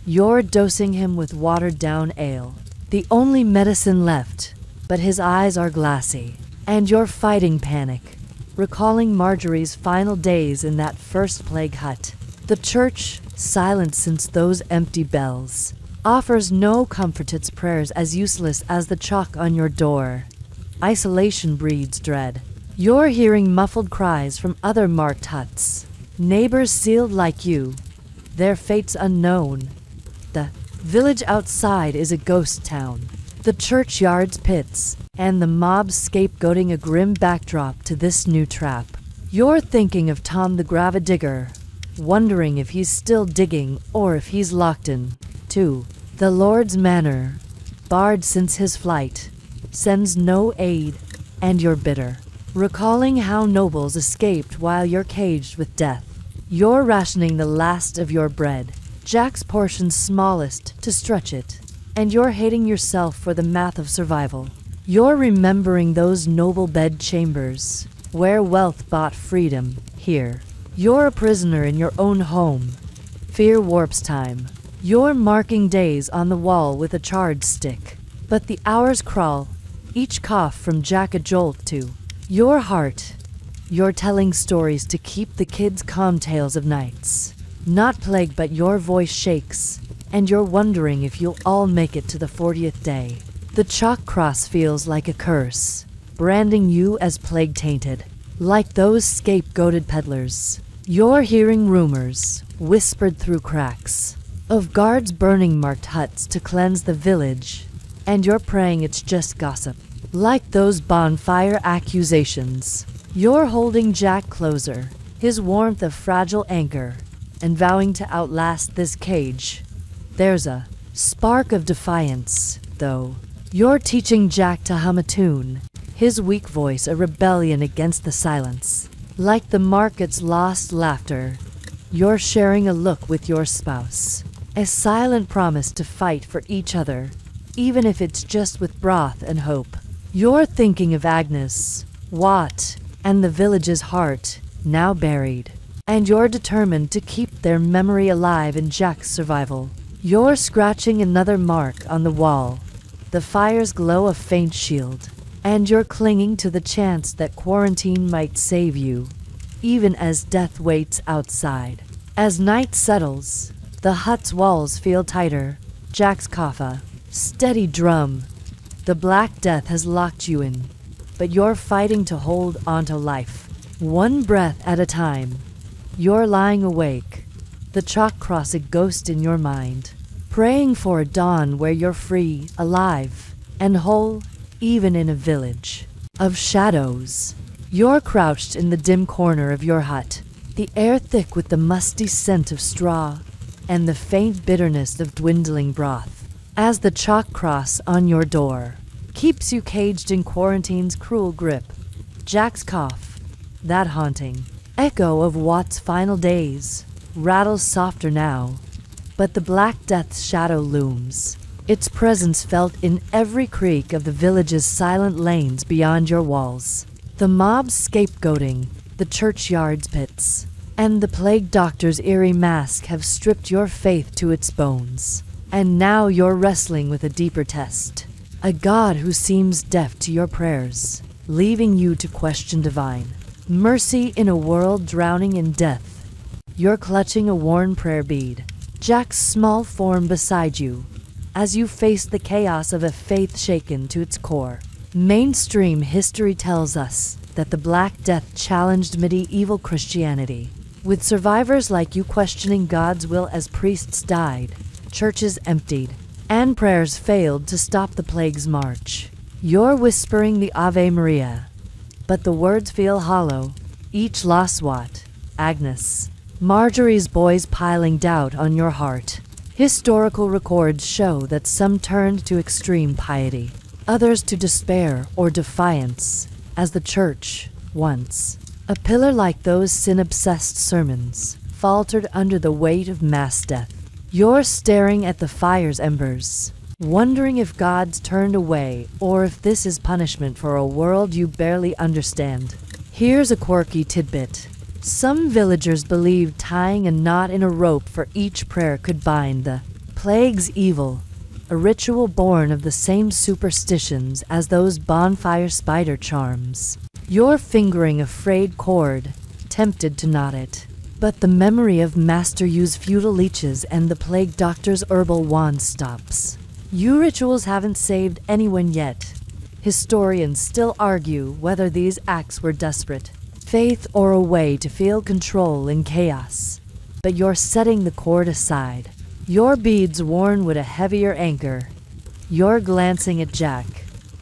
You're dosing him with watered-down ale, the only medicine left, but his eyes are glassy, and you're fighting panic, recalling Marjorie's final days in that first plague hut. The church, silent since those empty bells, offers no comfort, its prayers as useless as the chalk on your door. Isolation breeds dread. You're hearing muffled cries from other marked huts, neighbors sealed like you, their fates unknown. The village outside is a ghost town, the churchyard's pits, and the mob scapegoating a grim backdrop to this new trap. You're thinking of Tom the Gravedigger, wondering if he's still digging or if he's locked in, too. The Lord's Manor, barred since his flight, sends no aid, and you're bitter, recalling how nobles escaped while you're caged with death. You're rationing the last of your bread, Jack's portion smallest, to stretch it, and you're hating yourself for the math of survival. You're remembering those noble bed chambers, where wealth bought freedom. Here, you're a prisoner in your own home. Fear warps time. You're marking days on the wall with a charred stick, but the hours crawl, each cough from Jack a jolt to your heart. You're telling stories to keep the kids calm, tales of nights, not plague, but your voice shakes, and you're wondering if you'll all make it to the 40th day. The chalk cross feels like a curse, branding you as plague-tainted, like those scapegoated peddlers. You're hearing rumors, whispered through cracks, of guards burning marked huts to cleanse the village, and you're praying it's just gossip. Like those bonfire accusations, you're holding Jack closer, his warmth a fragile anchor, and vowing to outlast this cage. There's a spark of defiance, though. You're teaching Jack to hum a tune, his weak voice a rebellion against the silence. Like the market's lost laughter, you're sharing a look with your spouse, a silent promise to fight for each other, even if it's just with broth and hope. You're thinking of Agnes, Wat, and the village's heart, now buried, and you're determined to keep their memory alive in Jack's survival. You're scratching another mark on the wall, the fire's glow a faint shield, and you're clinging to the chance that quarantine might save you, even as death waits outside. As night settles, the hut's walls feel tighter, Jack's cough a steady drum. The Black Death has locked you in, but you're fighting to hold onto life, one breath at a time. You're lying awake, the chalk cross a ghost in your mind, praying for a dawn where you're free, alive, and whole, even in a village of shadows. You're crouched in the dim corner of your hut, the air thick with the musty scent of straw and the faint bitterness of dwindling broth, as the chalk cross on your door keeps you caged in quarantine's cruel grip. Jack's cough, that haunting echo of Wat's final days, rattles softer now, but the Black Death's shadow looms, its presence felt in every creak of the village's silent lanes beyond your walls. The mob's scapegoating, the churchyard's pits, and the plague doctor's eerie mask have stripped your faith to its bones. And now you're wrestling with a deeper test. A God who seems deaf to your prayers, leaving you to question divine mercy in a world drowning in death. You're clutching a worn prayer bead, Jack's small form beside you, as you face the chaos of a faith shaken to its core. Mainstream history tells us that the Black Death challenged medieval Christianity, with survivors like you questioning God's will as priests died, churches emptied, and prayers failed to stop the plague's march. You're whispering the Ave Maria, but the words feel hollow. Each lost Wat, Agnes, Marjorie's boys piling doubt on your heart. Historical records show that some turned to extreme piety, others to despair or defiance, as the church, once a pillar like those sin-obsessed sermons, faltered under the weight of mass death. You're staring at the fire's embers, wondering if God's turned away or if this is punishment for a world you barely understand. Here's a quirky tidbit. Some villagers believed tying a knot in a rope for each prayer could bind the plague's evil, a ritual born of the same superstitions as those bonfire spider charms. You're fingering a frayed cord, tempted to knot it. But the memory of Master Yu's feudal leeches and the plague doctor's herbal wand stops. You rituals haven't saved anyone yet. Historians still argue whether these acts were desperate faith or a way to feel control in chaos. But you're setting the cord aside, your beads worn with a heavier anchor. You're glancing at Jack,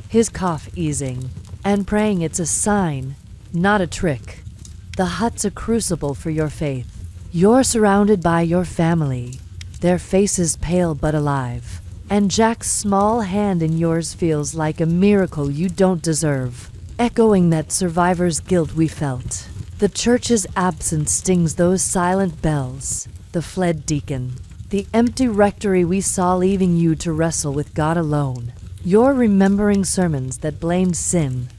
his cough easing, and praying it's a sign, not a trick. The hut's a crucible for your faith. You're surrounded by your family, their faces pale but alive, and Jack's small hand in yours feels like a miracle you don't deserve, echoing that survivor's guilt we felt. The church's absence stings those silent bells, the fled deacon, the empty rectory we saw leaving you to wrestle with God alone. You're remembering sermons that blamed sin,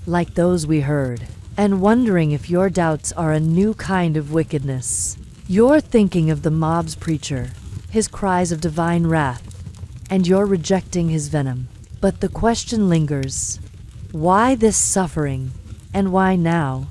like those we heard, and wondering if your doubts are a new kind of wickedness. You're thinking of the mob's preacher, his cries of divine wrath, and you're rejecting his venom. But the question lingers. Why this suffering? And why now?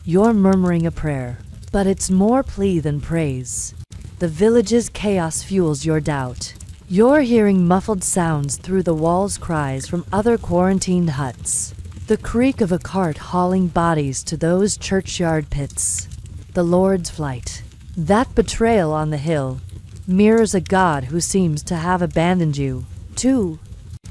You're murmuring a prayer, but it's more plea than praise. The village's chaos fuels your doubt. You're hearing muffled sounds through the walls, cries from other quarantined huts, the creak of a cart hauling bodies to those churchyard pits. The Lord's flight, that betrayal on the hill, mirrors a God who seems to have abandoned you, too.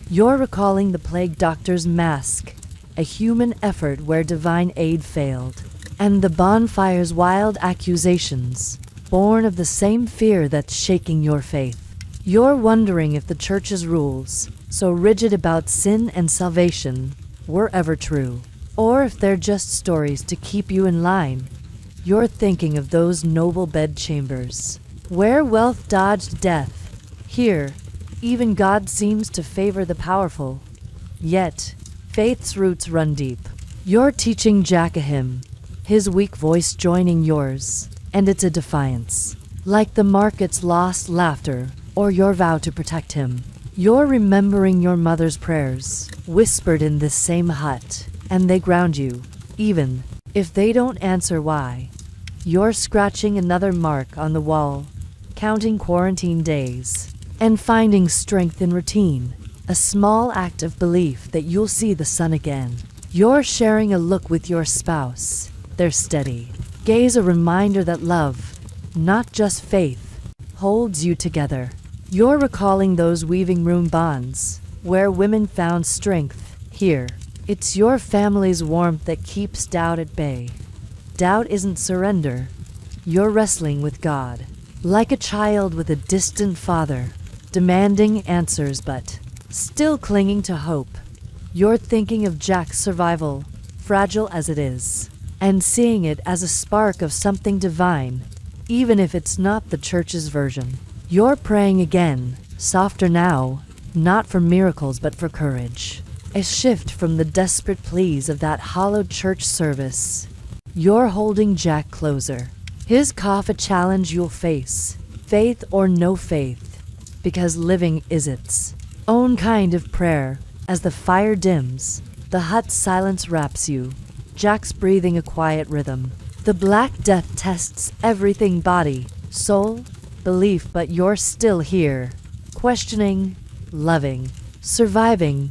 You're recalling the plague doctor's mask, a human effort where divine aid failed, and the bonfire's wild accusations, born of the same fear that's shaking your faith. You're wondering if the church's rules, so rigid about sin and salvation, were ever true, or if they're just stories to keep you in line. You're thinking of those noble bedchambers, where wealth dodged death. Here, even God seems to favor the powerful. Yet, faith's roots run deep. You're teaching Jack a hymn, his weak voice joining yours, and it's a defiance, like the market's lost laughter, or your vow to protect him. You're remembering your mother's prayers, whispered in this same hut, and they ground you, even if they don't answer why. You're scratching another mark on the wall, counting quarantine days, and finding strength in routine, a small act of belief that you'll see the sun again. You're sharing a look with your spouse, their steady gaze a reminder that love, not just faith, holds you together. You're recalling those weaving room bonds, where women found strength. Here, it's your family's warmth that keeps doubt at bay. Doubt isn't surrender. You're wrestling with God, like a child with a distant father, demanding answers but still clinging to hope. You're thinking of Jack's survival, fragile as it is, and seeing it as a spark of something divine, even if it's not the church's version. You're praying again, softer now, not for miracles but for courage. A shift from the desperate pleas of that hollowed church service. You're holding Jack closer, his cough a challenge you'll face, faith or no faith, because living is its own kind of prayer. As the fire dims, the hut's silence wraps you, Jack's breathing a quiet rhythm. The Black Death tests everything: body, soul, belief, but you're still here, questioning, loving, surviving.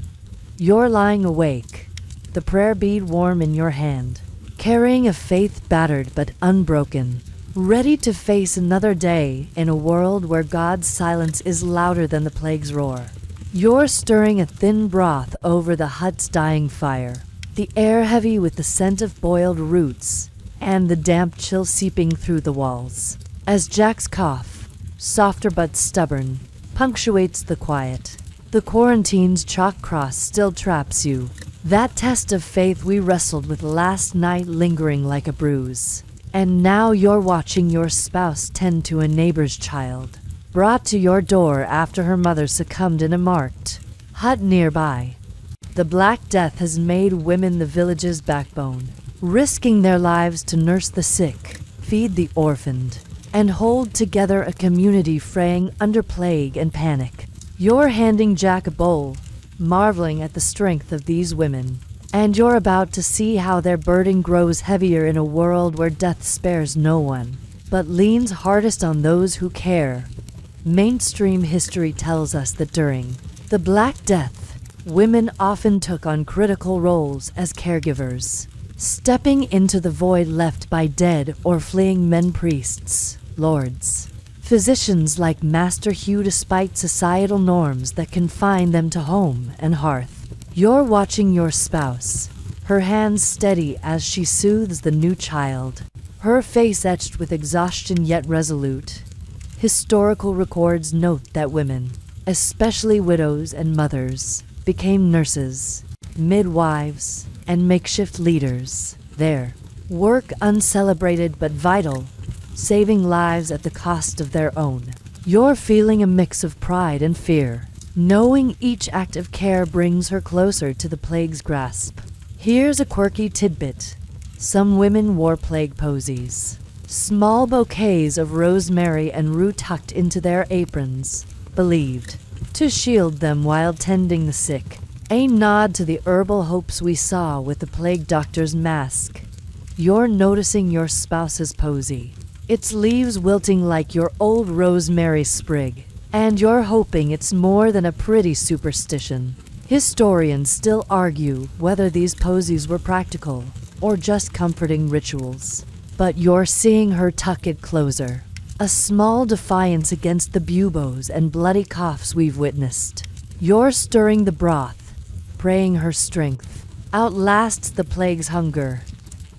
You're lying awake, the prayer bead warm in your hand, carrying a faith battered but unbroken, ready to face another day in a world where God's silence is louder than the plague's roar. You're stirring a thin broth over the hut's dying fire, the air heavy with the scent of boiled roots and the damp chill seeping through the walls. As Jack's cough, softer but stubborn, punctuates the quiet, the quarantine's chalk cross still traps you. That test of faith we wrestled with last night lingering like a bruise. And now you're watching your spouse tend to a neighbor's child, brought to your door after her mother succumbed in a marked hut nearby. The Black Death has made women the village's backbone, risking their lives to nurse the sick, feed the orphaned, and hold together a community fraying under plague and panic. You're handing Jack a bowl, marveling at the strength of these women, and you're about to see how their burden grows heavier in a world where death spares no one, but leans hardest on those who care. Mainstream history tells us that during the Black Death, women often took on critical roles as caregivers, stepping into the void left by dead or fleeing men, priests, lords, physicians like Master Hugh, despite societal norms that confine them to home and hearth. You're watching your spouse, her hands steady as she soothes the new child, her face etched with exhaustion yet resolute. Historical records note that women, especially widows and mothers, became nurses, midwives, and makeshift leaders. Their work uncelebrated but vital, saving lives at the cost of their own. You're feeling a mix of pride and fear, knowing each act of care brings her closer to the plague's grasp. Here's a quirky tidbit. Some women wore plague posies, small bouquets of rosemary and rue tucked into their aprons, believed to shield them while tending the sick. A nod to the herbal hopes we saw with the plague doctor's mask. You're noticing your spouse's posy, its leaves wilting like your old rosemary sprig, and you're hoping it's more than a pretty superstition. Historians still argue whether these posies were practical or just comforting rituals, but you're seeing her tuck it closer, a small defiance against the buboes and bloody coughs we've witnessed. You're stirring the broth, praying her strength outlasts the plague's hunger.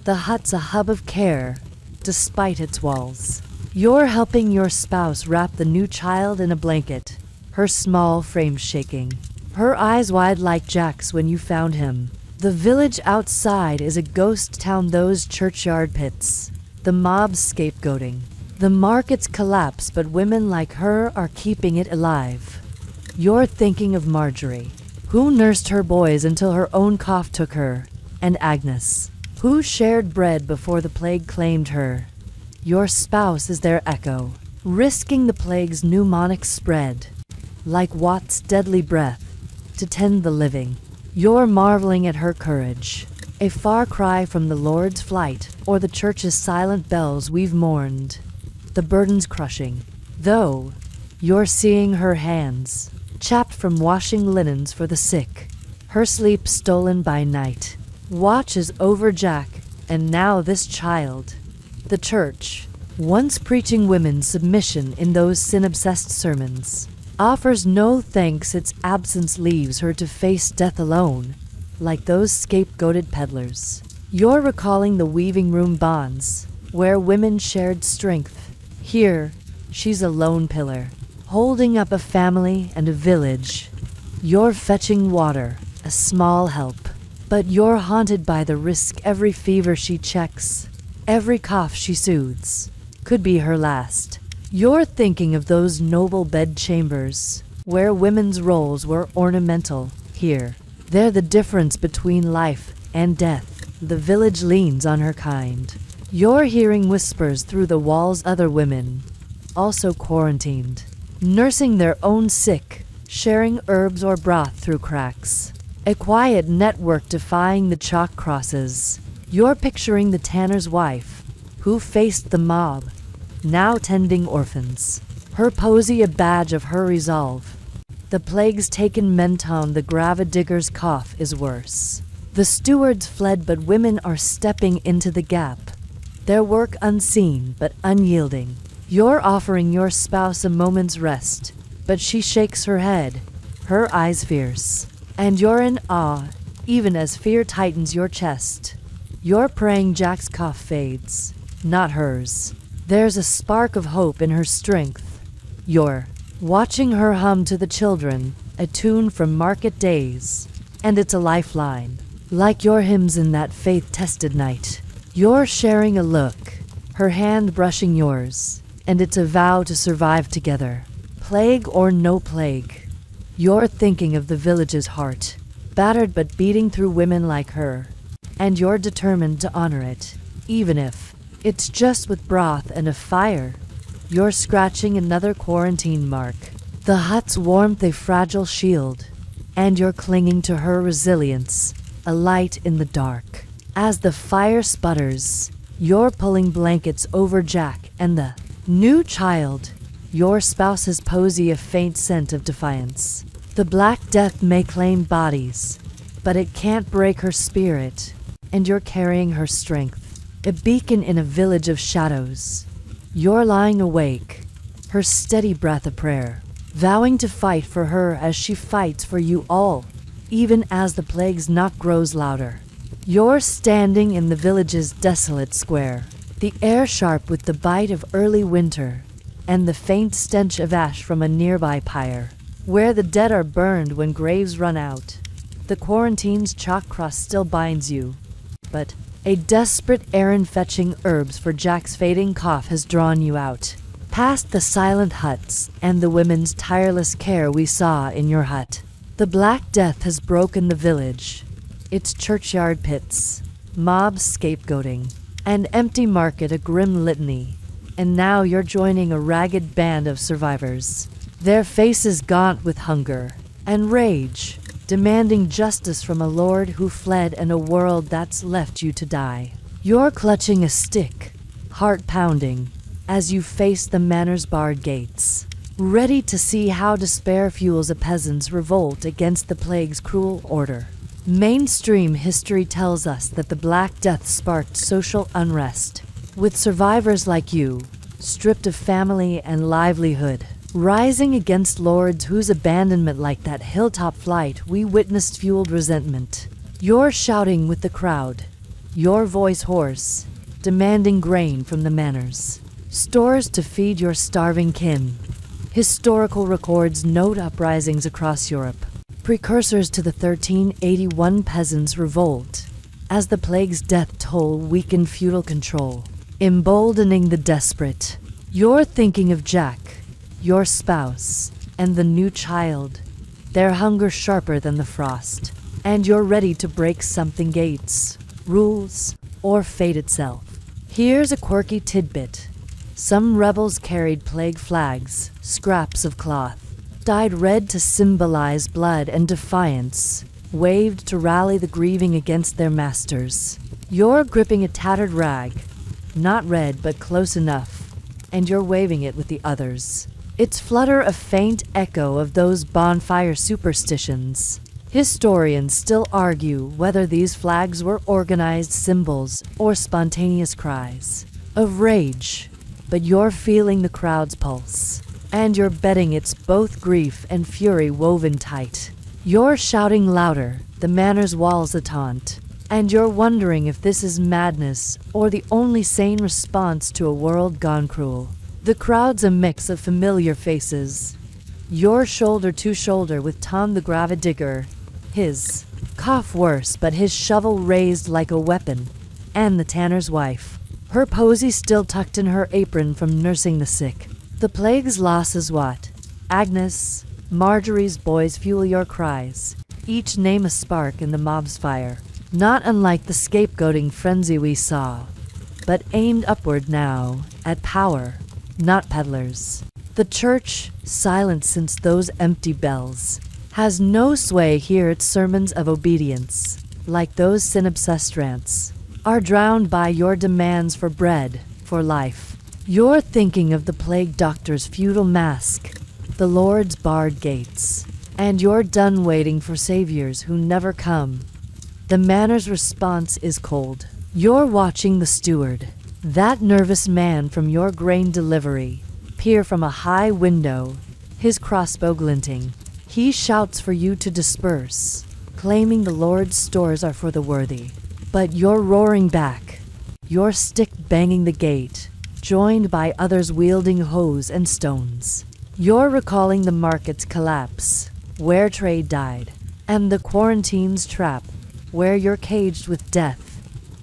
The hut's a hub of care, despite its walls. You're helping your spouse wrap the new child in a blanket, her small frame shaking, her eyes wide like Jack's when you found him. The village outside is a ghost town, those churchyard pits, the mob's scapegoating. The markets collapse, but women like her are keeping it alive. You're thinking of Marjorie, who nursed her boys until her own cough took her, and Agnes, who shared bread before the plague claimed her. Your spouse is their echo, risking the plague's pneumonic spread, like Watt's deadly breath, to tend the living. You're marveling at her courage, a far cry from the Lord's flight or the church's silent bells we've mourned. The burden's crushing, though. You're seeing her hands, chapped from washing linens for the sick, her sleep stolen by night. Watches over Jack, and now this child. The church, once preaching women's submission in those sin-obsessed sermons, offers no thanks. Its absence leaves her to face death alone, like those scapegoated peddlers. You're recalling the weaving room bonds, where women shared strength. Here, she's a lone pillar, holding up a family and a village. You're fetching water, a small help, but you're haunted by the risk. Every fever she checks, every cough she soothes, could be her last. You're thinking of those noble bedchambers, where women's roles were ornamental. Here, they're the difference between life and death. The village leans on her kind. You're hearing whispers through the walls, other women, also quarantined, nursing their own sick, sharing herbs or broth through cracks. A quiet network defying the chalk crosses. You're picturing the tanner's wife, who faced the mob, now tending orphans. Her posy a badge of her resolve. The plague's taken Menton, the gravidigger's cough is worse. The stewards fled, but women are stepping into the gap. Their work unseen, but unyielding. You're offering your spouse a moment's rest, but she shakes her head, her eyes fierce. And you're in awe, even as fear tightens your chest. You're praying Jack's cough fades, not hers. There's a spark of hope in her strength. You're watching her hum to the children, a tune from market days. And it's a lifeline, like your hymns in that faith-tested night. You're sharing a look, her hand brushing yours, and it's a vow to survive together. Plague or no plague, you're thinking of the village's heart, battered but beating through women like her. And you're determined to honor it, even if it's just with broth and a fire. You're scratching another quarantine mark, the hut's warmth a fragile shield, and you're clinging to her resilience, a light in the dark. As the fire sputters, you're pulling blankets over Jack and the new child, your spouse's posy a faint scent of defiance. The Black Death may claim bodies, but it can't break her spirit. And you're carrying her strength, a beacon in a village of shadows. You're lying awake, her steady breath a prayer, vowing to fight for her as she fights for you all, even as the plague's knock grows louder. You're standing in the village's desolate square, the air sharp with the bite of early winter, and the faint stench of ash from a nearby pyre, where the dead are burned when graves run out. The quarantine's chalk cross still binds you, but a desperate errand fetching herbs for Jack's fading cough has drawn you out, past the silent huts and the women's tireless care we saw in your hut. The Black Death has broken the village, its churchyard pits, mob scapegoating, and empty market a grim litany, and now you're joining a ragged band of survivors, their faces gaunt with hunger and rage, demanding justice from a lord who fled and a world that's left you to die. You're clutching a stick, heart pounding, as you face the manor's barred gates, ready to see how despair fuels a peasant's revolt against the plague's cruel order. Mainstream history tells us that the Black Death sparked social unrest, with survivors like you, stripped of family and livelihood, rising against lords whose abandonment, like that hilltop flight we witnessed, fueled resentment. You're shouting with the crowd, your voice hoarse, demanding grain from the manors, stores to feed your starving kin. Historical records note uprisings across Europe, precursors to the 1381 peasants' revolt, as the plague's death toll weakened feudal control, emboldening the desperate. You're thinking of Jack, your spouse, and the new child, their hunger sharper than the frost, and you're ready to break something gates, rules, or fate itself. Here's a quirky tidbit. Some rebels carried plague flags, scraps of cloth, dyed red to symbolize blood and defiance, waved to rally the grieving against their masters. You're gripping a tattered rag, not red but close enough, and you're waving it with the others. Its flutter a faint echo of those bonfire superstitions. Historians still argue whether these flags were organized symbols or spontaneous cries of rage, but you're feeling the crowd's pulse, and you're betting it's both grief and fury woven tight. You're shouting louder, the manor's walls a taunt, and you're wondering if this is madness or the only sane response to a world gone cruel. The crowd's a mix of familiar faces. You're shoulder to shoulder with Tom the gravidigger, his cough worse but his shovel raised like a weapon, and the tanner's wife, her posy still tucked in her apron from nursing the sick. The plague's loss is what? Agnes, Marjorie's boys fuel your cries, each name a spark in the mob's fire, not unlike the scapegoating frenzy we saw, but aimed upward now, at power, not peddlers. The church, silent since those empty bells, has no sway here. Its sermons of obedience, like those sin-obsessed rants, are drowned by your demands for bread, for life. You're thinking of the plague doctor's futile mask, the Lord's barred gates, and you're done waiting for saviors who never come. The manor's response is cold. You're watching the steward, that nervous man from your grain delivery, peer from a high window, his crossbow glinting. He shouts for you to disperse, claiming the Lord's stores are for the worthy. But you're roaring back, your stick banging the gate, joined by others wielding hoes and stones. You're recalling the market's collapse, where trade died, and the quarantine's trap, where you're caged with death.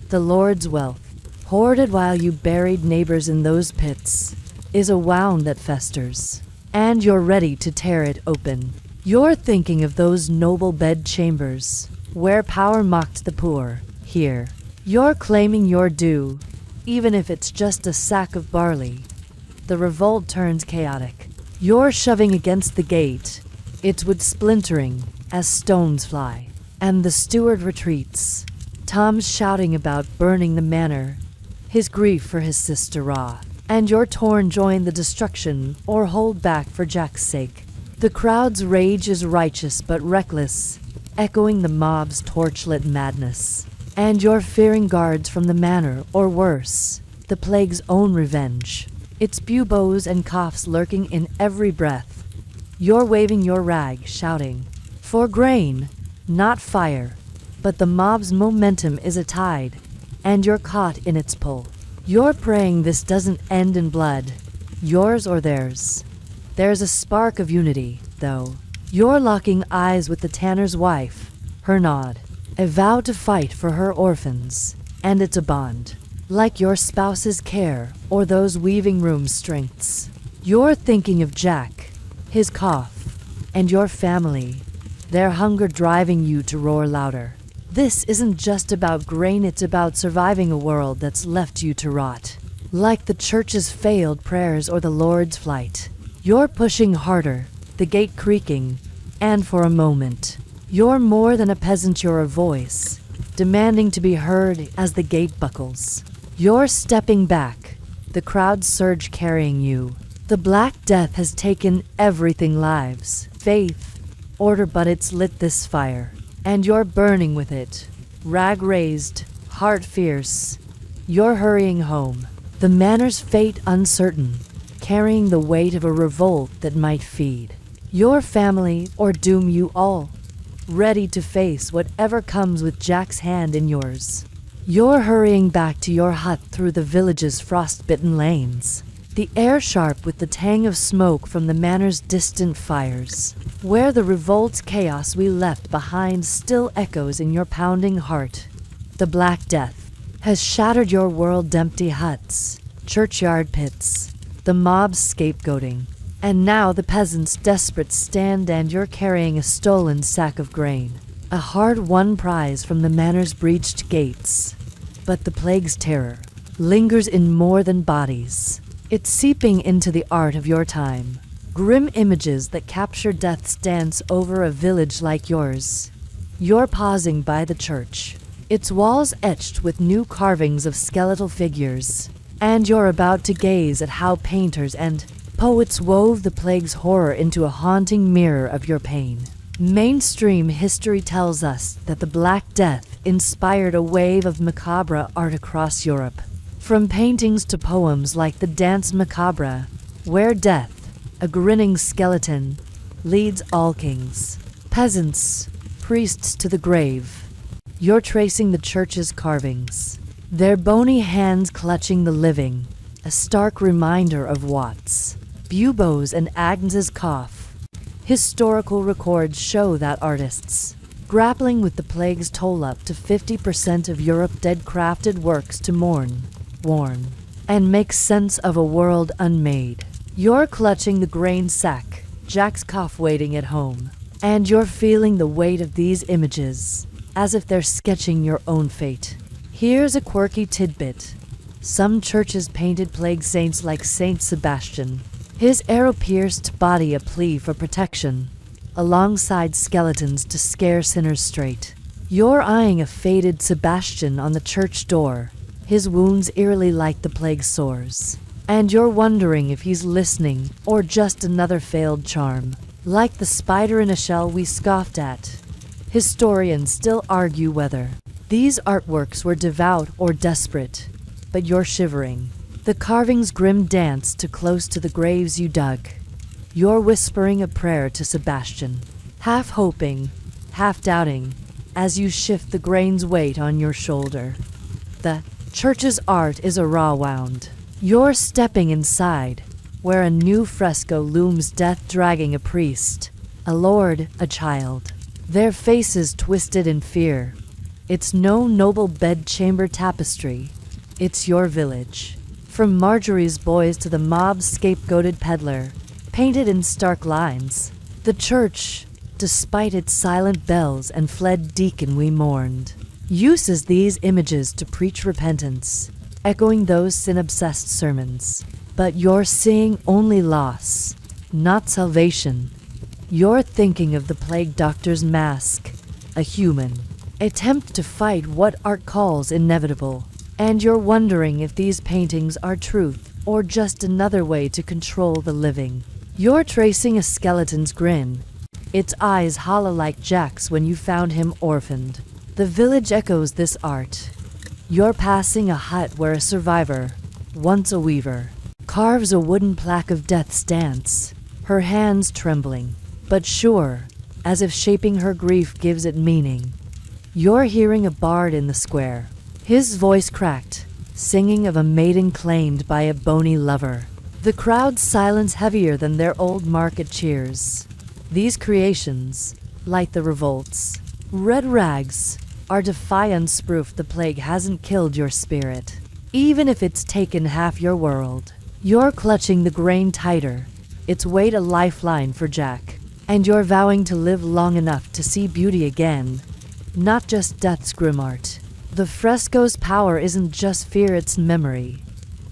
The Lord's wealth, hoarded while you buried neighbors in those pits, is a wound that festers, and you're ready to tear it open. You're thinking of those noble bed chambers, where power mocked the poor. Here, you're claiming your due, even if it's just a sack of barley. The revolt turns chaotic. You're shoving against the gate, its wood splintering as stones fly, and the steward retreats. Tom's shouting about burning the manor, his grief for his sister Ra, and you're torn. Join the destruction or hold back for Jack's sake. The crowd's rage is righteous but reckless, echoing the mob's torchlit madness. And you're fearing guards from the manor, or worse, the plague's own revenge. Its buboes and coughs lurking in every breath. You're waving your rag, shouting, for grain, not fire. But the mob's momentum is a tide, and you're caught in its pull. You're praying this doesn't end in blood, yours or theirs. There's a spark of unity, though. You're locking eyes with the tanner's wife, her nod, a vow to fight for her orphans, and it's a bond, like your spouse's care or those weaving room's strengths. You're thinking of Jack, his cough, and your family, their hunger driving you to roar louder. This isn't just about grain, it's about surviving a world that's left you to rot. Like the church's failed prayers or the Lord's flight, you're pushing harder, the gate creaking, and for a moment, you're more than a peasant, you're a voice, demanding to be heard as the gate buckles. You're stepping back, the crowd surge carrying you. The Black Death has taken everything, lives, faith, order, but it's lit this fire, and you're burning with it. Rag raised, heart fierce, you're hurrying home, the manor's fate uncertain, carrying the weight of a revolt that might feed your family or doom you all. Ready to face whatever comes with Jack's hand in yours. You're hurrying back to your hut through the village's frost-bitten lanes, the air sharp with the tang of smoke from the manor's distant fires, where the revolt's chaos we left behind still echoes in your pounding heart. The Black Death has shattered your world-empty huts, churchyard pits, the mob's scapegoating. And now the peasants' desperate stand, and you're carrying a stolen sack of grain, a hard-won prize from the manor's breached gates. But the plague's terror lingers in more than bodies. It's seeping into the art of your time. Grim images that capture death's dance over a village like yours. You're pausing by the church, its walls etched with new carvings of skeletal figures, and you're about to gaze at how painters and poets wove the plague's horror into a haunting mirror of your pain. Mainstream history tells us that the Black Death inspired a wave of macabre art across Europe, from paintings to poems like the Dance Macabre, where death, a grinning skeleton, leads all kings, peasants, priests to the grave. You're tracing the church's carvings, their bony hands clutching the living, a stark reminder of Watts, buboes, and Agnes's cough. Historical records show that artists, grappling with the plague's toll up to 50% of Europe dead, crafted works to mourn, warn, and make sense of a world unmade. You're clutching the grain sack, Jack's cough waiting at home, and you're feeling the weight of these images, as if they're sketching your own fate. Here's a quirky tidbit. Some churches painted plague saints like Saint Sebastian, his arrow-pierced body a plea for protection, alongside skeletons to scare sinners straight. You're eyeing a faded Sebastian on the church door, his wounds eerily like the plague sores. And you're wondering if he's listening, or just another failed charm. Like the spider in a shell we scoffed at, historians still argue whether these artworks were devout or desperate, but you're shivering. The carvings grim dance too close to the graves you dug. You're whispering a prayer to Sebastian, half hoping, half doubting, as you shift the grain's weight on your shoulder. The church's art is a raw wound. You're stepping inside, where a new fresco looms, death dragging a priest, a lord, a child, their faces twisted in fear. It's no noble bedchamber tapestry, it's your village. From Marjorie's boys to the mob's scapegoated peddler, painted in stark lines. The church, despite its silent bells and fled deacon we mourned, uses these images to preach repentance, echoing those sin-obsessed sermons. But you're seeing only loss, not salvation. You're thinking of the plague doctor's mask, a human attempt to fight what art calls inevitable. And you're wondering if these paintings are truth or just another way to control the living. You're tracing a skeleton's grin, its eyes hollow like Jack's when you found him orphaned. The village echoes this art. You're passing a hut where a survivor, once a weaver, carves a wooden plaque of death's dance, her hands trembling, but sure, as if shaping her grief gives it meaning. You're hearing a bard in the square, his voice cracked, singing of a maiden claimed by a bony lover. The crowd's silence heavier than their old market cheers. These creations, like the revolts, red rags, are defiance proof the plague hasn't killed your spirit, even if it's taken half your world. You're clutching the grain tighter, its weight a lifeline for Jack, and you're vowing to live long enough to see beauty again, not just death's grim art. The fresco's power isn't just fear, it's memory.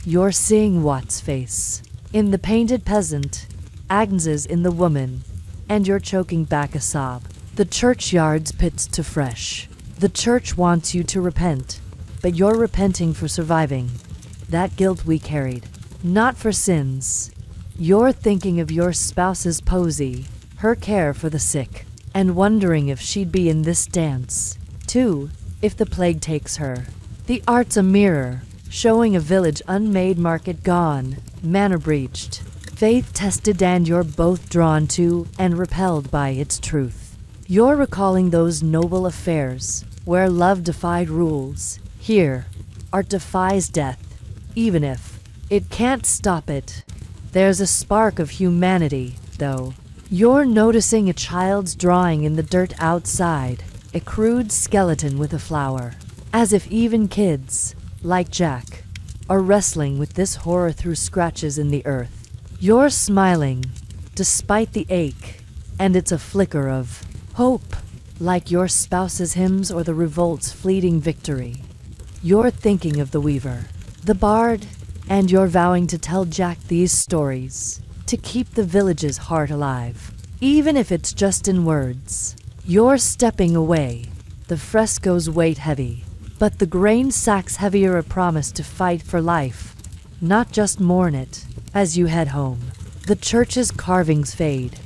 You're seeing Watt's face in the painted peasant, Agnes's in the woman, and you're choking back a sob. The churchyard's pits to fresh. The church wants you to repent, but you're repenting for surviving. That guilt we carried, not for sins. You're thinking of your spouse's posy, her care for the sick, and wondering if she'd be in this dance, too, if the plague takes her. The art's a mirror, showing a village unmade, market gone, manor breached, faith tested, and you're both drawn to and repelled by its truth. You're recalling those noble affairs, where love defied rules. Here, art defies death, even if it can't stop it. There's a spark of humanity, though. You're noticing a child's drawing in the dirt outside, a crude skeleton with a flower, as if even kids, like Jack, are wrestling with this horror through scratches in the earth. You're smiling, despite the ache, and it's a flicker of hope, like your spouse's hymns or the revolt's fleeting victory. You're thinking of the weaver, the bard, and you're vowing to tell Jack these stories, to keep the village's heart alive, even if it's just in words. You're stepping away, the fresco's weight heavy, but the grain sack's heavier, a promise to fight for life, not just mourn it. As you head home, the church's carvings fade,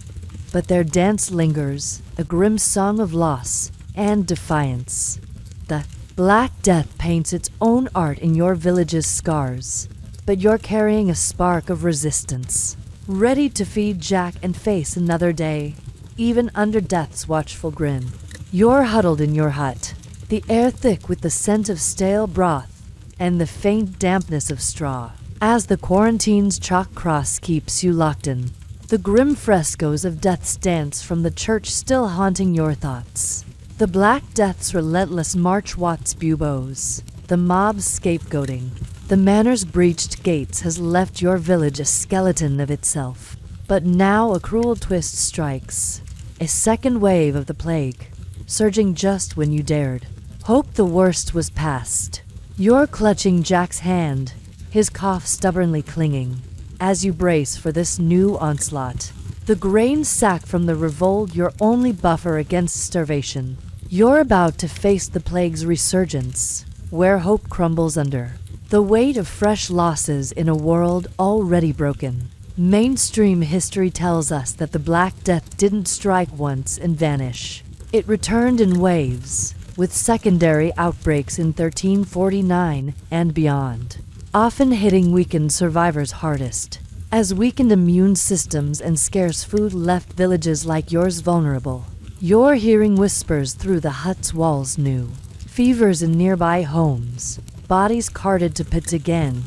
but their dance lingers, a grim song of loss and defiance. The Black Death paints its own art in your village's scars, but you're carrying a spark of resistance, ready to feed Jack and face another day, even under death's watchful grin. You're huddled in your hut, the air thick with the scent of stale broth and the faint dampness of straw, as the quarantine's chalk cross keeps you locked in. The grim frescoes of death's dance from the church still haunting your thoughts. The Black Death's relentless march, Watt's buboes, the mob's scapegoating. The manor's breached gates has left your village a skeleton of itself. But now a cruel twist strikes. A second wave of the plague, surging just when you dared hope the worst was past. You're clutching Jack's hand, his cough stubbornly clinging. as you brace for this new onslaught. The grain sack from the revolt, your only buffer against starvation. You're about to face the plague's resurgence, where hope crumbles under the weight of fresh losses in a world already broken. Mainstream history tells us that the Black Death didn't strike once and vanish. It returned in waves, with secondary outbreaks in 1349 and beyond, often hitting weakened survivors hardest, as weakened immune systems and scarce food left villages like yours vulnerable. You're hearing whispers through the hut's walls, new fevers in nearby homes, bodies carted to pits again,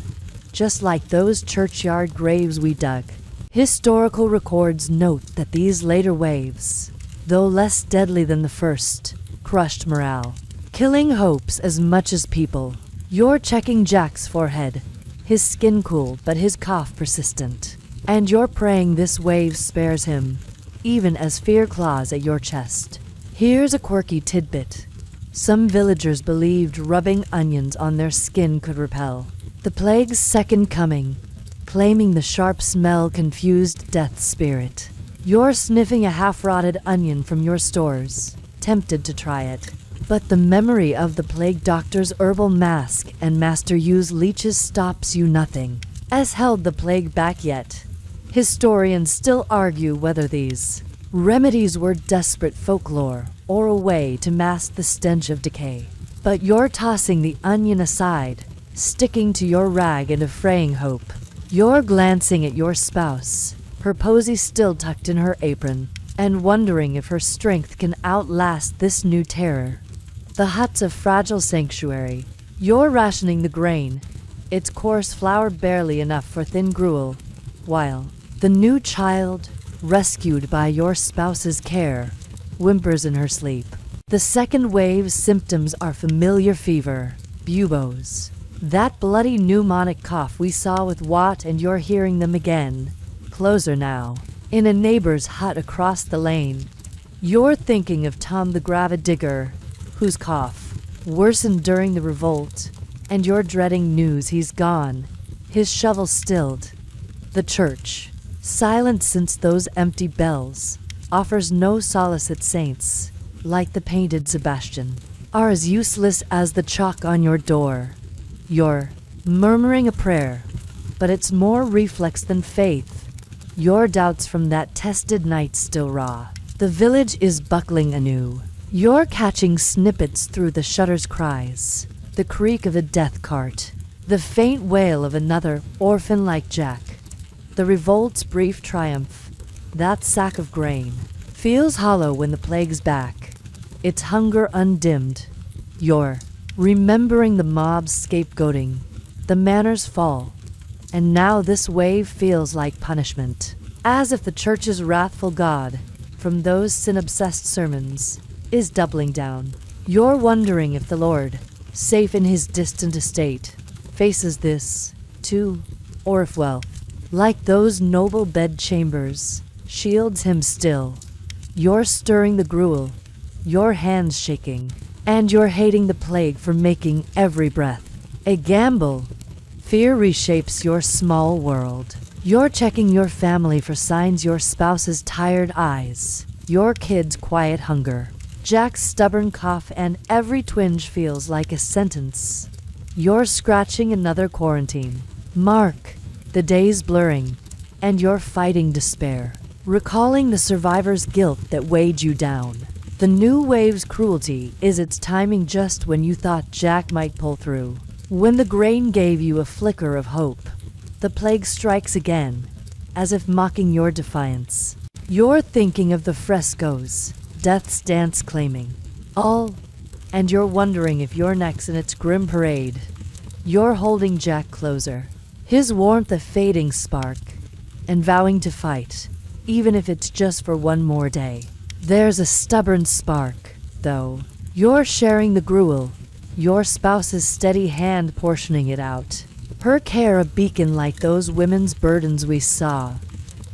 just like those churchyard graves we dug. Historical records note that these later waves, though less deadly than the first, crushed morale, killing hopes as much as people. You're checking Jack's forehead, his skin cool but his cough persistent, and you're praying this wave spares him, even as fear claws at your chest. Here's a quirky tidbit. Some villagers believed rubbing onions on their skin could repel the plague's second coming, claiming the sharp smell confused death's spirit. You're sniffing a half-rotted onion from your stores, tempted to try it. But the memory of the plague doctor's herbal mask and Master Yu's leeches stops you. Nothing has held the plague back yet. Historians still argue whether these remedies were desperate folklore or a way to mask the stench of decay. But you're tossing the onion aside, sticking to your rag and affraying hope. You're glancing at your spouse, her posy still tucked in her apron, and wondering if her strength can outlast this new terror. The hut's a fragile sanctuary. You're rationing the grain, its coarse flour barely enough for thin gruel, while the new child, rescued by your spouse's care, whimpers in her sleep. The second wave's symptoms are familiar fever, buboes, that bloody pneumonic cough we saw with Watt, and you're hearing them again, closer now, in a neighbor's hut across the lane. You're thinking of Tom the gravidigger, whose cough worsened during the revolt, and you're dreading news he's gone, his shovel stilled. The church, silent since those empty bells, offers no solace. Its saints, like the painted Sebastian, are as useless as the chalk on your door. You're murmuring a prayer, but it's more reflex than faith. Your doubts from that tested night still raw. The village is buckling anew. You're catching snippets through the shutter's cries, the creak of a death cart, the faint wail of another orphan like Jack. The revolt's brief triumph, that sack of grain, feels hollow when the plague's back, its hunger undimmed. You're remembering the mob's scapegoating, the manners fall, and now this wave feels like punishment, as if the church's wrathful God, from those sin-obsessed sermons, is doubling down. You're wondering if the Lord, safe in his distant estate, faces this, too, or if wealth, like those noble bedchambers, shields him still. You're stirring the gruel, your hands shaking, and you're hating the plague for making every breath a gamble. Fear reshapes your small world. You're checking your family for signs, your spouse's tired eyes, your kid's quiet hunger, Jack's stubborn cough, and every twinge feels like a sentence. You're scratching another quarantine mark, the days blurring, and you're fighting despair, recalling the survivor's guilt that weighed you down. The new wave's cruelty is its timing just when you thought Jack might pull through. When the grain gave you a flicker of hope, the plague strikes again, as if mocking your defiance. You're thinking of the frescoes, death's dance claiming all, and you're wondering if you're next in its grim parade. You're holding Jack closer, his warmth a fading spark, and vowing to fight, even if it's just for one more day. There's a stubborn spark, though. You're sharing the gruel, your spouse's steady hand portioning it out, her care a beacon like those women's burdens we saw.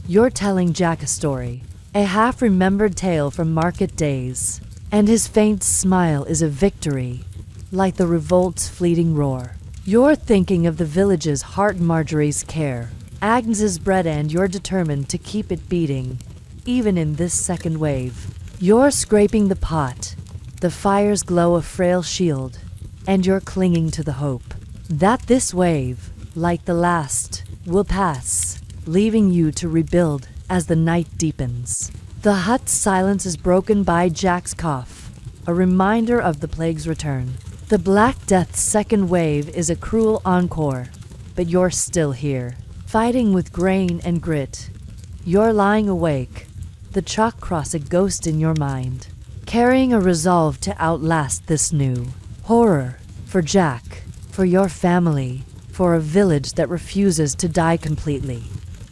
You're telling Jack a story, a half-remembered tale from market days, and his faint smile is a victory, like the revolt's fleeting roar. You're thinking of the village's heart, Marjorie's care, Agnes's bread, and you're determined to keep it beating, even in this second wave. You're scraping the pot, the fire's glow a frail shield, and you're clinging to the hope that this wave, like the last, will pass, leaving you to rebuild as the night deepens. The hut's silence is broken by Jack's cough, a reminder of the plague's return. The Black Death's second wave is a cruel encore, but you're still here, fighting with grain and grit. You're lying awake, the chalk cross a ghost in your mind, carrying a resolve to outlast this new horror. For Jack, for your family, for a village that refuses to die completely.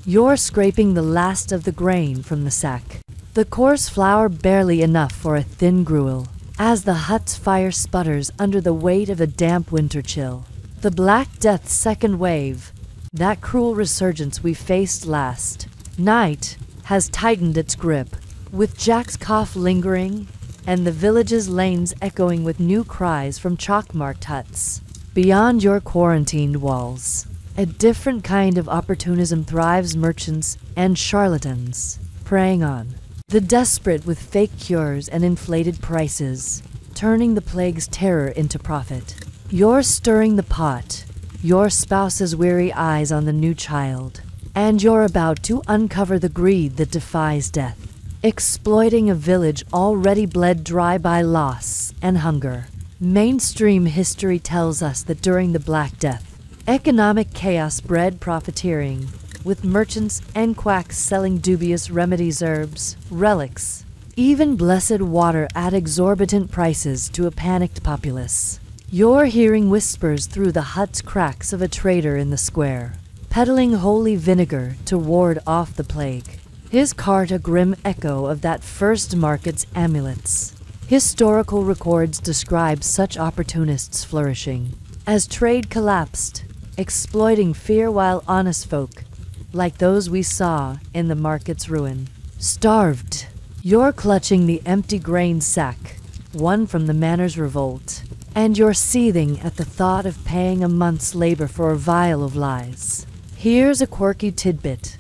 You're scraping the last of the grain from the sack, the coarse flour barely enough for a thin gruel, as the hut's fire sputters under the weight of a damp winter chill. The Black Death's second wave, that cruel resurgence we faced last night, has tightened its grip, with Jack's cough lingering and the village's lanes echoing with new cries from chalk-marked huts. Beyond your quarantined walls, a different kind of opportunism thrives, merchants and charlatans, preying on the desperate with fake cures and inflated prices, turning the plague's terror into profit. You're stirring the pot, your spouse's weary eyes on the new child, and you're about to uncover the greed that defies death, exploiting a village already bled dry by loss and hunger. Mainstream history tells us that during the Black Death, economic chaos bred profiteering, with merchants and quacks selling dubious remedies, herbs, relics, even blessed water at exorbitant prices to a panicked populace. You're hearing whispers through the hut's cracks of a trader in the square, peddling holy vinegar to ward off the plague. His cart a grim echo of that first market's amulets. Historical records describe such opportunists flourishing as trade collapsed, exploiting fear while honest folk, like those we saw in the market's ruin, starved. You're clutching the empty grain sack, won from the manor's revolt, and you're seething at the thought of paying a month's labor for a vial of lies. Here's a quirky tidbit.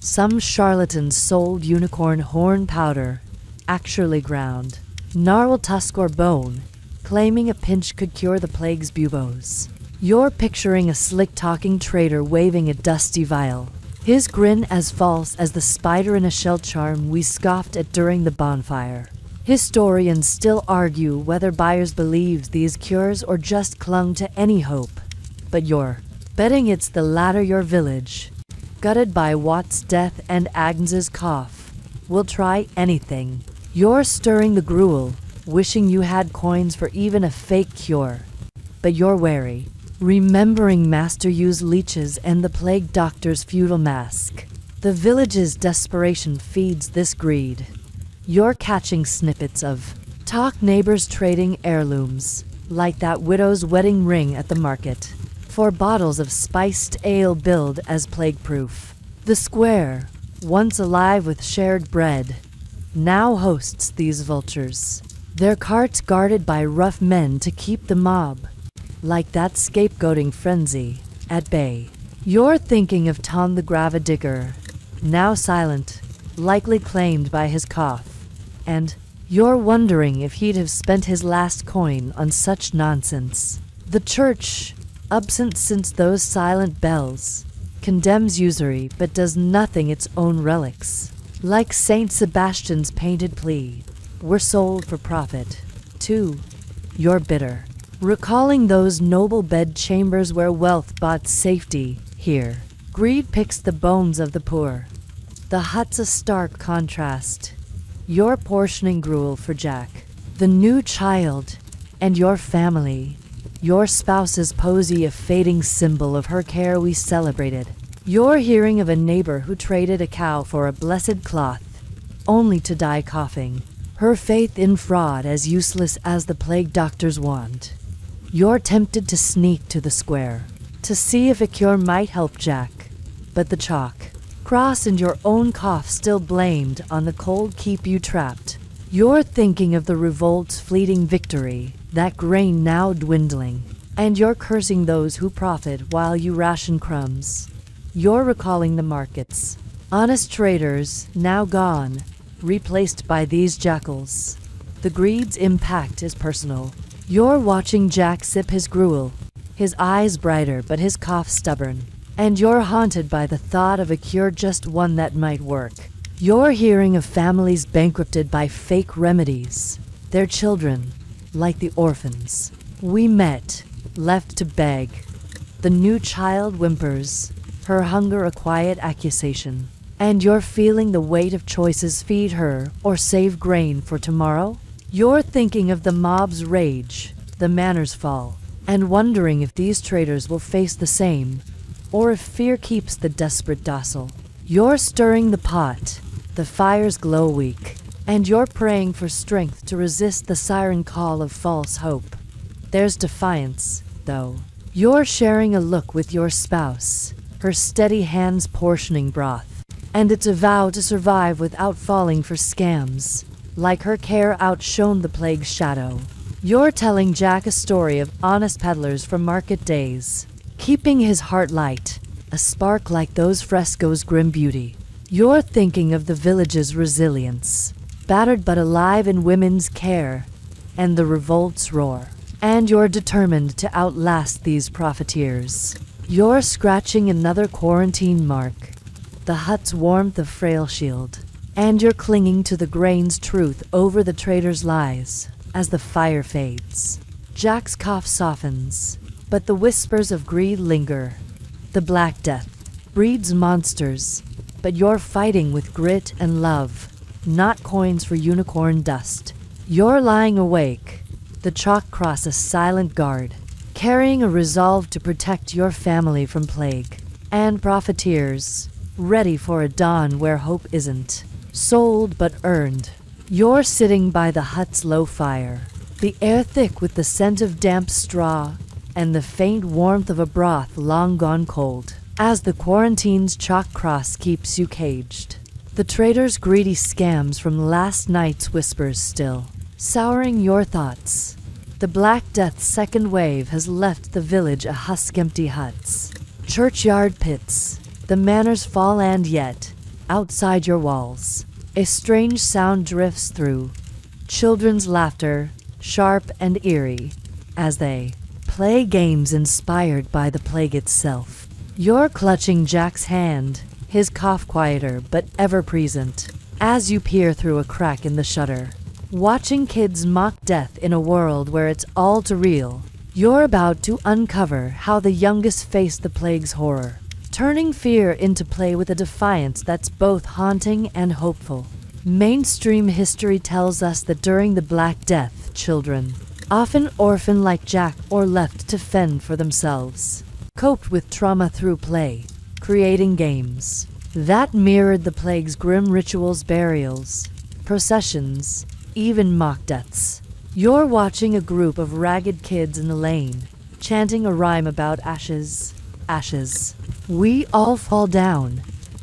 Some charlatans sold unicorn horn powder, actually ground gnarled tusk or bone, claiming a pinch could cure the plague's buboes. You're picturing a slick-talking trader waving a dusty vial, his grin as false as the spider in a shell charm we scoffed at during the bonfire. Historians still argue whether buyers believed these cures or just clung to any hope. But you're betting it's the latter. Your village, gutted by Watt's death and Agnes's cough, will try anything. You're stirring the gruel, wishing you had coins for even a fake cure. But you're wary, remembering Master Yu's leeches and the plague doctor's feudal mask. The village's desperation feeds this greed. You're catching snippets of talk neighbors trading heirlooms, like that widow's wedding ring at the market, for bottles of spiced ale billed as plague-proof. The square, once alive with shared bread, now hosts these vultures, their carts guarded by rough men to keep the mob, like that scapegoating frenzy, at bay. You're thinking of Tom the Gravedigger, now silent, likely claimed by his cough, and you're wondering if he'd have spent his last coin on such nonsense. The church, absent since those silent bells, condemns usury but does nothing its own relics. Like Saint Sebastian's painted plea, we're sold for profit, too. You're bitter, recalling those noble bed chambers where wealth bought safety. Here, greed picks the bones of the poor. The hut's a stark contrast. You're portioning gruel for Jack, the new child, and your family. Your spouse's posy a fading symbol of her care we celebrated. You're hearing of a neighbor who traded a cow for a blessed cloth, only to die coughing, her faith in fraud as useless as the plague doctor's wand. You're tempted to sneak to the square, to see if a cure might help Jack, but the chalk, cross and your own cough still blamed on the cold keep you trapped. You're thinking of the revolt's fleeting victory, that grain now dwindling, and you're cursing those who profit while you ration crumbs. You're recalling the markets. Honest traders, now gone, replaced by these jackals. The greed's impact is personal. You're watching Jack sip his gruel, his eyes brighter but his cough stubborn. And you're haunted by the thought of a cure, just one that might work. You're hearing of families bankrupted by fake remedies. Their children, like the orphans we met, left to beg. The new child whimpers, her hunger a quiet accusation. And you're feeling the weight of choices: feed her or save grain for tomorrow. You're thinking of the mob's rage, the manners fall, and wondering if these traders will face the same, or if fear keeps the desperate docile. You're stirring the pot, the fires glow weak, and you're praying for strength to resist the siren call of false hope. There's defiance, though. You're sharing a look with your spouse, her steady hands portioning broth, and it's a vow to survive without falling for scams. Like her care outshone the plague's shadow. You're telling Jack a story of honest peddlers from market days, keeping his heart light, a spark like those frescoes' grim beauty. You're thinking of the village's resilience, battered but alive in women's care, and the revolt's roar. And you're determined to outlast these profiteers. You're scratching another quarantine mark, the hut's warmth a frail shield. And you're clinging to the grain's truth over the trader's lies as the fire fades. Jack's cough softens, but the whispers of greed linger. The Black Death breeds monsters, but you're fighting with grit and love, not coins for unicorn dust. You're lying awake, the chalk cross a silent guard, carrying a resolve to protect your family from plague and profiteers, ready for a dawn where hope isn't sold but earned. You're sitting by the hut's low fire, the air thick with the scent of damp straw and the faint warmth of a broth long gone cold, as the quarantine's chalk cross keeps you caged. The trader's greedy scams from last night's whispers still, souring your thoughts. The Black Death's second wave has left the village a husk empty huts, churchyard pits, the manors fall, and yet, outside your walls, a strange sound drifts through. Children's laughter, sharp and eerie, as they play games inspired by the plague itself. You're clutching Jack's hand, his cough quieter but ever present, as you peer through a crack in the shutter. Watching kids mock death in a world where it's all too real, you're about to uncover how the youngest face the plague's horror, turning fear into play with a defiance that's both haunting and hopeful. Mainstream history tells us that during the Black Death, children, often orphaned like Jack or left to fend for themselves, coped with trauma through play, creating games that mirrored the plague's grim rituals: burials, processions, even mock deaths. You're watching a group of ragged kids in the lane, chanting a rhyme about ashes, ashes. We all fall down,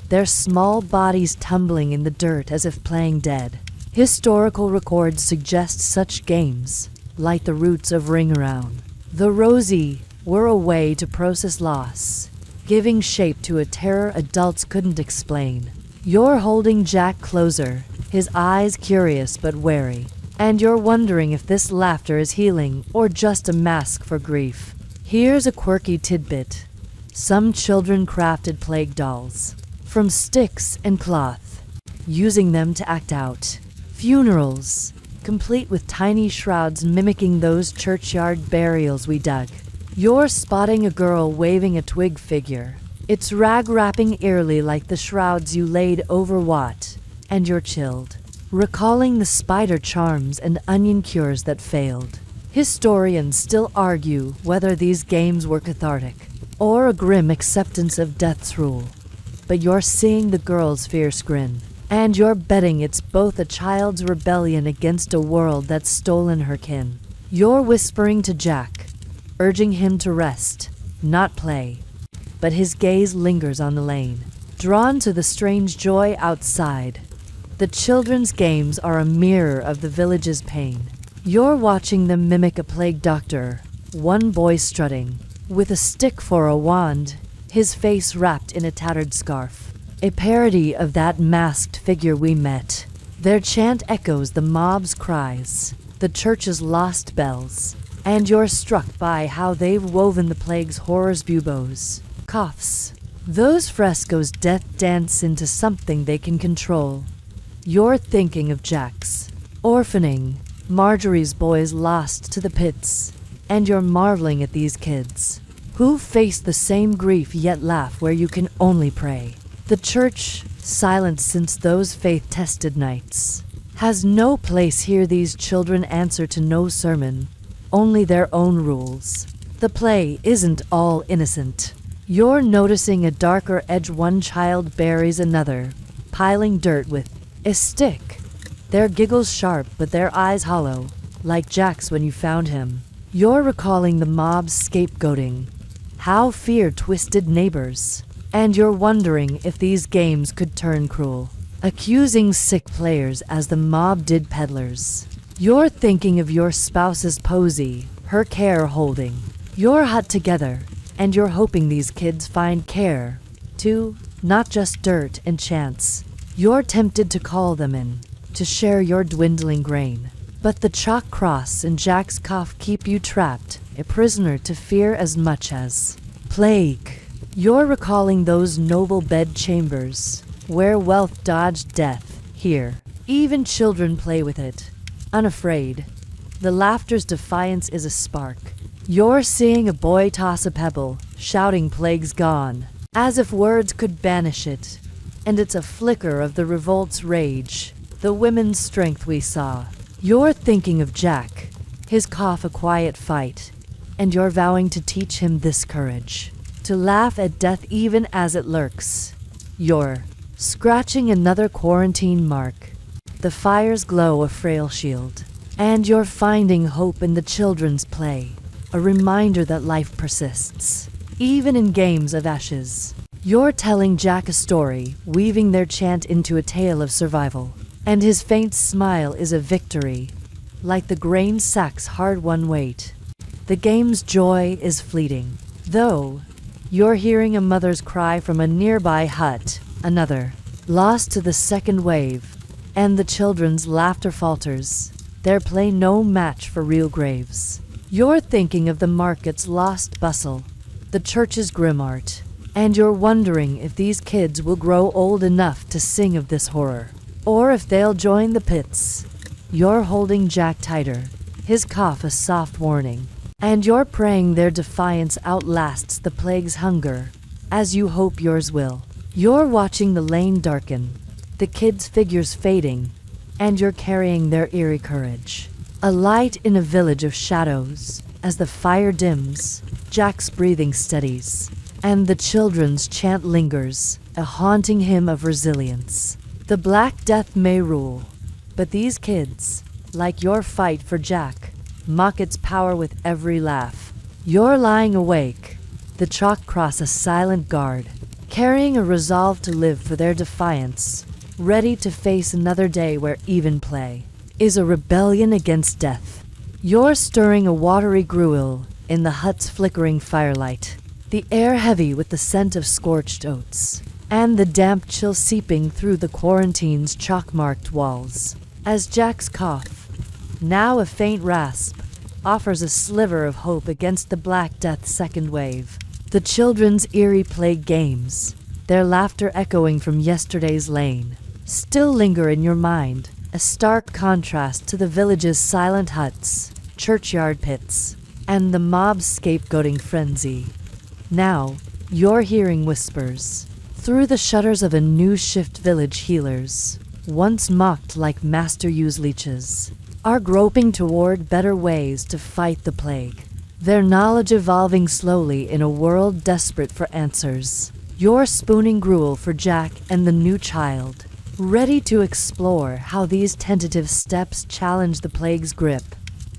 their small bodies tumbling in the dirt as if playing dead. Historical records suggest such games, like the roots of ring around the rosy, were a way to process loss, giving shape to a terror adults couldn't explain. You're holding Jack closer, his eyes curious but wary, and you're wondering if this laughter is healing or just a mask for grief. Here's a quirky tidbit. Some children crafted plague dolls from sticks and cloth, using them to act out funerals, complete with tiny shrouds mimicking those churchyard burials we dug. You're spotting a girl waving a twig figure, its rag wrapping eerily like the shrouds you laid over Watt, and you're chilled, recalling the spider charms and onion cures that failed. Historians still argue whether these games were cathartic or a grim acceptance of death's rule. But you're seeing the girl's fierce grin, and you're betting it's both a child's rebellion against a world that's stolen her kin. You're whispering to Jack, urging him to rest, not play. But his gaze lingers on the lane, drawn to the strange joy outside. The children's games are a mirror of the village's pain. You're watching them mimic a plague doctor, one boy strutting, with a stick for a wand, his face wrapped in a tattered scarf, a parody of that masked figure we met. Their chant echoes the mob's cries, the church's lost bells, and you're struck by how they've woven the plague's horrors, buboes, coughs. Those frescoes death dance into something they can control. You're thinking of Jack's orphaning, Marjorie's boys lost to the pits, and you're marveling at these kids who face the same grief yet laugh where you can only pray. The church, silent since those faith-tested nights, has no place here. These children answer to no sermon, only their own rules. The play isn't all innocent. You're noticing a darker edge. One child buries another, piling dirt with a stick. Their giggles sharp but their eyes hollow, like Jack's when you found him. You're recalling the mob's scapegoating, how fear twisted neighbors, and you're wondering if these games could turn cruel, accusing sick players as the mob did peddlers. You're thinking of your spouse's posy, her care holding your hut together, and you're hoping these kids find care, too, not just dirt and chance. You're tempted to call them in, to share your dwindling grain. But the chalk cross and Jack's cough keep you trapped, a prisoner to fear as much as plague. You're recalling those noble bed chambers, where wealth dodged death. Here, even children play with it, unafraid. The laughter's defiance is a spark. You're seeing a boy toss a pebble, shouting plague's gone, as if words could banish it. And it's a flicker of the revolt's rage, the women's strength we saw. You're thinking of Jack, his cough a quiet fight, and you're vowing to teach him this courage, to laugh at death even as it lurks. You're scratching another quarantine mark, the fire's glow a frail shield, and you're finding hope in the children's play, a reminder that life persists, even in games of ashes. You're telling Jack a story, weaving their chant into a tale of survival. And his faint smile is a victory, like the grain sack's hard-won weight. The game's joy is fleeting, though you're hearing a mother's cry from a nearby hut, another, lost to the second wave, and the children's laughter falters, their play no match for real graves. You're thinking of the market's lost bustle, the church's grim art, and you're wondering if these kids will grow old enough to sing of this horror, or if they'll join the pits. You're holding Jack tighter, his cough a soft warning, and you're praying their defiance outlasts the plague's hunger, as you hope yours will. You're watching the lane darken, the kids' figures fading, and you're carrying their eerie courage. A light in a village of shadows. As the fire dims, Jack's breathing steadies, and the children's chant lingers, a haunting hymn of resilience. The Black Death may rule, but these kids, like your fight for Jack, mock its power with every laugh. You're lying awake, the chalk cross a silent guard, carrying a resolve to live for their defiance, ready to face another day where even play is a rebellion against death. You're stirring a watery gruel in the hut's flickering firelight, the air heavy with the scent of scorched oats, and the damp chill seeping through the quarantine's chalk-marked walls. As Jack's cough, now a faint rasp, offers a sliver of hope against the Black Death's second wave. The children's eerie plague games, their laughter echoing from yesterday's lane, still linger in your mind, a stark contrast to the village's silent huts, churchyard pits, and the mob's scapegoating frenzy. Now, you're hearing whispers through the shutters of a new shift. Village healers, once mocked like master-use leeches, are groping toward better ways to fight the plague, their knowledge evolving slowly in a world desperate for answers. You're spooning gruel for Jack and the new child, ready to explore how these tentative steps challenge the plague's grip,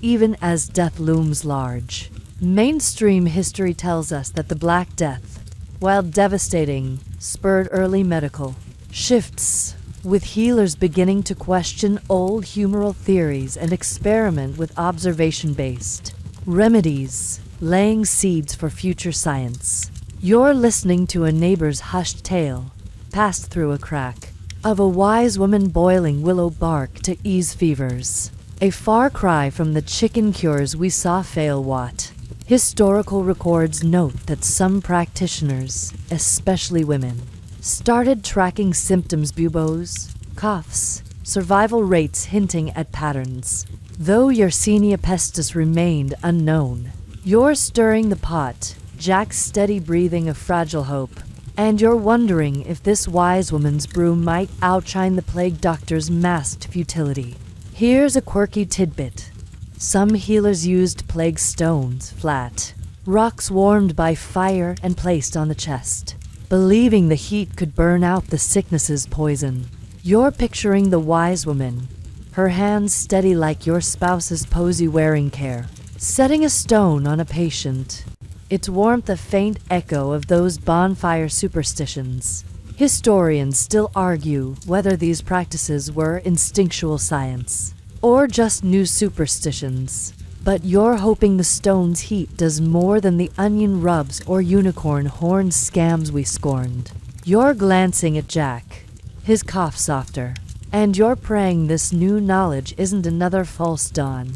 even as death looms large. Mainstream history tells us that the Black Death, while devastating, spurred early medical shifts, with healers beginning to question old humoral theories and experiment with observation-based remedies, laying seeds for future science. You're listening to a neighbor's hushed tale, passed through a crack, of a wise woman boiling willow bark to ease fevers. A far cry from the chicken cures we saw fail what. Historical records note that some practitioners, especially women, started tracking symptoms, buboes, coughs, survival rates hinting at patterns. Though Yersinia pestis remained unknown, you're stirring the pot, Jack's steady breathing of fragile hope, and you're wondering if this wise woman's brew might outshine the plague doctor's masked futility. Here's a quirky tidbit. Some healers used plague stones, flat rocks warmed by fire and placed on the chest, believing the heat could burn out the sickness's poison. You're picturing the wise woman, her hands steady like your spouse's posy wearing care, setting a stone on a patient. Its warmth a faint echo of those bonfire superstitions. Historians still argue whether these practices were instinctual science or just new superstitions. But you're hoping the stone's heat does more than the onion rubs or unicorn horn scams we scorned. You're glancing at Jack, his cough softer, and you're praying this new knowledge isn't another false dawn.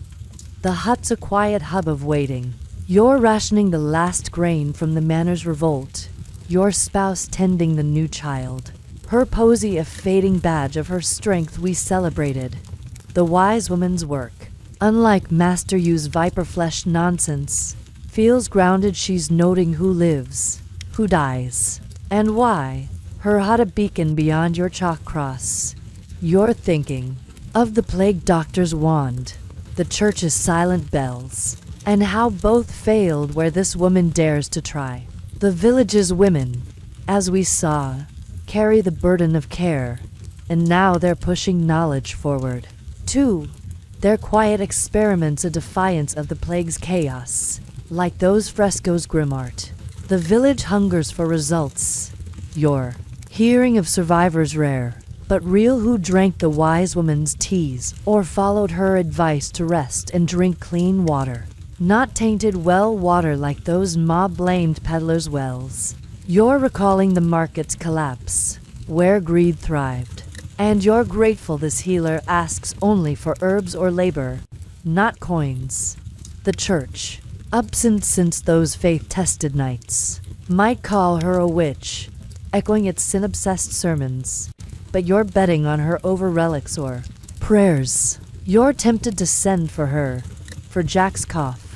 The hut's a quiet hub of waiting. You're rationing the last grain from the manor's revolt, your spouse tending the new child, her posy a fading badge of her strength we celebrated. The wise woman's work, unlike Master Yu's viper flesh nonsense, feels grounded. She's noting who lives, who dies, and why. Her hut a beacon beyond your chalk cross. You're thinking of the plague doctor's wand, the church's silent bells, and how both failed where this woman dares to try. The village's women, as we saw, carry the burden of care, and now they're pushing knowledge forward. 2. Their quiet experiments a defiance of the plague's chaos. Like those frescoes grim art, the village hungers for results. You're hearing of survivors rare, but real who drank the wise woman's teas or followed her advice to rest and drink clean water. Not tainted well water like those mob-blamed peddlers' wells. You're recalling the market's collapse, where greed thrived. And you're grateful this healer asks only for herbs or labor, not coins. The church, absent since those faith-tested nights, might call her a witch, echoing its sin-obsessed sermons. But you're betting on her over relics or prayers. You're tempted to send for her, for Jack's cough,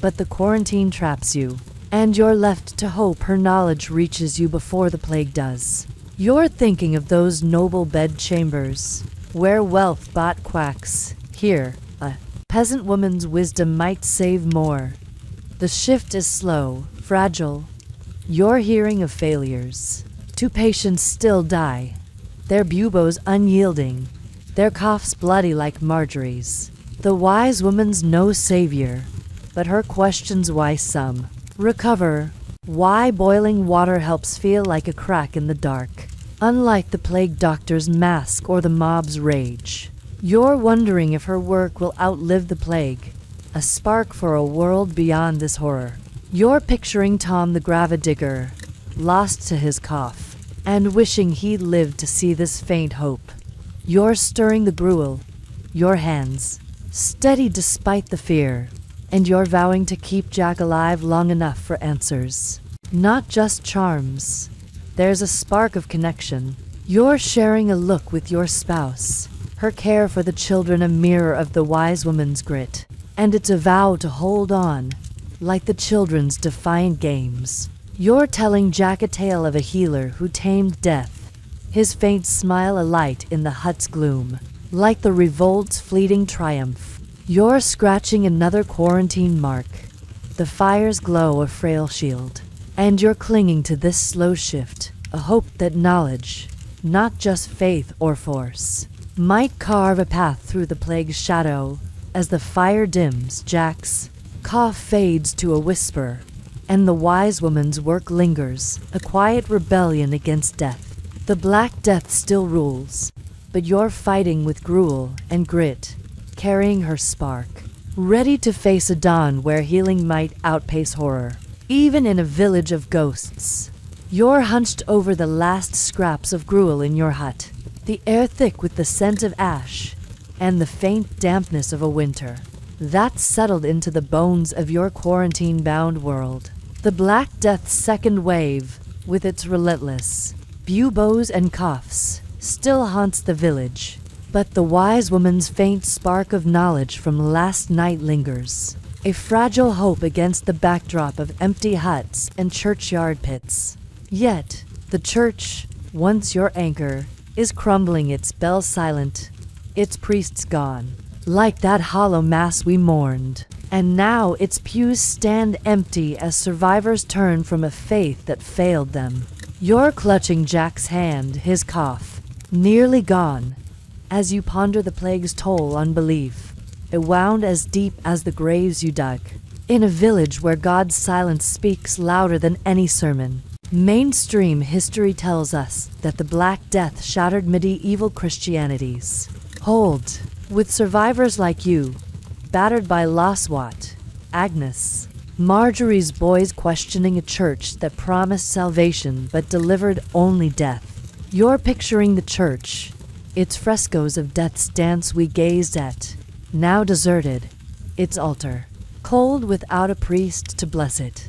but the quarantine traps you, and you're left to hope her knowledge reaches you before the plague does. You're thinking of those noble bed chambers, where wealth bought quacks. Here, a peasant woman's wisdom might save more. The shift is slow, fragile. You're hearing of failures. 2 patients still die, their buboes unyielding, their coughs bloody like Marjorie's. The wise woman's no savior, but her questions why some recover, why boiling water helps feel like a crack in the dark. Unlike the plague doctor's mask or the mob's rage, you're wondering if her work will outlive the plague, a spark for a world beyond this horror. You're picturing Tom the gravidigger, lost to his cough, and wishing he'd lived to see this faint hope. You're stirring the gruel, your hands steady despite the fear, and you're vowing to keep Jack alive long enough for answers. Not just charms. There's a spark of connection. You're sharing a look with your spouse, her care for the children a mirror of the wise woman's grit, and it's a vow to hold on, like the children's defiant games. You're telling Jack a tale of a healer who tamed death, his faint smile alight in the hut's gloom, like the revolt's fleeting triumph. You're scratching another quarantine mark, the fire's glow a frail shield, and you're clinging to this slow shift, a hope that knowledge, not just faith or force, might carve a path through the plague's shadow. As the fire dims, Jack's cough fades to a whisper, and the wise woman's work lingers, a quiet rebellion against death. The Black Death still rules, but you're fighting with gruel and grit, carrying her spark, ready to face a dawn where healing might outpace horror. even in a village of ghosts. You're hunched over the last scraps of gruel in your hut, the air thick with the scent of ash and the faint dampness of a winter that's settled into the bones of your quarantine-bound world. The Black Death's second wave, with its relentless buboes and coughs, still haunts the village, but the wise woman's faint spark of knowledge from last night lingers, a fragile hope against the backdrop of empty huts and churchyard pits. Yet, the church, once your anchor, is crumbling, its bells silent, its priests gone, like that hollow mass we mourned. And now its pews stand empty as survivors turn from a faith that failed them. You're clutching Jack's hand, his cough nearly gone, as you ponder the plague's toll on belief, it wound as deep as the graves you dug. In a village where God's silence speaks louder than any sermon, mainstream history tells us that the Black Death shattered medieval Christianity's hold. With survivors like you, battered by Loswat, Agnes, Marjorie's boys questioning a church that promised salvation but delivered only death. You're picturing the church, its frescoes of death's dance we gazed at, now deserted, its altar cold without a priest to bless it.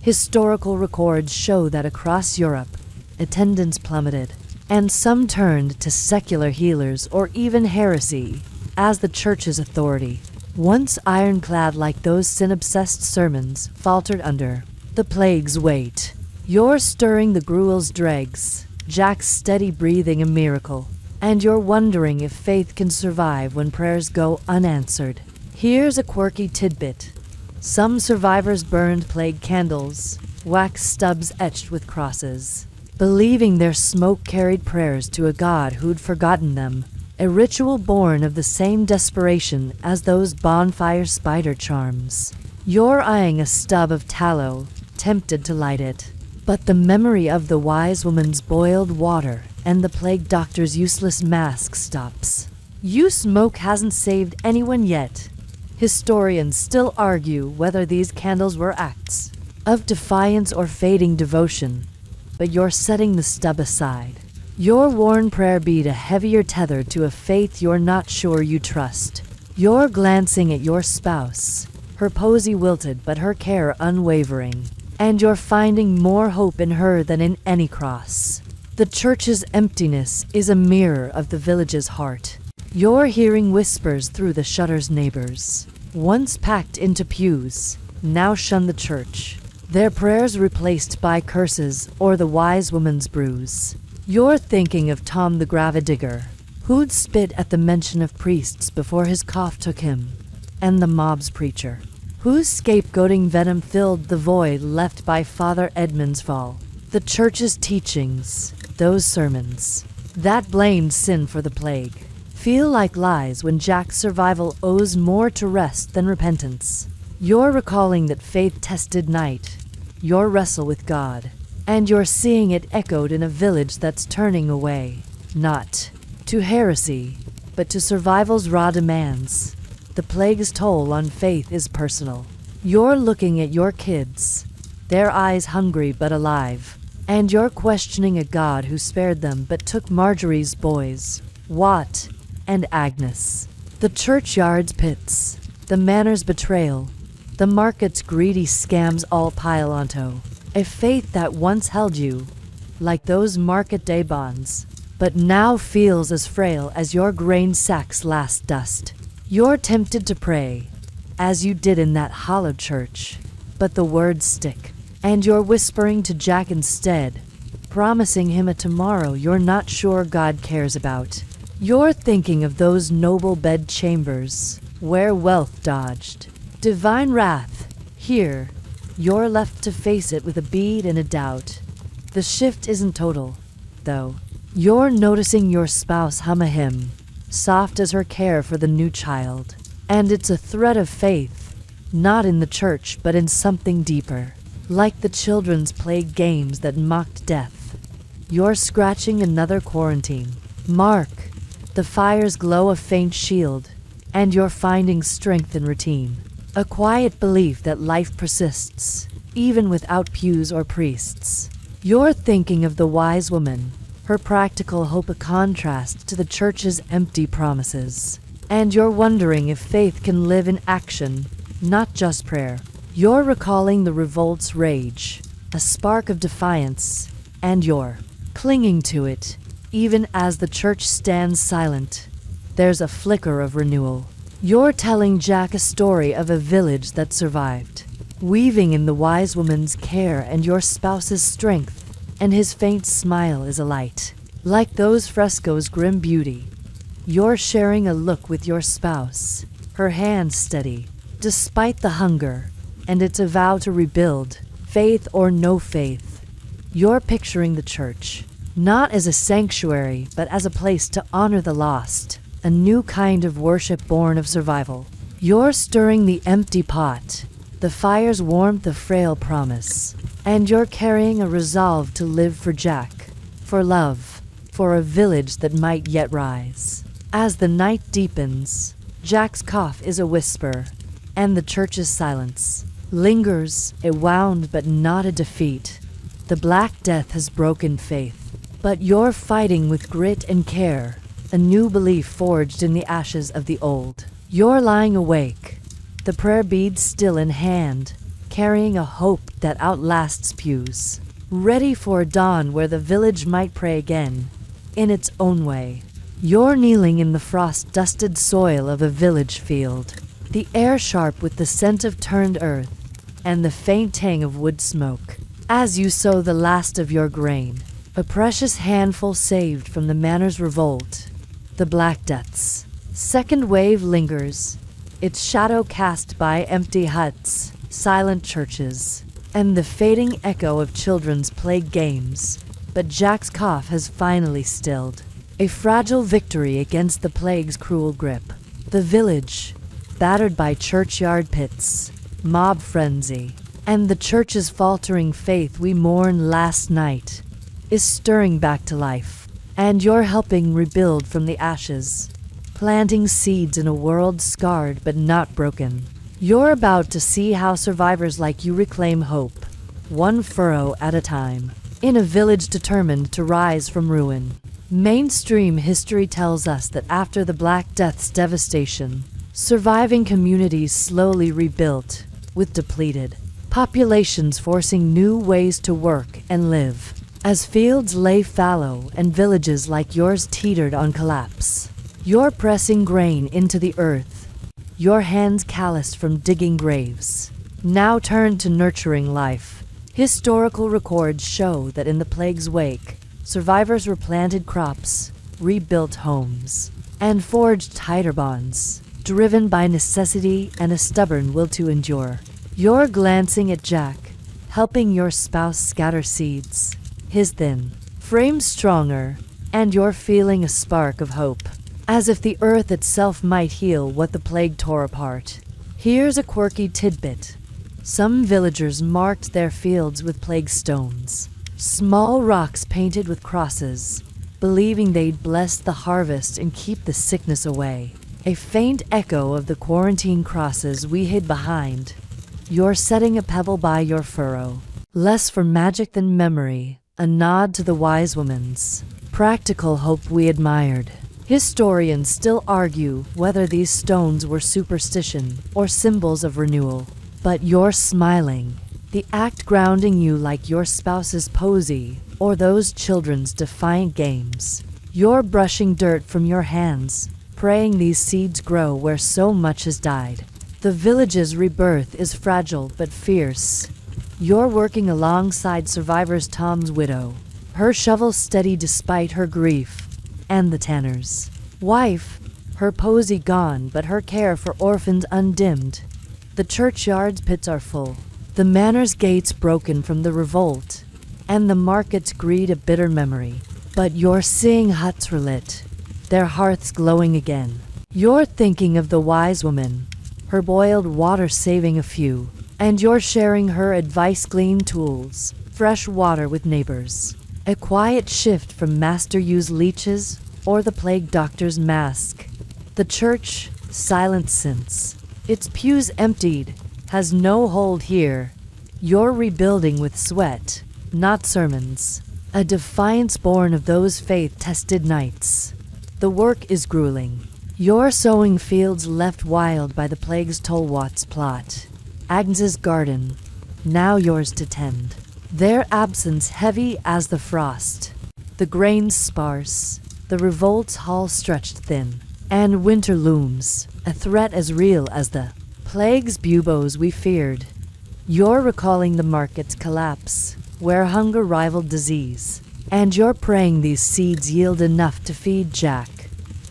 Historical records show that across Europe, attendance plummeted, and some turned to secular healers or even heresy as the church's authority, once ironclad like those sin-obsessed sermons, faltered under the plague's weight. You're stirring the gruel's dregs, Jack's steady breathing a miracle, and you're wondering if faith can survive when prayers go unanswered. Here's a quirky tidbit. Some survivors burned plague candles, wax stubs etched with crosses, believing their smoke carried prayers to a god who'd forgotten them, a ritual born of the same desperation as those bonfire spider charms. You're eyeing a stub of tallow, tempted to light it, but the memory of the wise woman's boiled water and the plague doctor's useless mask stops. Smoke hasn't saved anyone yet. Historians still argue whether these candles were acts of defiance or fading devotion, but you're setting the stub aside. Your worn prayer bead a heavier tether to a faith you're not sure you trust. You're glancing at your spouse, her posy wilted but her care unwavering, and you're finding more hope in her than in any cross. The church's emptiness is a mirror of the village's heart. You're hearing whispers through the shutters, neighbors, once packed into pews, now shun the church, their prayers replaced by curses or the wise woman's bruise. You're thinking of Tom the Gravedigger, who'd spit at the mention of priests before his cough took him, and the mob's preacher, whose scapegoating venom filled the void left by Father Edmund's fall. The church's teachings, those sermons, that blamed sin for the plague, feel like lies when Jack's survival owes more to rest than repentance. You're recalling that faith-tested night, your wrestle with God, and you're seeing it echoed in a village that's turning away, not to heresy, but to survival's raw demands. The plague's toll on faith is personal. You're looking at your kids, their eyes hungry but alive, and you're questioning a God who spared them but took Marjorie's boys, Watt and Agnes. The churchyard's pits, the manor's betrayal, the market's greedy scams all pile onto a faith that once held you, like those market day bonds, but now feels as frail as your grain sack's last dust. You're tempted to pray, as you did in that hollow church, but the words stick, and you're whispering to Jack instead, promising him a tomorrow you're not sure God cares about. You're thinking of those noble bed chambers, where wealth dodged divine wrath. Here, you're left to face it with a bead and a doubt. The shift isn't total, though. You're noticing your spouse hum a hymn, soft as her care for the new child. And it's a thread of faith, not in the church but in something deeper. Like the children's plague games that mocked death, you're scratching another quarantine mark. The fire's glow a faint shield, and you're finding strength in routine. A quiet belief that life persists, even without pews or priests. You're thinking of the wise woman, her practical hope, a contrast to the church's empty promises. And you're wondering if faith can live in action, not just prayer. You're recalling the revolt's rage, a spark of defiance, and you're clinging to it, even as the church stands silent. There's a flicker of renewal. You're telling Jack a story of a village that survived, weaving in the wise woman's care and your spouse's strength, and his faint smile is a light. Like those frescoes' grim beauty, you're sharing a look with your spouse, her hand steady, despite the hunger, and it's a vow to rebuild, faith or no faith. You're picturing the church, not as a sanctuary, but as a place to honor the lost, a new kind of worship born of survival. You're stirring the empty pot, the fire's warmth a frail promise, and you're carrying a resolve to live for Jack, for love, for a village that might yet rise. As the night deepens, Jack's cough is a whisper, and the church's silence lingers, a wound but not a defeat. The Black Death has broken faith, but you're fighting with grit and care, a new belief forged in the ashes of the old. You're lying awake, the prayer beads still in hand, carrying a hope that outlasts pews, ready for a dawn where the village might pray again, in its own way. You're kneeling in the frost-dusted soil of a village field, the air sharp with the scent of turned earth and the faint tang of wood smoke. As you sow the last of your grain, a precious handful saved from the manor's revolt, the Black Death's second wave lingers, its shadow cast by empty huts, silent churches, and the fading echo of children's plague games. But Jack's cough has finally stilled, a fragile victory against the plague's cruel grip. The village, battered by churchyard pits, mob frenzy, and the church's faltering faith we mourned last night, is stirring back to life. And you're helping rebuild from the ashes, planting seeds in a world scarred but not broken. You're about to see how survivors like you reclaim hope, one furrow at a time, in a village determined to rise from ruin. Mainstream history tells us that after the Black Death's devastation, surviving communities slowly rebuilt, with depleted populations forcing new ways to work and live. As fields lay fallow and villages like yours teetered on collapse, you're pressing grain into the earth, your hands calloused from digging graves, now turned to nurturing life. Historical records show that in the plague's wake, survivors replanted crops, rebuilt homes, and forged tighter bonds, driven by necessity and a stubborn will to endure. You're glancing at Jack, helping your spouse scatter seeds, his thin frame stronger, and you're feeling a spark of hope, as if the earth itself might heal what the plague tore apart. Here's a quirky tidbit. Some villagers marked their fields with plague stones, small rocks painted with crosses, believing they'd bless the harvest and keep the sickness away. A faint echo of the quarantine crosses we hid behind. You're setting a pebble by your furrow, less for magic than memory, a nod to the wise woman's practical hope we admired. Historians still argue whether these stones were superstition or symbols of renewal. But you're smiling, the act grounding you like your spouse's posy or those children's defiant games. You're brushing dirt from your hands, praying these seeds grow where so much has died. The village's rebirth is fragile but fierce. You're working alongside survivors Tom's widow, her shovel steady despite her grief, and the tanner's wife, her posy gone but her care for orphans undimmed. The churchyard's pits are full, the manor's gates broken from the revolt, and the market's greed a bitter memory. But you're seeing huts relit, their hearths glowing again. You're thinking of the wise woman, her boiled water saving a few, and you're sharing her advice-gleaned tools, fresh water with neighbors. A quiet shift from master-used leeches or the plague doctor's mask. The church, silent since its pews emptied, has no hold here, You're rebuilding with sweat, not sermons. A defiance born of those faith-tested nights. The work is grueling. You're sowing fields left wild by the plague's Tolwat's plot. Agnes's garden, now yours to tend. Their absence heavy as the frost. The grains sparse, the revolt's hull stretched thin. And winter looms, a threat as real as the plague's buboes we feared. You're recalling the market's collapse, where hunger rivaled disease. And you're praying these seeds yield enough to feed Jack,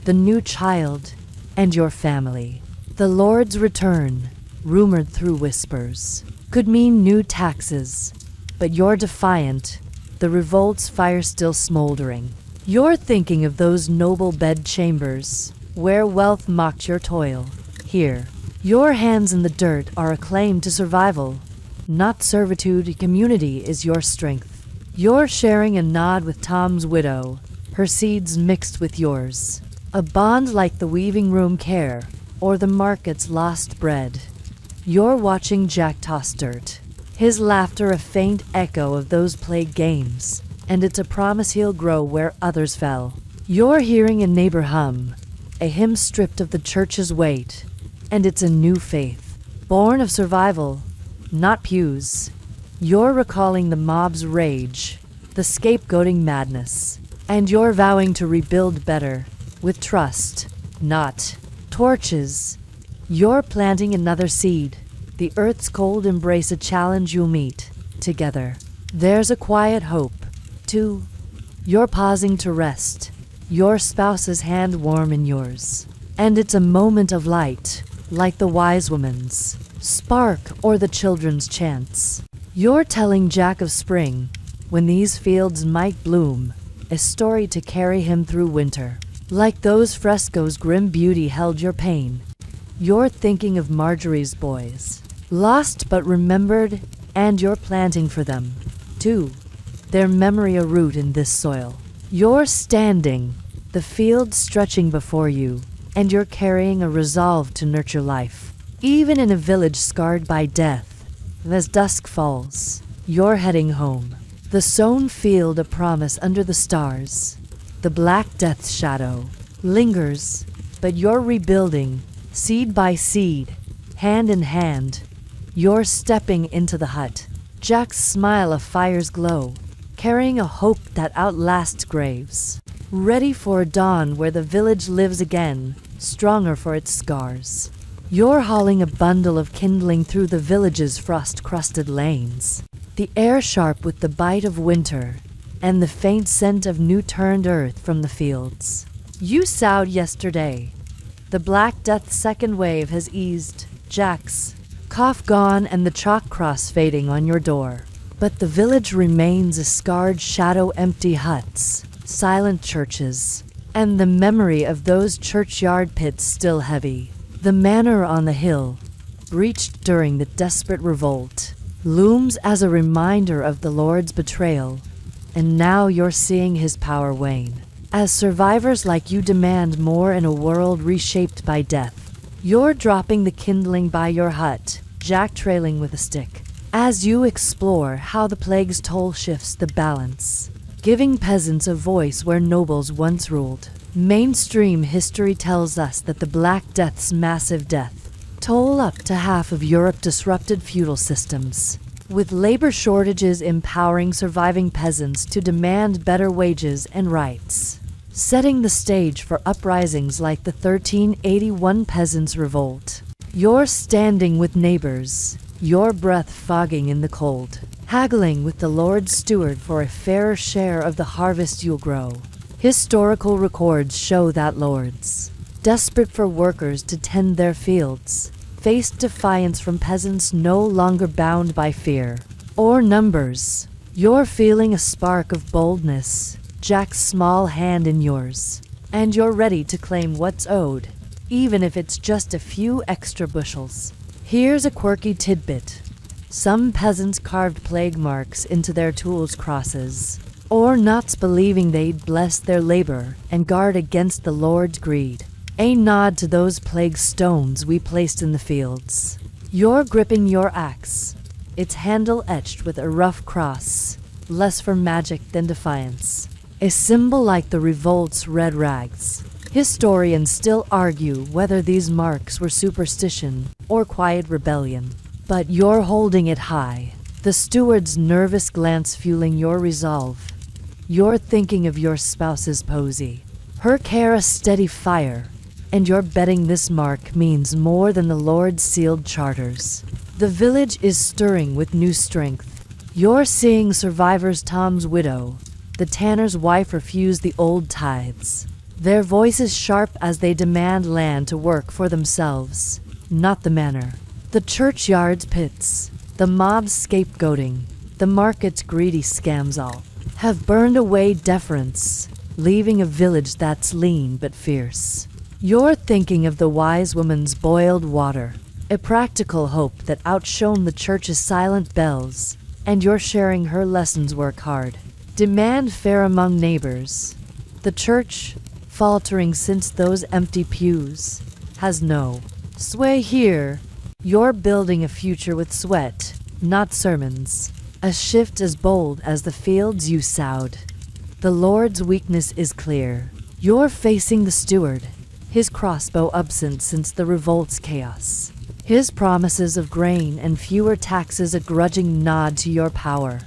the new child, and your family. The Lord's return, rumored through whispers, could mean new taxes. But you're defiant, the revolt's fire still smoldering. You're thinking of those noble bed chambers, where wealth mocked your toil. Here, your hands in the dirt are a claim to survival. Not servitude, community is your strength. You're sharing a nod with Tom's widow, her seeds mixed with yours. A bond like the weaving room care, or the market's lost bread. You're watching Jack toss dirt, his laughter a faint echo of those plague games, and it's a promise he'll grow where others fell. You're hearing a neighbor hum, a hymn stripped of the church's weight, and it's a new faith, born of survival, not pews. You're recalling the mob's rage, the scapegoating madness, and you're vowing to rebuild better, with trust, not torches. You're planting another seed, the earth's cold embrace a challenge you'll meet, together. There's a quiet hope, too. You're pausing to rest, your spouse's hand warm in yours. And it's a moment of light, like the wise woman's spark or the children's chants. You're telling Jack of spring, when these fields might bloom, a story to carry him through winter. Like those frescoes grim beauty held your pain. You're thinking of Marjorie's boys, lost but remembered, and you're planting for them, too. Their memory a root in this soil. You're standing, the field stretching before you, and you're carrying a resolve to nurture life. Even in a village scarred by death, as dusk falls, you're heading home. The sown field a promise under the stars. The black death's shadow lingers, but you're rebuilding, seed by seed, hand in hand. You're stepping into the hut. Jack's smile a fire's glow, carrying a hope that outlasts graves. Ready for a dawn where the village lives again, stronger for its scars. You're hauling a bundle of kindling through the village's frost-crusted lanes. The air sharp with the bite of winter, and the faint scent of new-turned earth from the fields. You soughed yesterday. The Black Death's second wave has eased. Jack's cough gone and the chalk cross fading on your door. But the village remains a scarred shadow, empty huts, silent churches, and the memory of those churchyard pits still heavy. The manor on the hill, breached during the desperate revolt, looms as a reminder of the Lord's betrayal, and now you're seeing his power wane. As survivors like you demand more in a world reshaped by death, you're dropping the kindling by your hut, Jack trailing with a stick, as you explore how the plague's toll shifts the balance, giving peasants a voice where nobles once ruled. Mainstream history tells us that the Black Death's massive death toll up to half of Europe disrupted feudal systems, with labor shortages empowering surviving peasants to demand better wages and rights, setting the stage for uprisings like the 1381 Peasants' Revolt. You're standing with neighbors, your breath fogging in the cold, haggling with the Lord's steward for a fairer share of the harvest you'll grow. Historical records show that lords, desperate for workers to tend their fields, faced defiance from peasants no longer bound by fear or numbers. You're feeling a spark of boldness, Jack's small hand in yours, and you're ready to claim what's owed, even if it's just a few extra bushels. Here's a quirky tidbit. Some peasants carved plague marks into their tools' crosses, or knots believing they'd bless their labor and guard against the Lord's greed. A nod to those plague stones we placed in the fields. You're gripping your axe, its handle etched with a rough cross, less for magic than defiance. A symbol like the revolt's red rags. Historians still argue whether these marks were superstition or quiet rebellion. But you're holding it high, the steward's nervous glance fueling your resolve. You're thinking of your spouse's posy, her care a steady fire, and you're betting this mark means more than the Lord's sealed charters. The village is stirring with new strength. You're seeing survivors Tom's widow, the tanner's wife refuse the old tithes. Their voices sharp as they demand land to work for themselves, not the manor. The churchyard's pits, the mob's scapegoating, the market's greedy scams all have burned away deference, leaving a village that's lean but fierce. You're thinking of the wise woman's boiled water, a practical hope that outshone the church's silent bells, and you're sharing her lessons. Work hard, demand fair among neighbors. The church, faltering since those empty pews, has no sway here. You're building a future with sweat, not sermons. A shift as bold as the fields you sowed. The Lord's weakness is clear. You're facing the steward, his crossbow absent since the revolt's chaos. His promises of grain and fewer taxes a grudging nod to your power.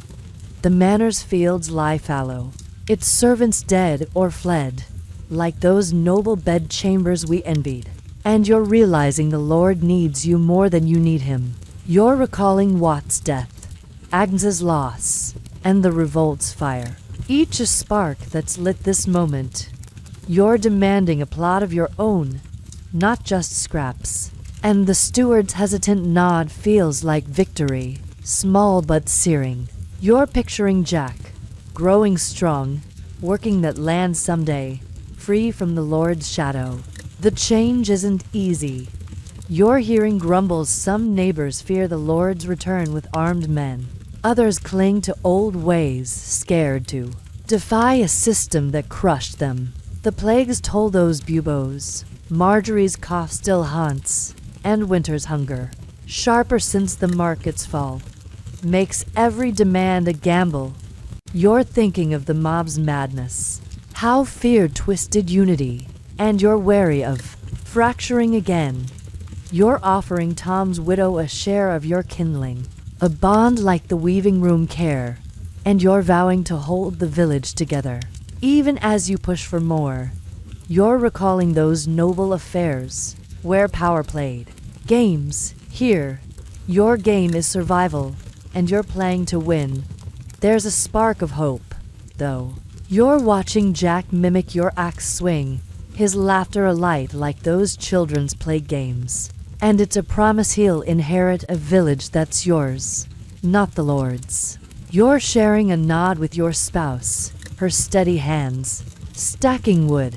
The manor's fields lie fallow, its servants dead or fled, like those noble bedchambers we envied. And you're realizing the Lord needs you more than you need him. You're recalling Watt's death, Agnes's loss, and the revolt's fire. Each a spark that's lit this moment. You're demanding a plot of your own, not just scraps. And the steward's hesitant nod feels like victory, small but searing. You're picturing Jack, growing strong, working that land someday, free from the Lord's shadow. The change isn't easy. You're hearing grumbles. Some neighbors fear the Lord's return with armed men. Others cling to old ways, scared to defy a system that crushed them. The plagues toll those buboes. Marjorie's cough still haunts, and winter's hunger, sharper since the market's fall, makes every demand a gamble. You're thinking of the mob's madness, how fear twisted unity, and you're wary of fracturing again. You're offering Tom's widow a share of your kindling, a bond like the weaving room care, and you're vowing to hold the village together. Even as you push for more, you're recalling those noble affairs where power played games. Here, your game is survival, and you're playing to win. There's a spark of hope, though. You're watching Jack mimic your axe swing, his laughter alight like those children's play games. And it's a promise he'll inherit a village that's yours, not the Lord's. You're sharing a nod with your spouse, her steady hands, stacking wood,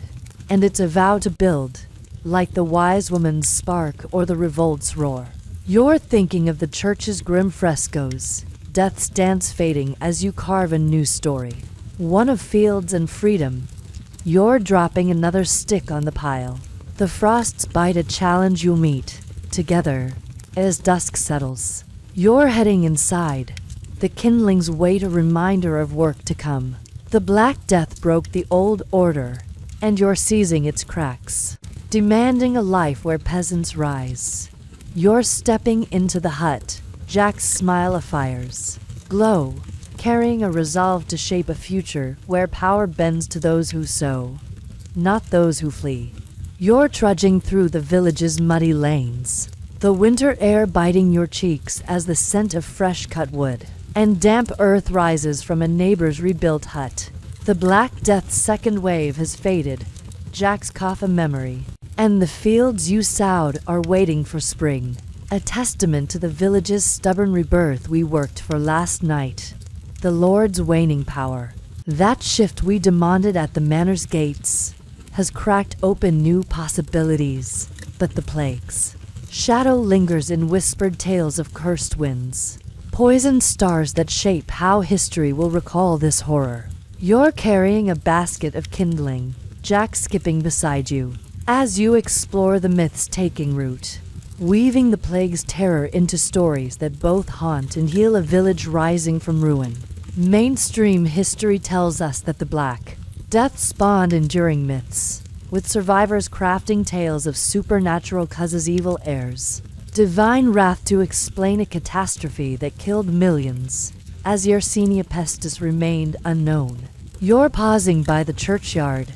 and it's a vow to build, like the wise woman's spark or the revolt's roar. You're thinking of the church's grim frescoes, death's dance fading as you carve a new story, one of fields and freedom. You're dropping another stick on the pile. The frosts bite a challenge you'll meet together as dusk settles. You're heading inside. The kindlings wait, a reminder of work to come. The Black Death broke the old order, and you're seizing its cracks, demanding a life where peasants rise. You're stepping into the hut, Jack's smile afires, glow, carrying a resolve to shape a future where power bends to those who sow, not those who flee. You're trudging through the village's muddy lanes, the winter air biting your cheeks as the scent of fresh-cut wood and damp earth rises from a neighbor's rebuilt hut. The Black Death's second wave has faded, Jack's cough a memory, and the fields you sowed are waiting for spring, a testament to the village's stubborn rebirth we worked for last night. The Lord's waning power, that shift we demanded at the manor's gates, has cracked open new possibilities, but the plagues. Shadow lingers in whispered tales of cursed winds, poisoned stars that shape how history will recall this horror. You're carrying a basket of kindling, Jack skipping beside you, as you explore the myths taking root. weaving the plague's terror into stories that both haunt and heal a village rising from ruin. Mainstream history tells us that the Black Death spawned enduring myths, with survivors crafting tales of supernatural causes, evil heirs, divine wrath to explain a catastrophe that killed millions, as Yersinia pestis remained unknown. You're pausing by the churchyard,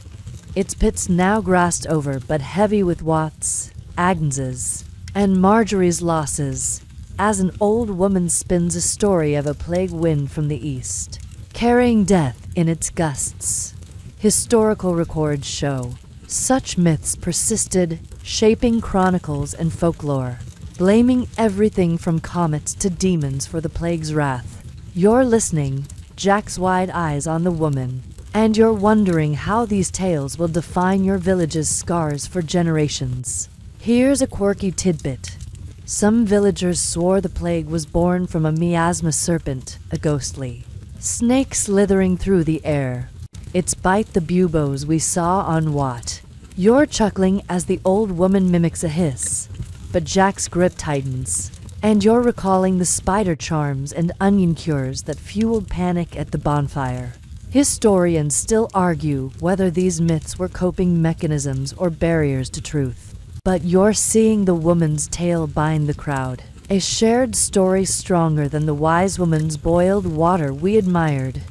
its pits now grassed over but heavy with Watts, Agnes's, and Marjorie's losses, as an old woman spins a story of a plague wind from the east, carrying death in its gusts. Historical records show such myths persisted, shaping chronicles and folklore, blaming everything from comets to demons for the plague's wrath. You're listening, Jack's wide eyes on the woman, and you're wondering how these tales will define your village's scars for generations. Here's a quirky tidbit. Some villagers swore the plague was born from a miasma serpent, a ghostly snake slithering through the air. It's bite the buboes we saw on Watt. You're chuckling as the old woman mimics a hiss, but Jack's grip tightens, and you're recalling the spider charms and onion cures that fueled panic at the bonfire. Historians still argue whether these myths were coping mechanisms or barriers to truth. But you're seeing the woman's tale bind the crowd, a shared story stronger than the wise woman's boiled water we admired.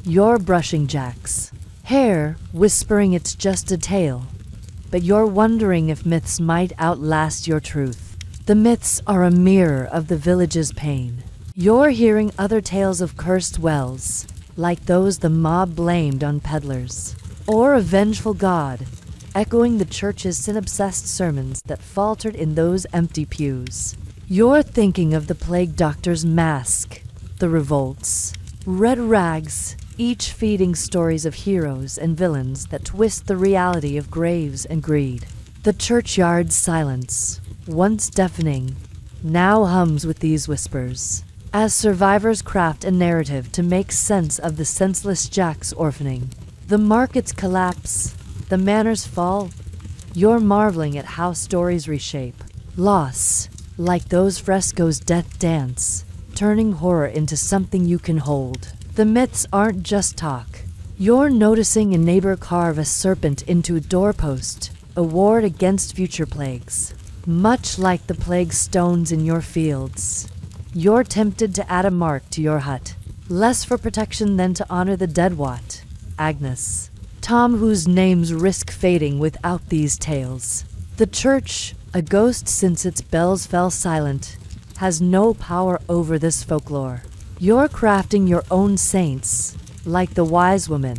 You're brushing Jack's hair, whispering it's just a tale, but you're wondering if myths might outlast your truth. The myths are a mirror of the village's pain. You're hearing other tales of cursed wells, like those the mob blamed on peddlers, or a vengeful god, echoing the church's sin-obsessed sermons that faltered in those empty pews. You're thinking of the plague doctor's mask, the revolts, red rags, each feeding stories of heroes and villains that twist the reality of graves and greed. The churchyard's silence, once deafening, now hums with these whispers, as survivors craft a narrative to make sense of the senseless Jack's orphaning. The markets collapse, the manors fall. You're marveling at how stories reshape loss, like those frescoes' death dance, turning horror into something you can hold. The myths aren't just talk. You're noticing a neighbor carve a serpent into a doorpost, a ward against future plagues. Much like the plague stones in your fields, you're tempted to add a mark to your hut, less for protection than to honor the dead Watt, Agnes, Tom, whose names risk fading without these tales. The church, a ghost since its bells fell silent, has no power over this folklore. You're crafting your own saints, like the wise woman,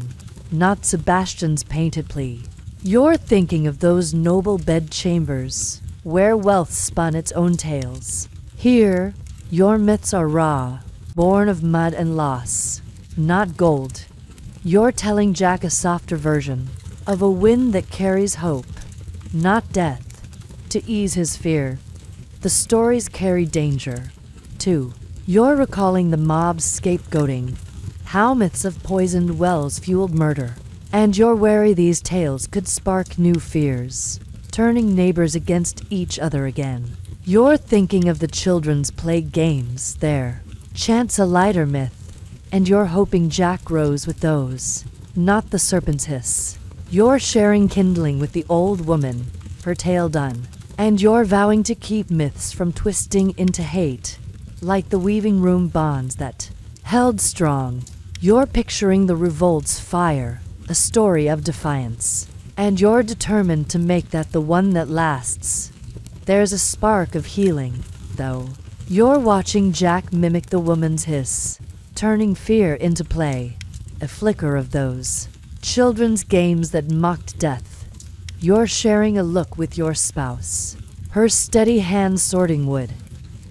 not Sebastian's painted plea. You're thinking of those noble bed chambers, where wealth spun its own tales. Here, your myths are raw, born of mud and loss, not gold. You're telling Jack a softer version of a wind that carries hope, not death, to ease his fear. The stories carry danger, too. You're recalling the mob's scapegoating, how myths of poisoned wells fueled murder, and you're wary these tales could spark new fears, turning neighbors against each other again. You're thinking of the children's plague games there. Chance a lighter myth, and you're hoping Jack grows with those, not the serpent's hiss. You're sharing kindling with the old woman, her tale done, and you're vowing to keep myths from twisting into hate, like the weaving room bonds that held strong. You're picturing the revolt's fire, a story of defiance, and you're determined to make that the one that lasts. There's a spark of healing, though. You're watching Jack mimic the woman's hiss, turning fear into play, a flicker of those children's games that mocked death. You're sharing a look with your spouse, her steady hand sorting wood,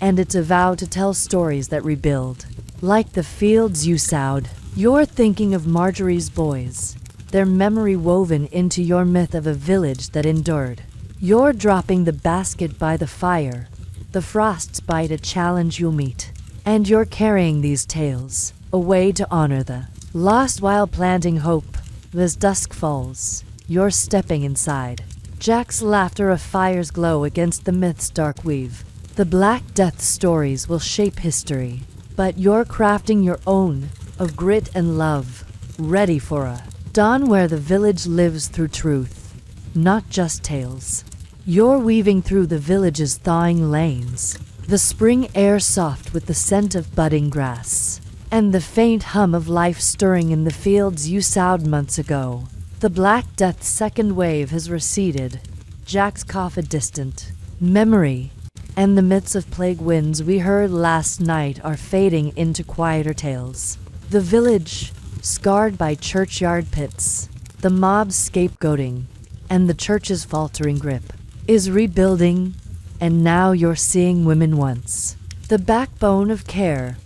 and it's a vow to tell stories that rebuild, like the fields you sowed. You're thinking of Marjorie's boys, their memory woven into your myth of a village that endured. You're dropping the basket by the fire, the frost's bite a challenge you'll meet, and you're carrying these tales, a way to honor the lost while planting hope. As dusk falls, you're stepping inside, Jack's laughter a fire's glow against the myth's dark weave. The Black Death stories will shape history, but you're crafting your own, of grit and love, ready for a dawn where the village lives through truth, not just tales. You're weaving through the village's thawing lanes, the spring air soft with the scent of budding grass, and the faint hum of life stirring in the fields you sowed months ago. The Black Death's second wave has receded, Jack's cough a distant memory, and the myths of plague winds we heard last night are fading into quieter tales. The village, scarred by churchyard pits, the mob's scapegoating, and the church's faltering grip, is rebuilding, and now you're seeing women once the backbone of care,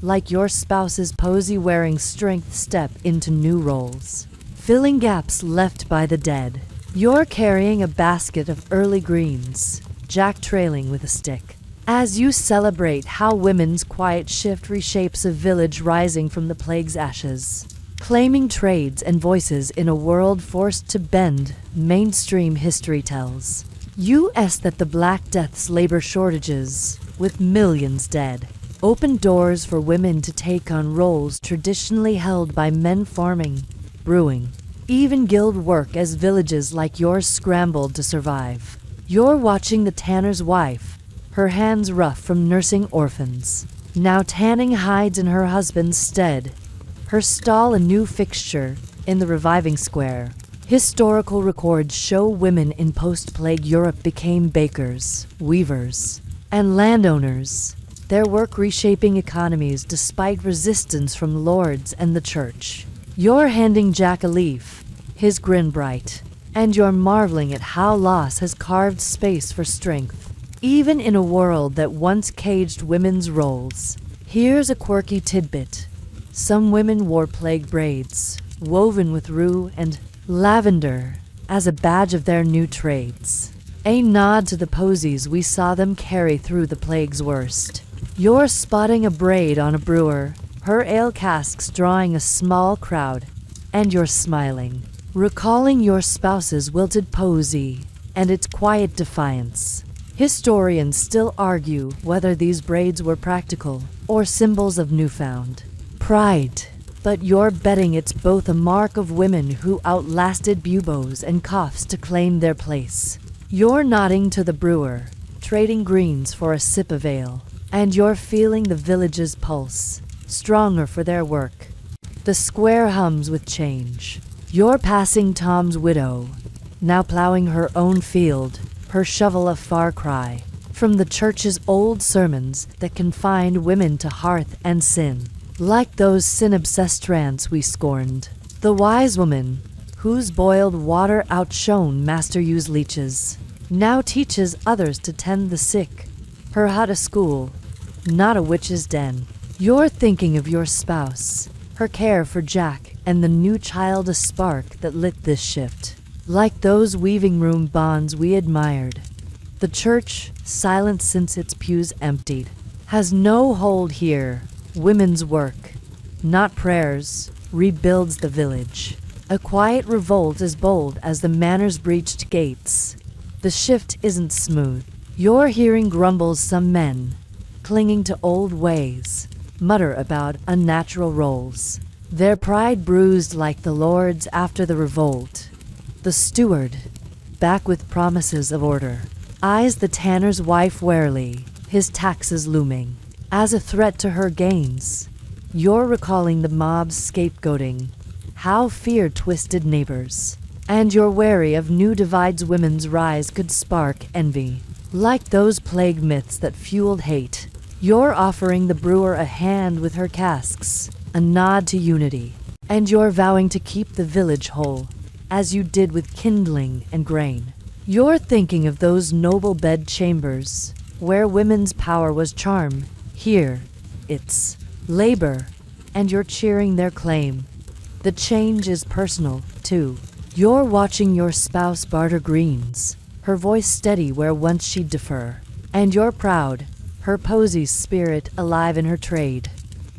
like your spouse's posy-wearing strength step into new roles, filling gaps left by the dead. You're carrying a basket of early greens, Jack trailing with a stick, as you celebrate how women's quiet shift reshapes a village rising from the plague's ashes, claiming trades and voices in a world forced to bend, mainstream history tells. That the Black Death's labor shortages, with millions dead, opened doors for women to take on roles traditionally held by men farming, brewing, even guild work as villages like yours scrambled to survive. You're watching the tanner's wife, her hands rough from nursing orphans, now tanning hides in her husband's stead, her stall a new fixture in the reviving square. Historical records show women in post-plague Europe became bakers, weavers, and landowners, their work reshaping economies despite resistance from lords and the church. You're handing Jack a leaf, his grin bright, and you're marveling at how loss has carved space for strength, even in a world that once caged women's roles. Here's a quirky tidbit. Some women wore plague braids, woven with rue and lavender, as a badge of their new trades. A nod to the posies we saw them carry through the plague's worst. You're spotting a braid on a brewer, her ale casks drawing a small crowd, and you're smiling, recalling your spouse's wilted posy and its quiet defiance. Historians still argue whether these braids were practical or symbols of newfound pride, but you're betting it's both a mark of women who outlasted buboes and coughs to claim their place. You're nodding to the brewer, trading greens for a sip of ale, and you're feeling the village's pulse, stronger for their work. The square hums with change. You're passing Tom's widow, now plowing her own field, her shovel a far cry from the church's old sermons that confined women to hearth and sin. Like those sin-obsessed rants we scorned, the wise woman, whose boiled water outshone Master Yu's leeches, now teaches others to tend the sick, her hut a school, not a witch's den. You're thinking of your spouse, her care for Jack, and the new child a spark that lit this shift. Like those weaving room bonds we admired, the church, silent since its pews emptied, has no hold here. Women's work, not prayers, rebuilds the village. A quiet revolt as bold as the manor's breached gates. The shift isn't smooth. You're hearing grumbles some men, clinging to old ways, mutter about unnatural roles, their pride bruised like the lords after the revolt. The steward, back with promises of order, eyes the tanner's wife warily, his taxes looming as a threat to her gains. You're recalling the mob's scapegoating, how fear twisted neighbors, and you're wary of new divides women's rise could spark envy. Like those plague myths that fueled hate, you're offering the brewer a hand with her casks, a nod to unity, and you're vowing to keep the village whole, as you did with kindling and grain. You're thinking of those noble bed chambers, where women's power was charm. Here, it's labor, and you're cheering their claim. The change is personal, too. You're watching your spouse barter greens, her voice steady where once she'd defer. And you're proud, her posy's spirit alive in her trade.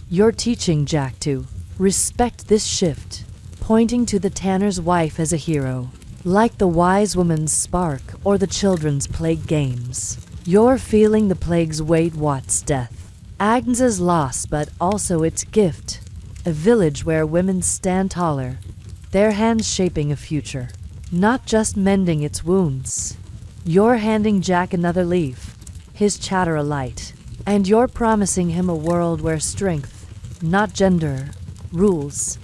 You're teaching Jack to respect this shift, pointing to the tanner's wife as a hero, Like the wise woman's spark or the children's plague games. You're feeling the plague's weight, Watt's death. Agnes's loss, but also its gift. A village where women stand taller, their hands shaping a future. Not just mending its wounds. You're handing Jack another leaf, his chatter alight. And you're promising him a world where strength, not gender, rules.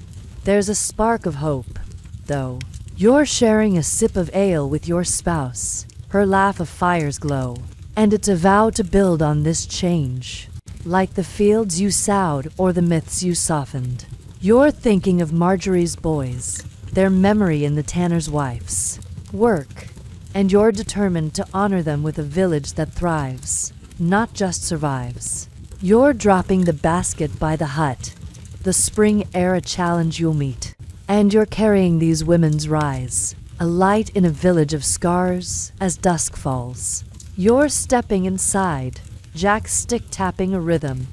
There's a spark of hope, though. You're sharing a sip of ale with your spouse, her laugh of fire's glow. And it's a vow to build on this change. Like the fields you sowed or the myths you softened. You're thinking of Marjorie's boys, their memory in the tanner's wife's work. And you're determined to honor them with a village that thrives, not just survives. You're dropping the basket by the hut, the spring air a challenge you'll meet. And you're carrying these women's rise, a light in a village of scars as dusk falls. You're stepping inside, Jack's stick tapping a rhythm.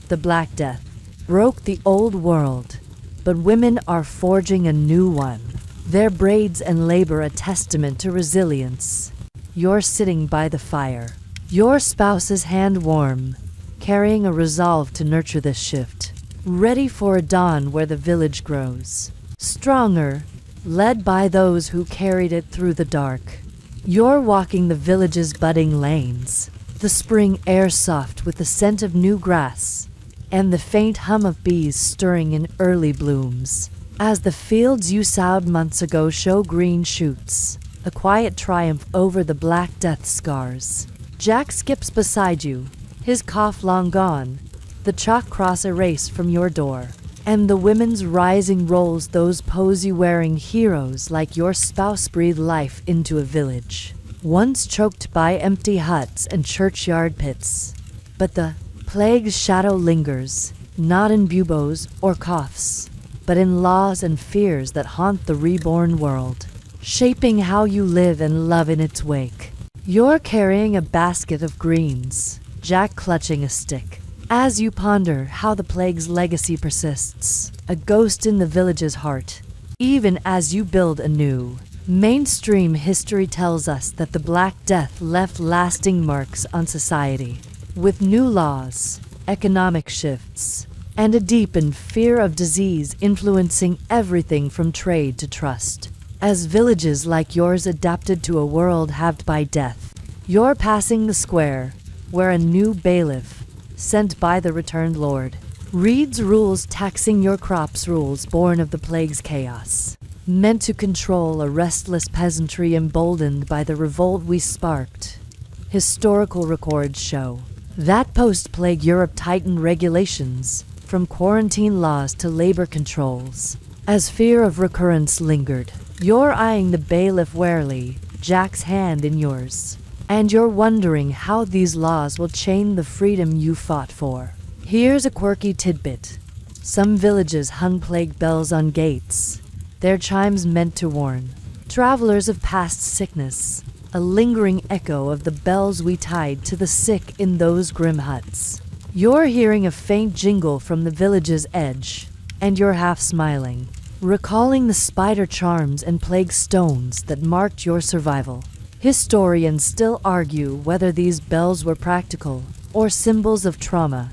The Black Death broke the old world, but women are forging a new one. Their braids and labor a testament to resilience. You're sitting by the fire, your spouse's hand warm, carrying a resolve to nurture this shift. Ready for a dawn where the village grows. Stronger, led by those who carried it through the dark. You're walking the village's budding lanes, the spring air soft with the scent of new grass, and the faint hum of bees stirring in early blooms. As the fields you sowed months ago show green shoots, a quiet triumph over the Black Death scars. Jack skips beside you, his cough long gone, the chalk cross erased from your door. And the women's rising roles, those posy-wearing heroes like your spouse, breathe life into a village, once choked by empty huts and churchyard pits. But the plague's shadow lingers, not in buboes or coughs, but in laws and fears that haunt the reborn world, shaping how you live and love in its wake. You're carrying a basket of greens, Jack clutching a stick. As you ponder how the plague's legacy persists, a ghost in the village's heart, even as you build anew. Mainstream history tells us that the Black Death left lasting marks on society, with new laws, economic shifts, and a deepened fear of disease influencing everything from trade to trust. As villages like yours adapted to a world halved by death, you're passing the square, where a new bailiff, sent by the returned Lord, reads rules taxing your crops, rules born of the plague's chaos, meant to control a restless peasantry emboldened by the revolt we sparked. Historical records show that post-plague Europe tightened regulations, from quarantine laws to labor controls. As fear of recurrence lingered, you're eyeing the bailiff warily, Jack's hand in yours. And you're wondering how these laws will chain the freedom you fought for. Here's a quirky tidbit. Some villages hung plague bells on gates, their chimes meant to warn travelers of past sickness, a lingering echo of the bells we tied to the sick in those grim huts. You're hearing a faint jingle from the village's edge, and you're half smiling, recalling the spider charms and plague stones that marked your survival. Historians still argue whether these bells were practical or symbols of trauma,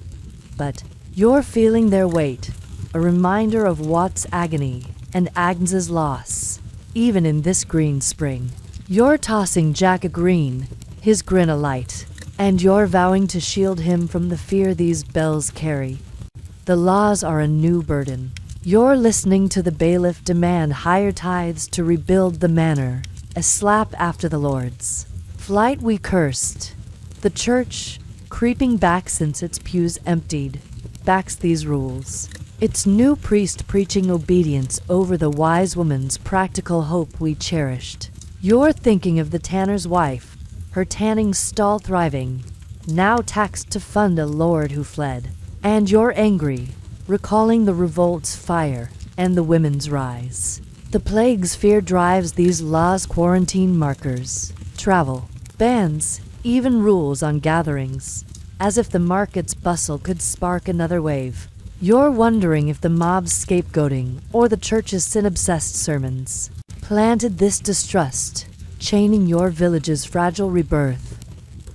but you're feeling their weight, a reminder of Watt's agony and Agnes's loss. Even in this green spring, you're tossing Jack a green, his grin alight, and you're vowing to shield him from the fear these bells carry. The laws are a new burden. You're listening to the bailiff demand higher tithes to rebuild the manor, a slap after the Lord's flight we cursed. The church, creeping back since its pews emptied, backs these rules. Its new priest preaching obedience over the wise woman's practical hope we cherished. You're thinking of the tanner's wife, her tanning stall thriving, now taxed to fund a lord who fled. And you're angry, recalling the revolt's fire and the women's rise. The plague's fear drives these laws, quarantine markers, travel, bans, even rules on gatherings, as if the market's bustle could spark another wave. You're wondering if the mob's scapegoating or the church's sin-obsessed sermons planted this distrust, chaining your village's fragile rebirth.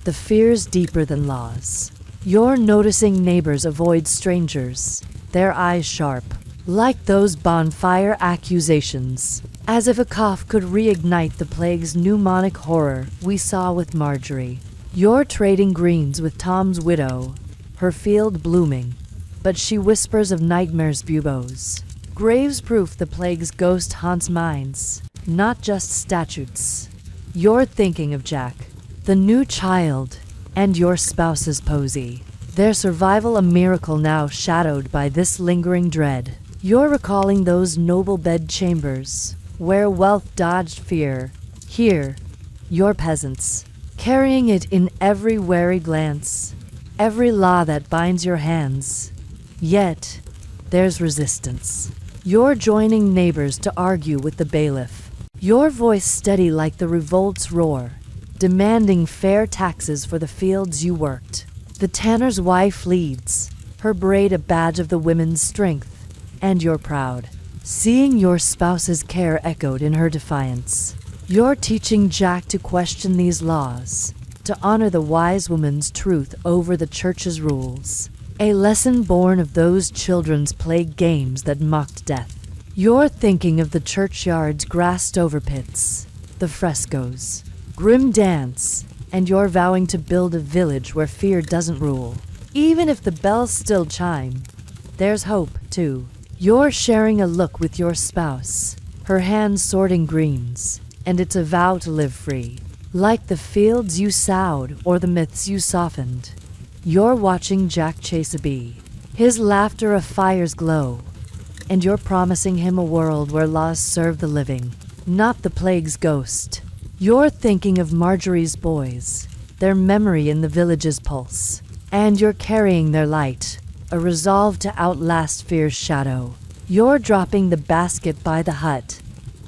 The fear's deeper than laws. You're noticing neighbors avoid strangers, their eyes sharp, like those bonfire accusations, as if a cough could reignite the plague's pneumonic horror we saw with Marjorie. You're trading greens with Tom's widow, her field blooming, but she whispers of nightmares buboes. Graves proof the plague's ghost haunts minds, not just statutes. You're thinking of Jack, the new child, and your spouse's posy. Their survival a miracle now shadowed by this lingering dread. You're recalling those noble bed chambers, where wealth dodged fear. Here, your peasants, carrying it in every wary glance, every law that binds your hands. Yet, there's resistance. You're joining neighbors to argue with the bailiff, your voice steady like the revolt's roar, demanding fair taxes for the fields you worked. The tanner's wife leads, her braid a badge of the women's strength, and you're proud, seeing your spouse's care echoed in her defiance. You're teaching Jack to question these laws, to honor the wise woman's truth over the church's rules. A lesson born of those children's plague games that mocked death. You're thinking of the churchyard's grassed-over pits, the frescoes, grim dance, and you're vowing to build a village where fear doesn't rule. Even if the bells still chime, there's hope, too. You're sharing a look with your spouse, her hands sorting greens, and it's a vow to live free. Like the fields you sowed or the myths you softened. You're watching Jack chase a bee, his laughter a fire's glow, and you're promising him a world where laws serve the living, not the plague's ghost. You're thinking of Marjorie's boys, their memory in the village's pulse, and you're carrying their light, a resolve to outlast fear's shadow. You're dropping the basket by the hut,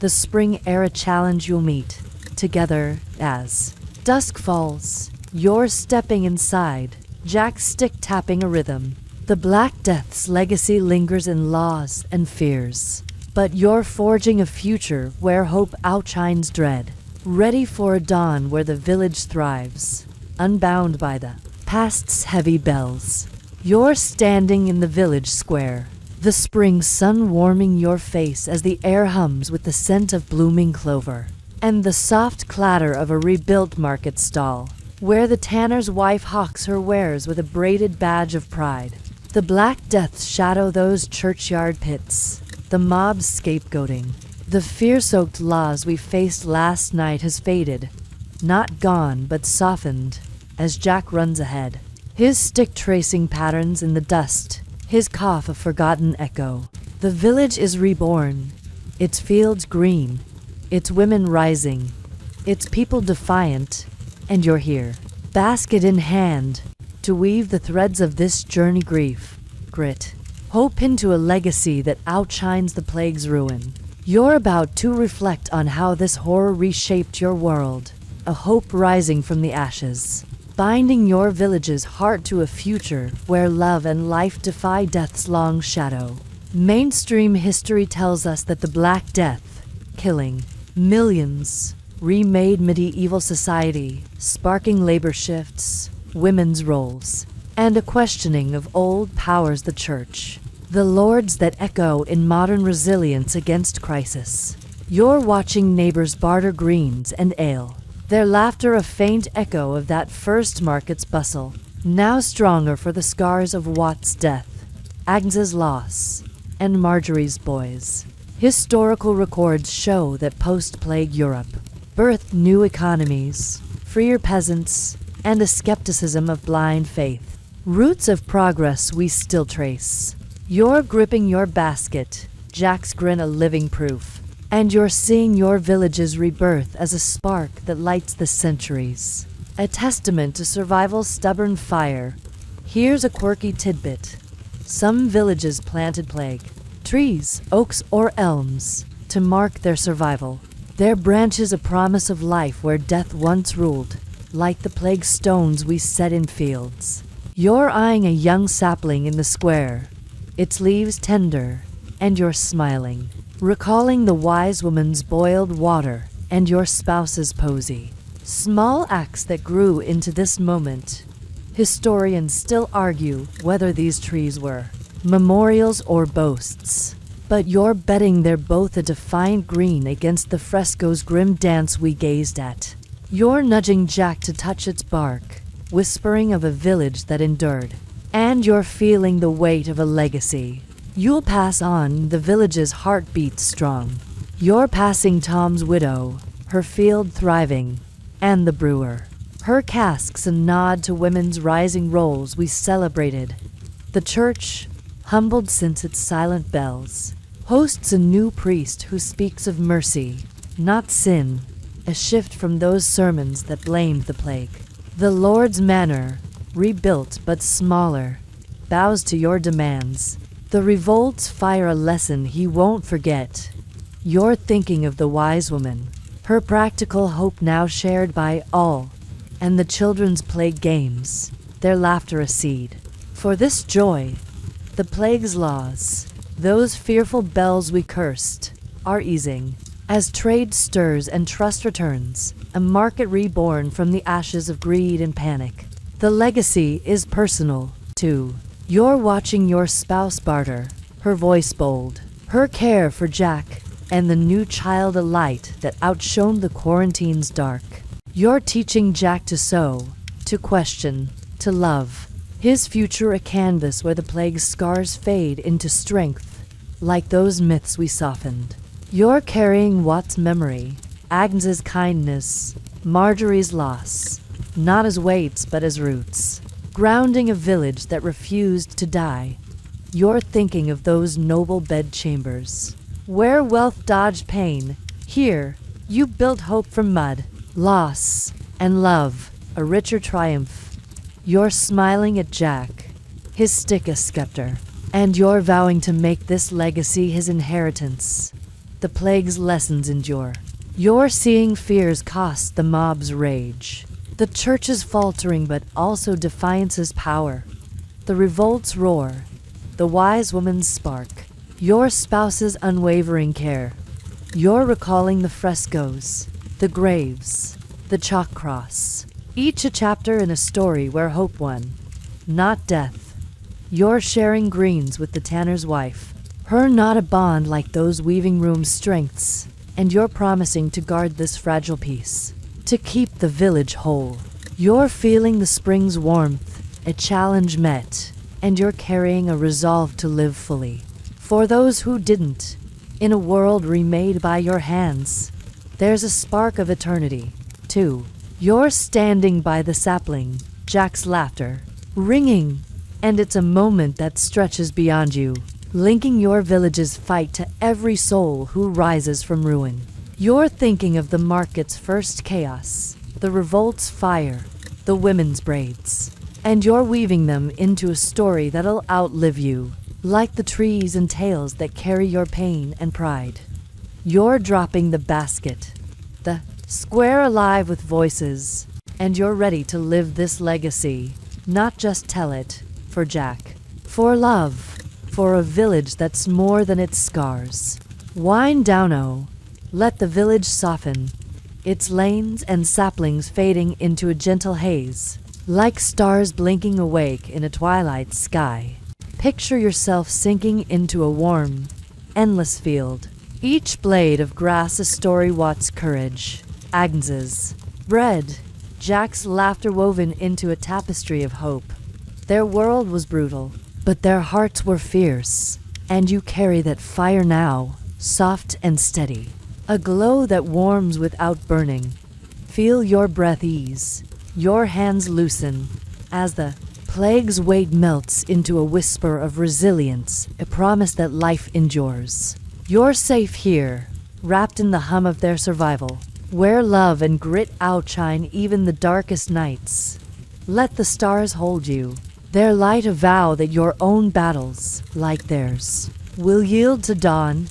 the spring era challenge you'll meet, together as dusk falls. You're stepping inside, Jack's stick tapping a rhythm. The Black Death's legacy lingers in laws and fears, but you're forging a future where hope outshines dread, ready for a dawn where the village thrives, unbound by the past's heavy bells. You're standing in the village square, the spring sun warming your face as the air hums with the scent of blooming clover, and the soft clatter of a rebuilt market stall, where the tanner's wife hawks her wares with a braided badge of pride. The Black Deaths shadow those churchyard pits, the mob's scapegoating. The fear-soaked laws we faced last night has faded, not gone but softened, as Jack runs ahead, his stick tracing patterns in the dust, his cough a forgotten echo. The village is reborn, its fields green, its women rising, its people defiant, and you're here, basket in hand, to weave the threads of this journey grief, grit, hope into a legacy that outshines the plague's ruin. You're about to reflect on how this horror reshaped your world, a hope rising from the ashes, binding your village's heart to a future where love and life defy death's long shadow. Mainstream history tells us that the Black Death, killing millions, remade medieval society, sparking labor shifts, women's roles, and a questioning of old powers the church, the lords that echo in modern resilience against crisis. You're watching neighbors barter greens and ale, their laughter a faint echo of that first market's bustle, now stronger for the scars of Watt's death, Agnes's loss, and Marjorie's boys. Historical records show that post-plague Europe birthed new economies, freer peasants, and a skepticism of blind faith. Roots of progress we still trace. You're gripping your basket, Jack's grin a living proof, and you're seeing your village's rebirth as a spark that lights the centuries. A testament to survival's stubborn fire. Here's a quirky tidbit. Some villages planted plague trees, oaks or elms, to mark their survival. Their branches a promise of life where death once ruled, like the plague stones we set in fields. You're eyeing a young sapling in the square, its leaves tender, and you're smiling, recalling the wise woman's boiled water and your spouse's posy. Small acts that grew into this moment. Historians still argue whether these trees were memorials or boasts, but you're betting they're both a defiant green against the fresco's grim dance we gazed at. You're nudging Jack to touch its bark, whispering of a village that endured, and you're feeling the weight of a legacy. You'll pass on, the village's heartbeat strong. You're passing Tom's widow, her field thriving, and the brewer. Her casks a nod to women's rising roles we celebrated. The church, humbled since its silent bells, hosts a new priest who speaks of mercy, not sin, a shift from those sermons that blamed the plague. The Lord's manor, rebuilt but smaller, bows to your demands. The revolts fire a lesson he won't forget. You're thinking of the wise woman, her practical hope now shared by all, and the children's plague games, their laughter a seed. For this joy, the plague's laws, those fearful bells we cursed, are easing. As trade stirs and trust returns, a market reborn from the ashes of greed and panic. The legacy is personal, too. You're watching your spouse barter, her voice bold, her care for Jack, and the new child a light that outshone the quarantine's dark. You're teaching Jack to sow, to question, to love. His future a canvas where the plague's scars fade into strength, like those myths we softened. You're carrying Watt's memory, Agnes's kindness, Marjorie's loss, not as weights but as roots, grounding a village that refused to die. You're thinking of those noble bedchambers, where wealth dodged pain. Here, you built hope from mud, loss, and love, a richer triumph. You're smiling at Jack, his stick a scepter, and you're vowing to make this legacy his inheritance. The plague's lessons endure. You're seeing fears cost the mob's rage. The church's faltering but also defiance's power. The revolt's roar, the wise woman's spark. Your spouse's unwavering care. You're recalling the frescoes, the graves, the chalk cross. Each a chapter in a story where hope won, not death. You're sharing greens with the tanner's wife. Her not a bond like those weaving room strengths, and you're promising to guard this fragile piece, to keep the village whole. You're feeling the spring's warmth, a challenge met, and you're carrying a resolve to live fully. For those who didn't, in a world remade by your hands, there's a spark of eternity, too. You're standing by the sapling, Jack's laughter, ringing, and it's a moment that stretches beyond you, linking your village's fight to every soul who rises from ruin. You're thinking of the market's first chaos, the revolt's fire, the women's braids, and you're weaving them into a story that'll outlive you, like the trees and tales that carry your pain and pride. You're dropping the basket, the square alive with voices, and you're ready to live this legacy, not just tell it, for Jack, for love, for a village that's more than its scars. Wind down, oh, let the village soften, its lanes and saplings fading into a gentle haze, like stars blinking awake in a twilight sky. Picture yourself sinking into a warm, endless field, each blade of grass a story Watt's courage, Agnes's bread, Jack's laughter woven into a tapestry of hope. Their world was brutal, but their hearts were fierce, and you carry that fire now, soft and steady, a glow that warms without burning. Feel your breath ease, your hands loosen, as the plague's weight melts into a whisper of resilience, a promise that life endures. You're safe here, wrapped in the hum of their survival, where love and grit outshine even the darkest nights. Let the stars hold you, their light a vow that your own battles, like theirs, will yield to dawn.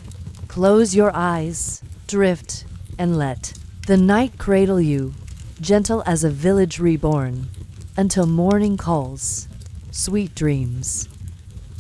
Close your eyes, drift, and let the night cradle you, gentle as a village reborn, until morning calls. Sweet dreams.